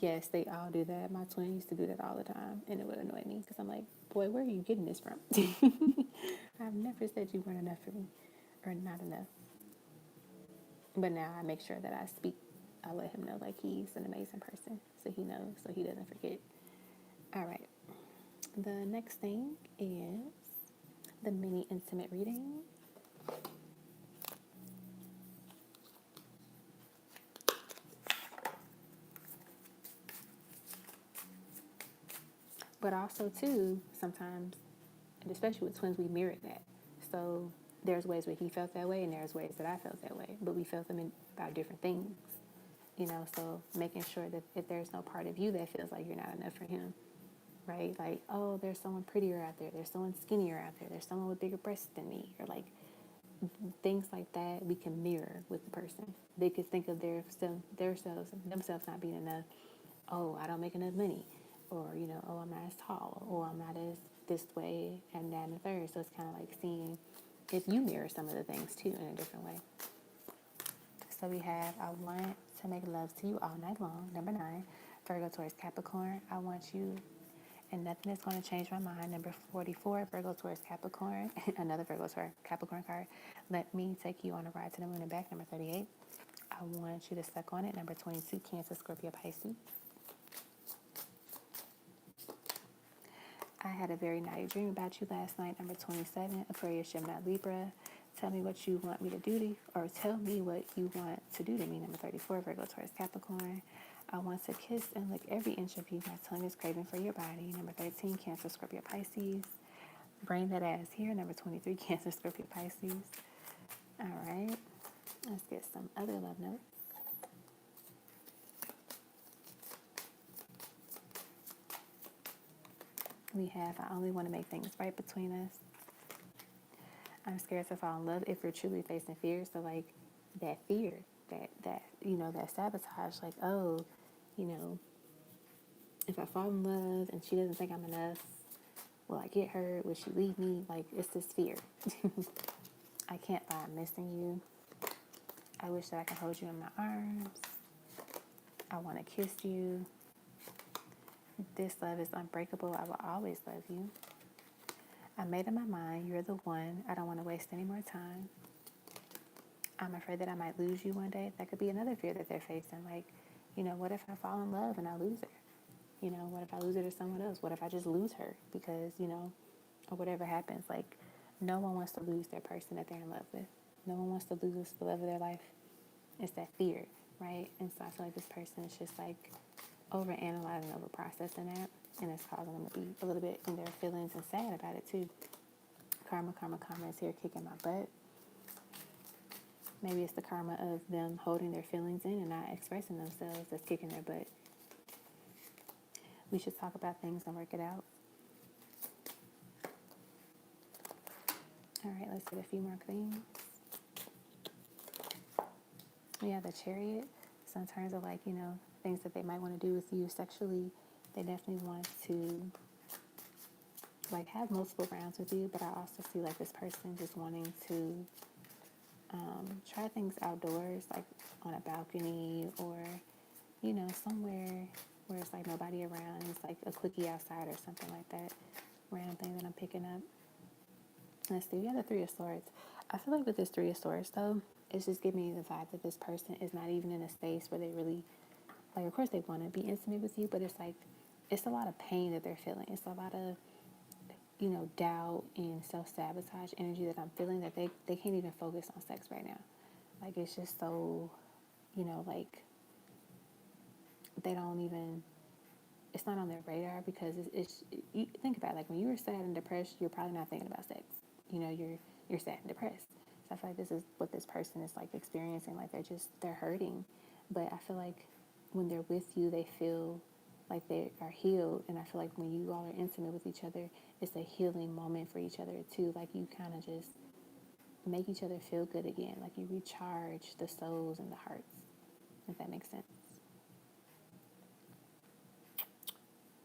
Yes, they all do that. My twin used to do that all the time, and it would annoy me because I'm like, boy, where are you getting this from? I've never said you weren't enough for me or not enough. But now I make sure that I let him know like he's an amazing person, so he knows, so he doesn't forget. All right. The next thing is the mini intimate reading. But also too, sometimes, and especially with twins, we mirror that. So there's ways where he felt that way, and there's ways that I felt that way, but we felt them about different things. So making sure that if there's no part of you that feels like you're not enough for him, right? Like, oh, there's someone prettier out there, there's someone skinnier out there, there's someone with bigger breasts than me, or like things like that, we can mirror with the person. They could think of themselves not being enough. Oh, I don't make enough money, or oh, I'm not as tall, or I'm not as this way and that and the third. So it's kind of like seeing if you mirror some of the things too in a different way. So we have, I want to make love to you all night long. Number 9, Virgo, Taurus, Capricorn. I want you, and nothing is going to change my mind. Number 44, Virgo, Taurus, Capricorn. Another Virgo, Taurus, Capricorn card. Let me take you on a ride to the moon and back. Number 38, I want you to suck on it. Number 22, Cancer, Scorpio, Pisces. I had a very naughty dream about you last night. Number 27, Aquarius, Gemini, Libra. Tell me what you want me to do to, or tell me what you want to do to me. Number 34, Virgo, Taurus, Capricorn. I want to kiss and lick every inch of you. My tongue is craving for your body. Number 13, Cancer, Scorpio, Pisces. Bring that ass here. Number 23, Cancer, Scorpio, Pisces. All right. Let's get some other love notes. We have, I only want to make things right between us. I'm scared to fall in love if you're truly facing fear. So like that fear, that that sabotage, like, oh, if I fall in love and she doesn't think I'm enough, will I get hurt? Will she leave me? Like, it's this fear. I can't lie, I'm missing you. I wish that I could hold you in my arms. I want to kiss you. This love is unbreakable. I will always love you. I made up my mind. You're the one. I don't want to waste any more time. I'm afraid that I might lose you one day. That could be another fear that they're facing. Like, what if I fall in love and I lose her? What if I lose her to someone else? What if I just lose her? Because, or whatever happens. Like, no one wants to lose their person that they're in love with. No one wants to lose the love of their life. It's that fear, right? And so I feel like this person is just like overanalyzing, over processing that. And it's causing them to be a little bit in their feelings and sad about it too. Karma is here kicking my butt. Maybe it's the karma of them holding their feelings in and not expressing themselves that's kicking their butt. We should talk about things and work it out. All right, let's get a few more things. We have the Chariot. So in terms of like, things that they might want to do with you sexually, they definitely want to like have multiple rounds with you. But I also see like this person just wanting to try things outdoors, like on a balcony or, somewhere where it's like nobody around. It's like a quickie outside or something like that. Random thing that I'm picking up. Let's see, we have the Three of Swords. I feel like with this Three of Swords, though, it's just giving me the vibe that this person is not even in a space where they really, like, of course they want to be intimate with you, but it's like, it's a lot of pain that they're feeling. It's a lot of, doubt and self-sabotage energy that I'm feeling that they can't even focus on sex right now. Like, it's just so, like, they don't even, it's not on their radar because you think about it, like when you were sad and depressed, you're probably not thinking about sex. You're sad and depressed. So I feel like this is what this person is like experiencing. Like they're hurting, but I feel like when they're with you, they feel like they are healed. And I feel like when you all are intimate with each other, it's a healing moment for each other too. Like you kind of just make each other feel good again. Like you recharge the souls and the hearts, if that makes sense.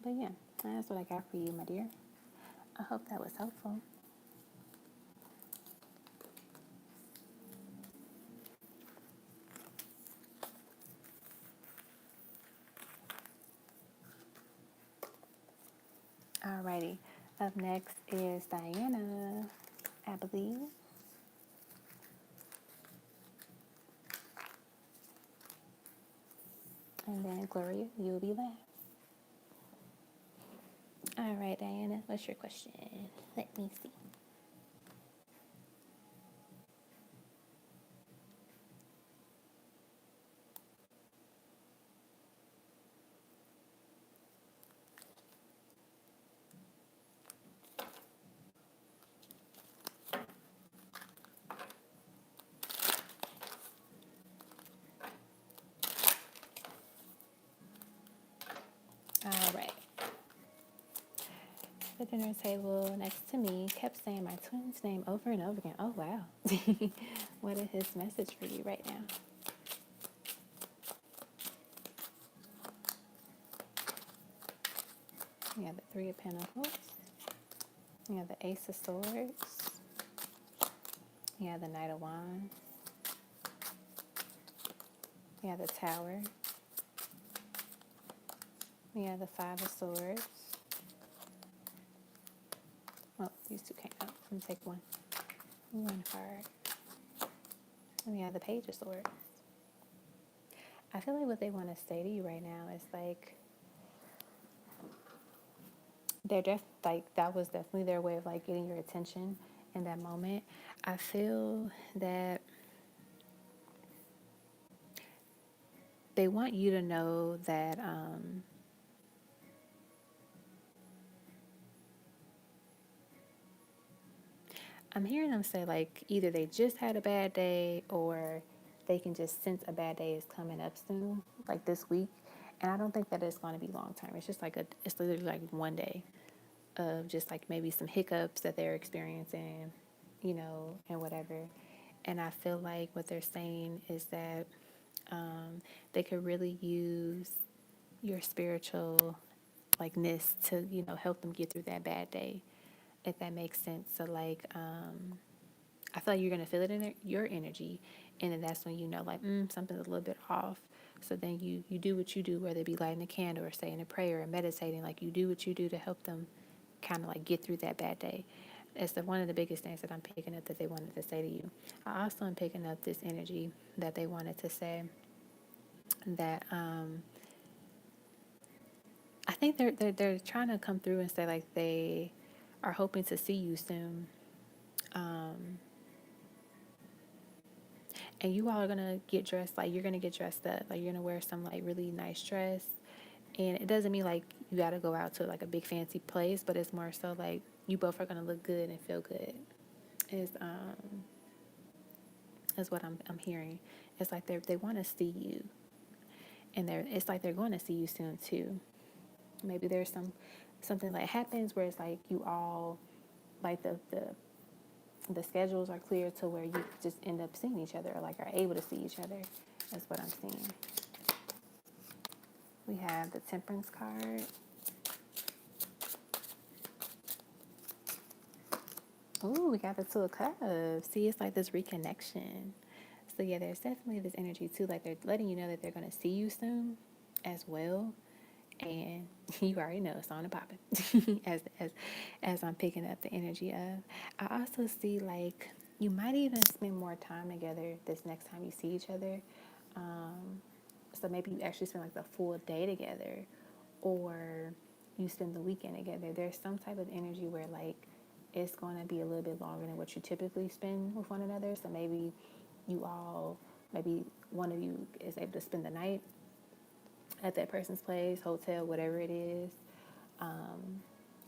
But yeah, that's what I got for you, my dear. I hope that was helpful. Alrighty, up next is Diana, I believe. Gloria, you'll be last. All right, Diana, what's your question? Let me see. All right. The dinner table next to me kept saying my twin's name over and over again. Oh, wow. What is his message for you right now? You have the Three of Pentacles. You have the Ace of Swords. You have the Knight of Wands. You have the Tower. You have the Five of Swords. Well, these two came out. Let me take one. One card. And we have the Page of Swords. I feel like what they want to say to you right now is like, that was definitely their way of like getting your attention in that moment. I feel that they want you to know that I'm hearing them say like either they just had a bad day or they can just sense a bad day is coming up soon, like this week. And I don't think that it's going to be long term. It's just like it's literally like one day of just like maybe some hiccups that they're experiencing, and whatever. And I feel like what they're saying is that they could really use your spiritual likeness to, help them get through that bad day, if that makes sense. So like, I feel like you're going to feel it in your energy. And then that's when like, something's a little bit off. So then you do what you do, whether it be lighting a candle or saying a prayer or meditating, like you do what you do to help them kind of like get through that bad day. It's one of the biggest things that I'm picking up that they wanted to say to you. I also am picking up this energy that they wanted to say that I think they're trying to come through and say like they are hoping to see you soon. And you all are gonna get dressed, like you're gonna get dressed up, like you're gonna wear some like really nice dress. And it doesn't mean like you gotta go out to like a big fancy place, but it's more so like you both are gonna look good and feel good. Is what I'm hearing. It's like they want to see you, and it's like they're going to see you soon too. Maybe there's something like happens where it's like you all like the schedules are clear to where you just end up seeing each other or like are able to see each other. That's what I'm seeing. We have the Temperance card. Ooh, we got the Two of Cups. See, it's like this reconnection. So yeah, there's definitely this energy too. Like they're letting you know that they're going to see you soon as well. And you already know it's on and popping as I'm picking up the energy of. I also see like you might even spend more time together this next time you see each other. So maybe you actually spend like the full day together, or you spend the weekend together. There's some type of energy where like it's going to be a little bit longer than what you typically spend with one another. So maybe maybe one of you is able to spend the night at that person's place, hotel, whatever it is.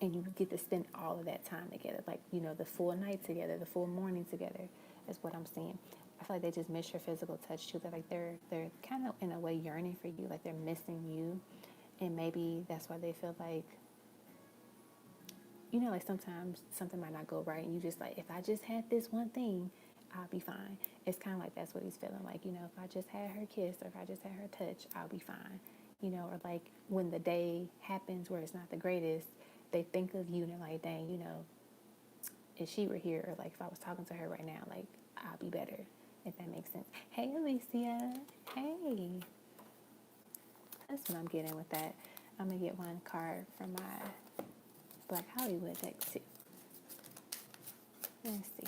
And you get to spend all of that time together, like, the full night together, the full morning together is what I'm seeing. I feel like they just miss your physical touch too. That like they're kind of in a way yearning for you, like they're missing you. And maybe that's why they feel like, like sometimes something might not go right and you just like, if I just had this one thing, I'll be fine. It's kind of like that's what he's feeling like, if I just had her kiss or if I just had her touch, I'll be fine. Or like when the day happens where it's not the greatest, they think of you and they're like, dang, if she were here, or like if I was talking to her right now, like I'll be better, if that makes sense. Hey, Alicia. Hey. That's what I'm getting with that. I'm going to get one card from my Black Hollywood deck too. Let's see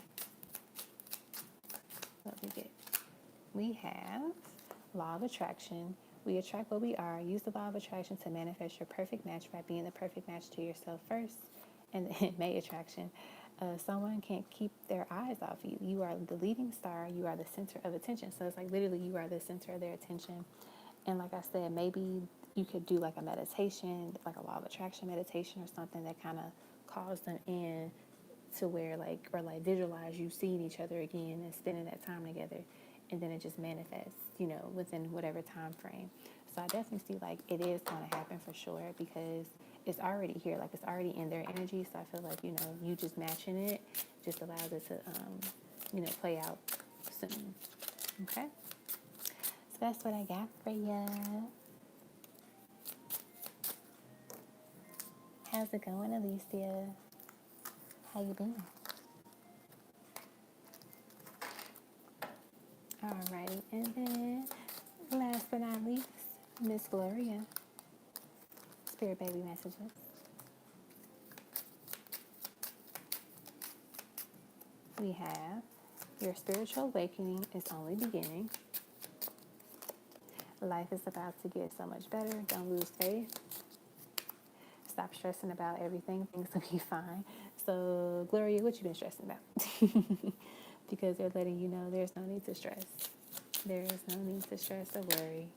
what we get. We have Law of Attraction, We attract what we are. Use the law of attraction to manifest your perfect match by being the perfect match to yourself first. And then May attraction. Someone can't keep their eyes off you. You are the leading star. You are the center of attention. So it's like literally you are the center of their attention. And like I said, maybe you could do like a meditation, like a law of attraction meditation or something that kind of calls them in to where like, or like visualize you seeing each other again and spending that time together. And then it just manifests, you know, within whatever time frame. So I definitely see like it is going to happen for sure because it's already here. Like it's already in their energy. So I feel like, you know, you just matching it just allows it to, you know, play out soon. Okay. So that's what I got for you. How's it going, Alicia? How you been? Alrighty, and then last but not least, Miss Gloria, Spirit Baby messages. We have, your spiritual awakening is only beginning. Life is about to get so much better. Don't lose faith. Stop stressing about everything. Things will be fine. So, Gloria, what you been stressing about? Because they're letting you know there's no need to stress. There is no need to stress or worry.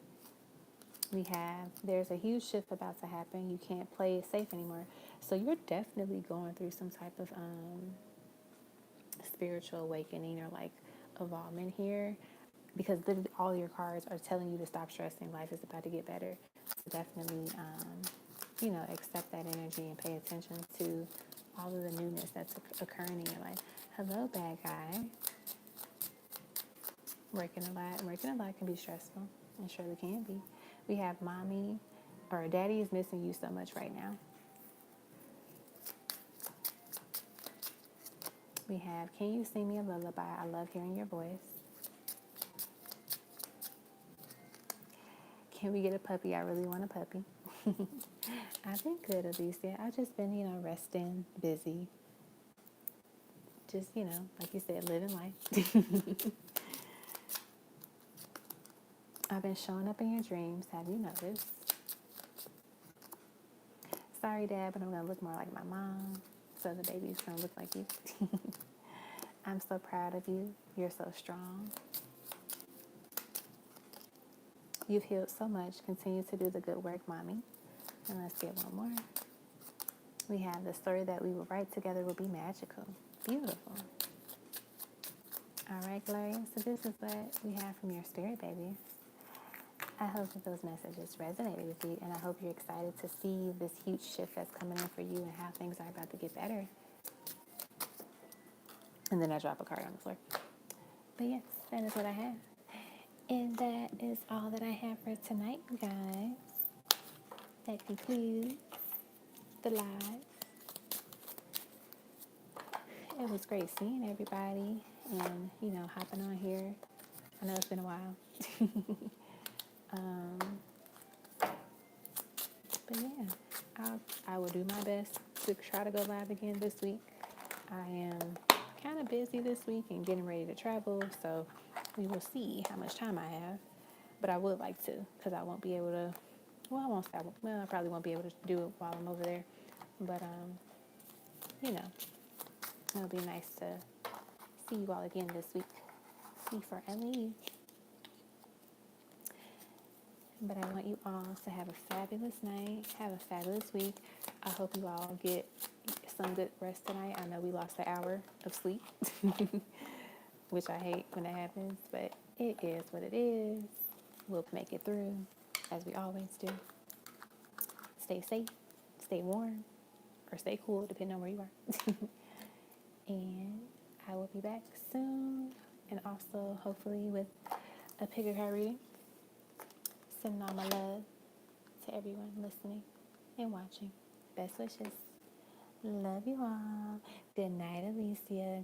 We have, there's a huge shift about to happen. You can't play it safe anymore. So you're definitely going through some type of spiritual awakening or like evolvement here. Because literally all your cards are telling you to stop stressing. Life is about to get better. So definitely, you know, accept that energy and pay attention to all of the newness that's occurring in your life. Hello, bad guy. Working a lot can be stressful, and surely can be. We have mommy, or daddy is missing you so much right now. We have, can you sing me a lullaby? I love hearing your voice. Can we get a puppy? I really want a puppy. I've been good, Alicia. I've just been, you know, resting, busy. Just, you know, like you said, living life. I've been showing up in your dreams. Have you noticed? Sorry, Dad, but I'm going to look more like my mom. So the baby's going to look like you. I'm so proud of you. You're so strong. You've healed so much. Continue to do the good work, Mommy. And let's get one more. We have, the story that we will write together will be magical. Beautiful. All right, Gloria. So this is what we have from your spirit, baby. I hope that those messages resonated with you, and I hope you're excited to see this huge shift that's coming in for you and how things are about to get better. And then I drop a card on the floor. But yes, that is what I have. And that is all that I have for tonight, guys. That concludes the live. It was great seeing everybody and, you know, hopping on here. I know it's been a while. But yeah, I will do my best to try to go live again this week. I am kind of busy this week and getting ready to travel, so we will see how much time I have. But I would like to, because I won't be able to, I probably won't be able to do it while I'm over there. But, you know, it'll be nice to see you all again this week before I leave. But I want you all to have a fabulous night, have a fabulous week. I hope you all get some good rest tonight. I know we lost an hour of sleep, which I hate when that happens, but it is what it is. We'll make it through, as we always do. Stay safe, stay warm, or stay cool, depending on where you are. And I will be back soon, and also hopefully with a pick a card reading. Sending all my love to everyone listening and watching. Best wishes. Love you all. Good night, Alicia.